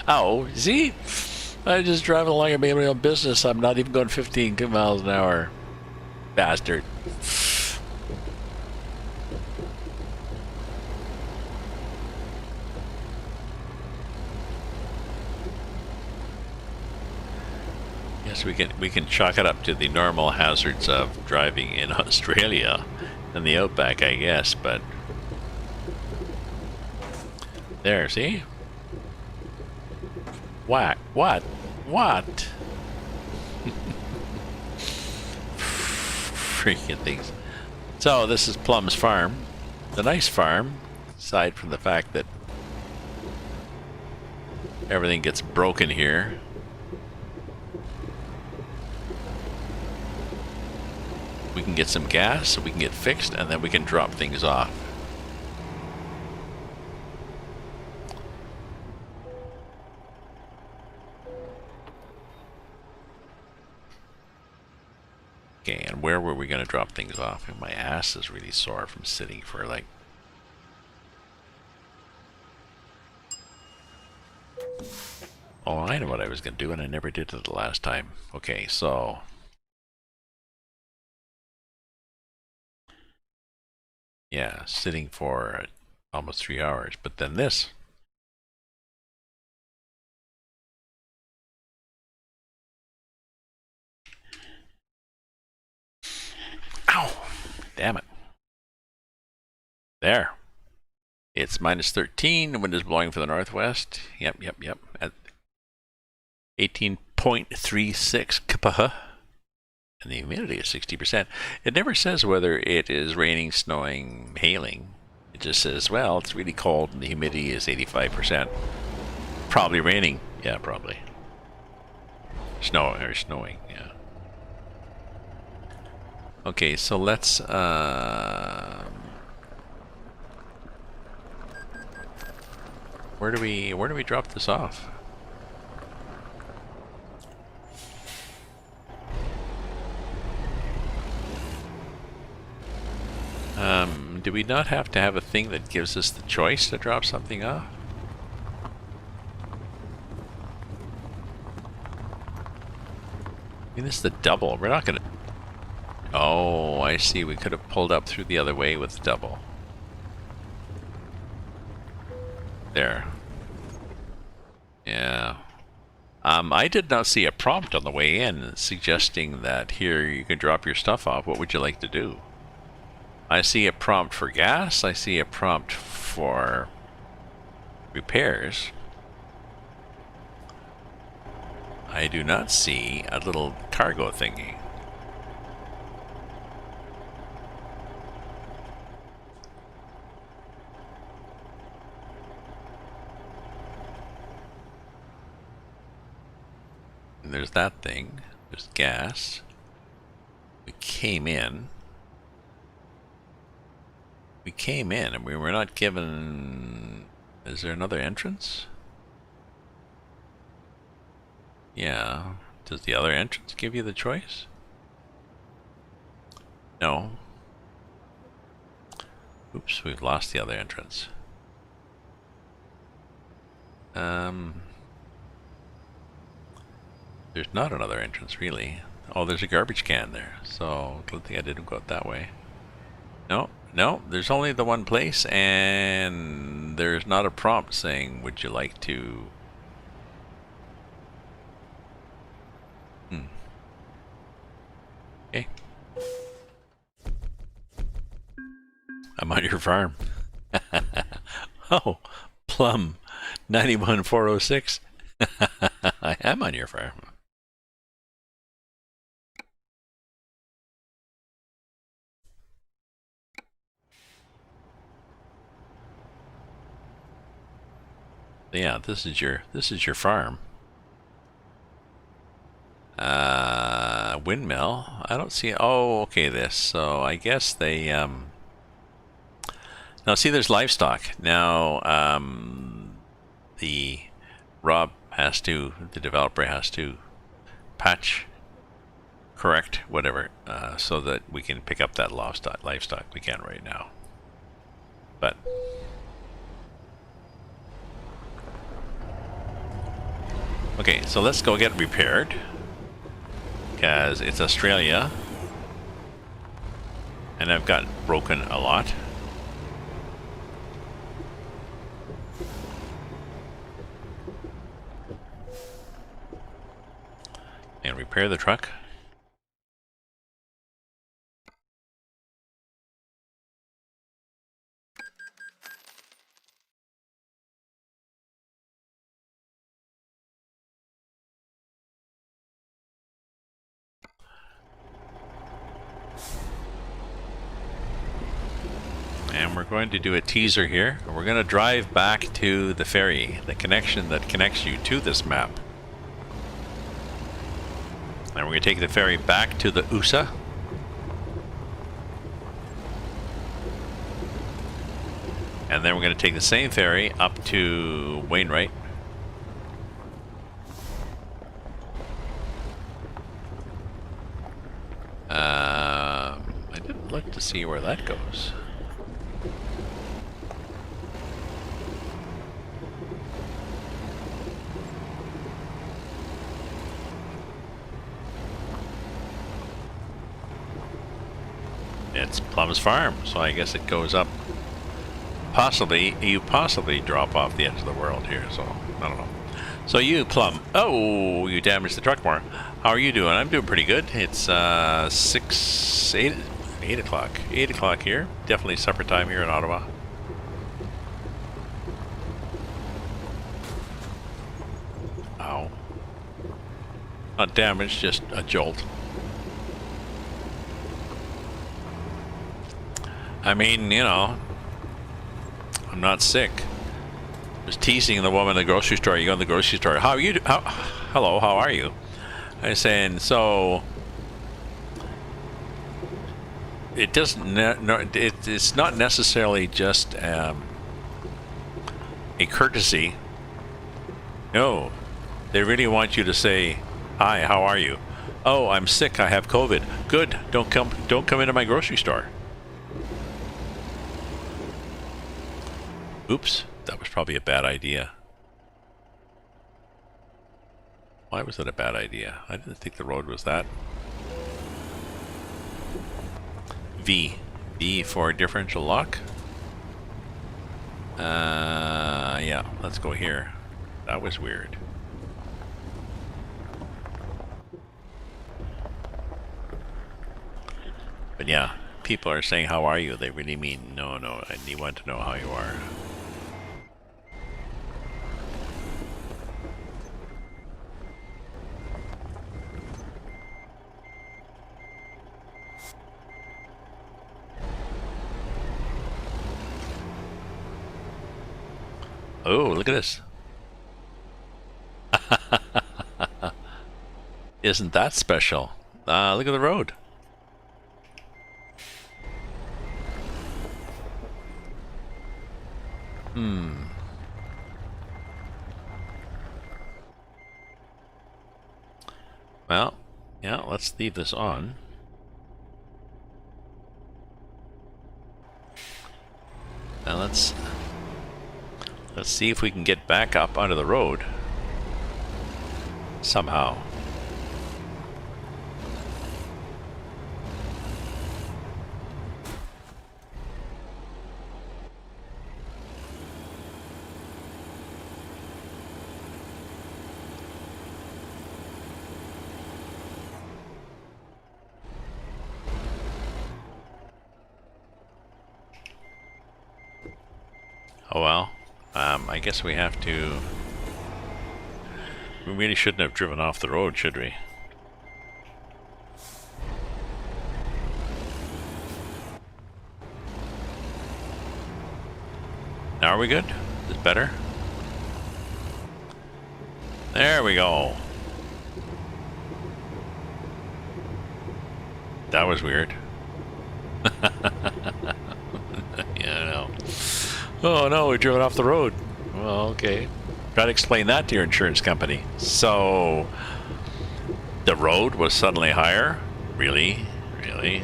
Oh, see? I'm just driving along and making my own business. I'm not even going 15 miles an hour. Bastard. Yes, we can chalk it up to the normal hazards of driving in Australia and the outback, I guess, but there, see? What? What? What? Freaking things. So this is Plum's farm. The nice farm, aside from the fact that everything gets broken here. We can get some gas, so we can get fixed, and then we can drop things off. Okay, and where were we going to drop things off? And my ass is really sore from sitting for like... Oh, I know what I was going to do, and I never did it the last time. Okay, so... Yeah, sitting for almost 3 hours, but then this... Ow! Damn it. There. It's minus 13. The wind is blowing from the northwest. Yep. At 18.36 kph. And the humidity is 60%. It never says whether it is raining, snowing, hailing. It just says, well, it's really cold and the humidity is 85%. Probably raining. Yeah, probably. Snowing, yeah. Okay, so let's where do we drop this off? Do we not have to have a thing that gives us the choice to drop something off? I mean, this is the double. We're not gonna... Oh, I see. We could have pulled up through the other way with the double. There. Yeah. I did not see a prompt on the way in suggesting that here you can drop your stuff off. What would you like to do? I see a prompt for gas. I see a prompt for repairs. I do not see a little cargo thingy. And there's that thing. There's gas. We came in. We came in and we were not given... Is there another entrance? Yeah. Does the other entrance give you the choice? No. Oops, we've lost the other entrance. There's not another entrance, really. Oh, there's a garbage can there, so good thing I didn't go out that way. No, there's only the one place, and there's not a prompt saying, would you like to... I'm on your farm. Oh, Plum 91406. I am on your farm. Yeah, this is your farm. Windmill. I don't see. Oh, okay. This. So I guess they. Now see, there's livestock. Now the developer has to patch, correct, whatever, so that we can pick up that livestock. We can't right now. But okay, so let's go get it repaired, because it's Australia, and I've got broken a lot. And repair the truck. And we're going to do a teaser here. We're going to drive back to the ferry, the connection that connects you to this map. And we're going to take the ferry back to the USA. And then we're going to take the same ferry up to Wainwright. I didn't look to see where that goes. It's Plum's farm, so I guess it goes up. You possibly drop off the edge of the world here, so I don't know. So you, Plum. Oh, you damaged the truck more. How are you doing? I'm doing pretty good. It's 8 o'clock. 8 o'clock here. Definitely supper time here in Ottawa. Ow. Not damaged, just a jolt. I mean, you know, I'm not sick. I was teasing the woman in the grocery store. You go in the grocery store. How are you? Hello, how are you? I was saying, so it doesn't. It's not necessarily just a courtesy. No, they really want you to say, "Hi, how are you?" Oh, I'm sick. I have COVID. Good. Don't come into my grocery store. Oops, that was probably a bad idea. Why was that a bad idea? I didn't think the road was that. V for differential lock. Yeah, let's go here. That was weird. But yeah, people are saying, how are you? They really mean, no, I want to know how you are. Oh, look at this. Isn't that special? Look at the road. Well, yeah, let's leave this on. Now let's see if we can get back up onto the road somehow. Oh well. I guess we have to... We really shouldn't have driven off the road, should we? Now are we good? Is it better? There we go. That was weird. Yeah, I know. Oh no, we drove off the road. Well, okay. Try to explain that to your insurance company. So, the road was suddenly higher? Really? Really?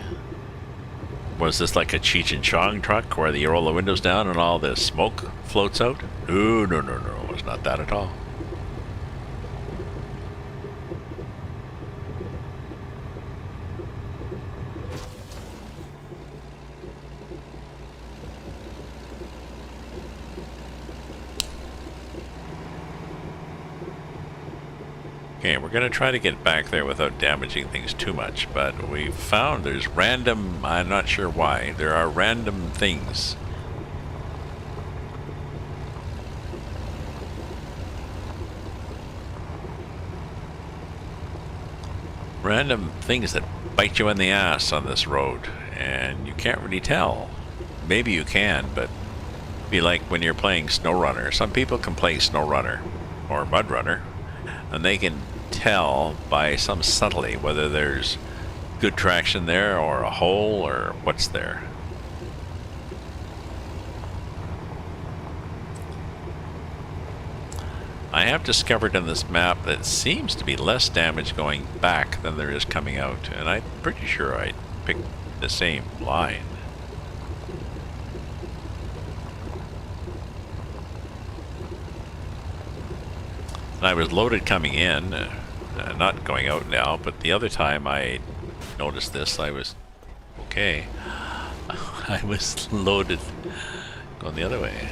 Was this like a Cheech and Chong truck where you roll the windows down and all the smoke floats out? No, no, no, no. It was not that at all. Okay, we're going to try to get back there without damaging things too much, but we found there's random, I'm not sure why, there are random things. Random things that bite you in the ass on this road, and you can't really tell. Maybe you can, but it'd be like when you're playing SnowRunner. Some people can play SnowRunner or MudRunner, and they can tell by some subtlety whether there's good traction there or a hole or what's there. I have discovered in this map that seems to be less damage going back than there is coming out, and I'm pretty sure I picked the same line. And I was loaded coming in, not going out now, but the other time I noticed this, I was okay. I was loaded going the other way.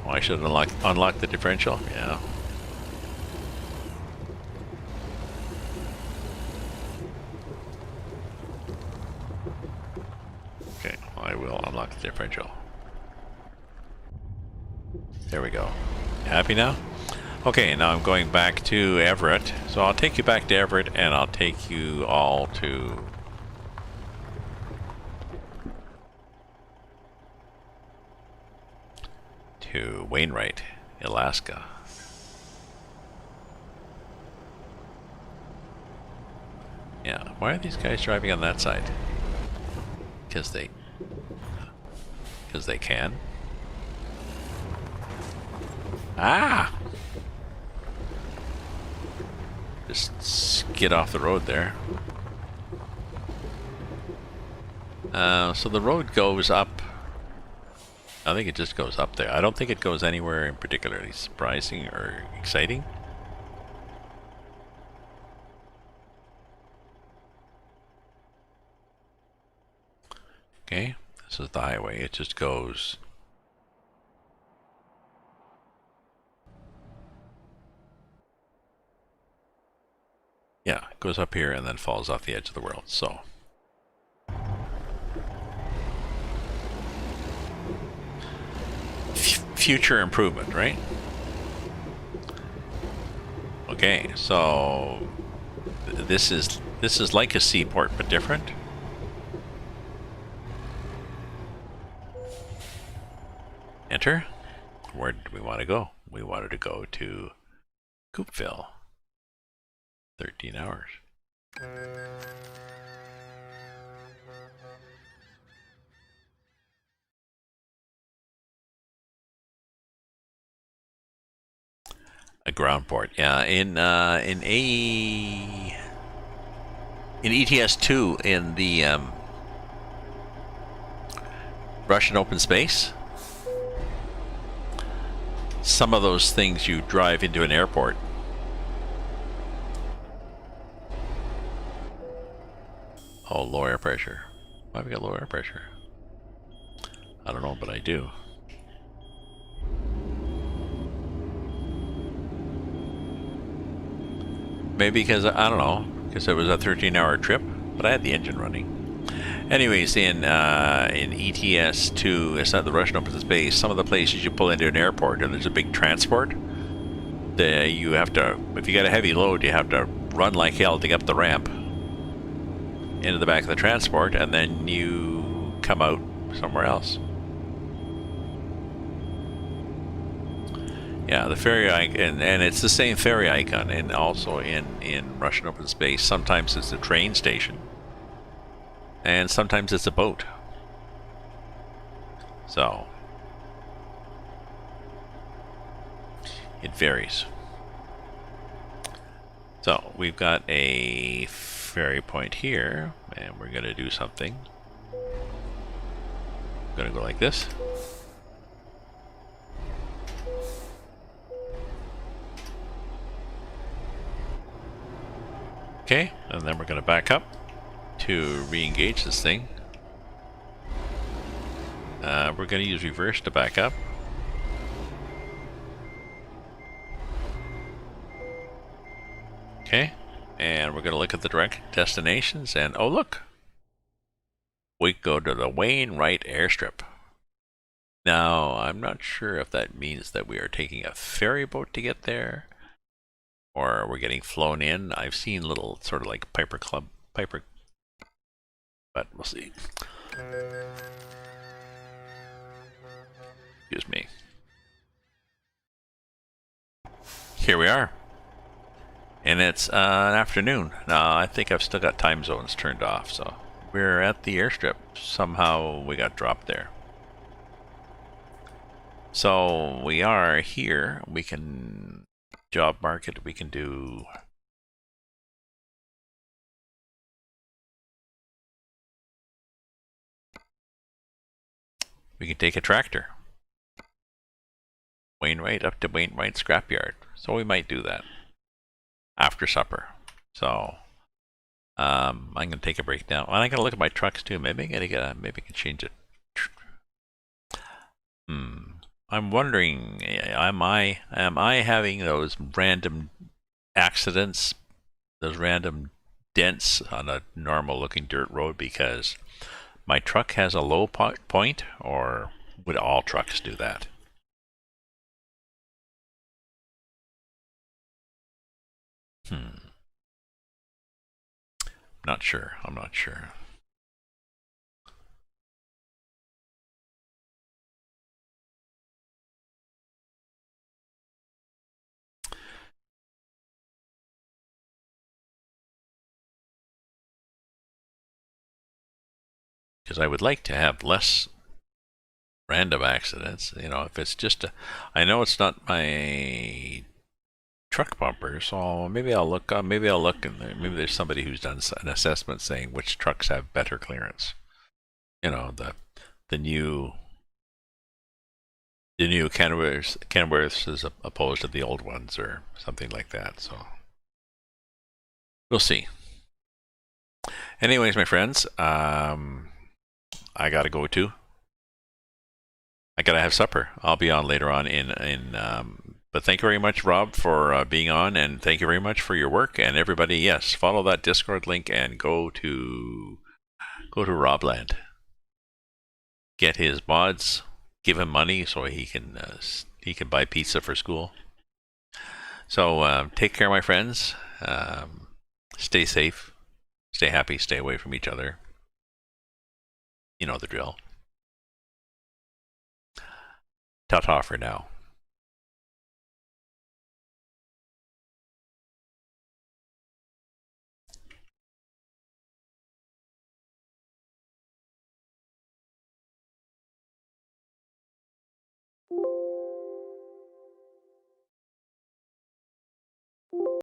Oh, I should have unlocked the differential? Yeah. Okay, I will unlock the differential. There we go. Happy now? Okay, now I'm going back to Everett. So I'll take you back to Everett, and I'll take you all to... Wainwright, Alaska. Yeah, why are these guys driving on that side? Because they can. Ah! Just skid off the road there. So the road goes up. I think it just goes up there. I don't think it goes anywhere in particularly surprising or exciting. Okay, this is the highway. It just goes... Yeah, it goes up here and then falls off the edge of the world, so... Future improvement, right? Okay, so this is like a seaport but different. Enter. Where did we want to go? We wanted to go to Coopville. 13 hours. A ground port, yeah. In ETS 2 in the Russian open space, some of those things you drive into an airport. Oh, low air pressure. Why have we got low air pressure? I don't know, but I do. Maybe because, I don't know, because it was a 13-hour trip. but I had the engine running. Anyways, in ETS 2, it's not the Russian open space. Some of the places you pull into an airport and there's a big transport. You have to, if you got a heavy load, you have to run like hell to get up the ramp into the back of the transport, and then you come out somewhere else. Yeah, the ferry icon, and it's the same ferry icon, and also in Russian open space. Sometimes it's a train station, and sometimes it's a boat. So it varies. So we've got a ferry point here, and we're gonna do something. I'm gonna go like this. Okay, and then we're going to back up to re-engage this thing. We're going to use reverse to back up. Okay, and we're going to look at the direct destinations, and oh look! We go to the Wainwright airstrip. Now, I'm not sure if that means that we are taking a ferry boat to get there, or we're getting flown in. I've seen little sort of like Piper, but we'll see. Excuse me. Here we are. And it's an afternoon. Now, I think I've still got time zones turned off, so we're at the airstrip. Somehow we got dropped there. So we are here. We can job market, we can do take a tractor. Wainwright up to Wainwright scrapyard. So we might do that after supper. So I'm gonna take a break now. And I gotta look at my trucks too. Maybe I can change it. I'm wondering, am I having those random accidents, those random dents on a normal looking dirt road because my truck has a low point, or would all trucks do that? Not sure. I'm not sure. Because I would like to have less random accidents. You know, if it's just I know it's not my truck bumper, so maybe I'll look. Maybe I'll look, and maybe there's somebody who's done an assessment saying which trucks have better clearance. You know, the new Kenworths as opposed to the old ones, or something like that. So we'll see. Anyways, my friends, I gotta go too. I gotta have supper. I'll be on later on but thank you very much, Rob, for being on, and thank you very much for your work. And everybody, yes, follow that Discord link and go to Robland. Get his mods, give him money so he can buy pizza for school. So take care, my friends. Stay safe, stay happy, stay away from each other. You know the drill. Ta-ta for now.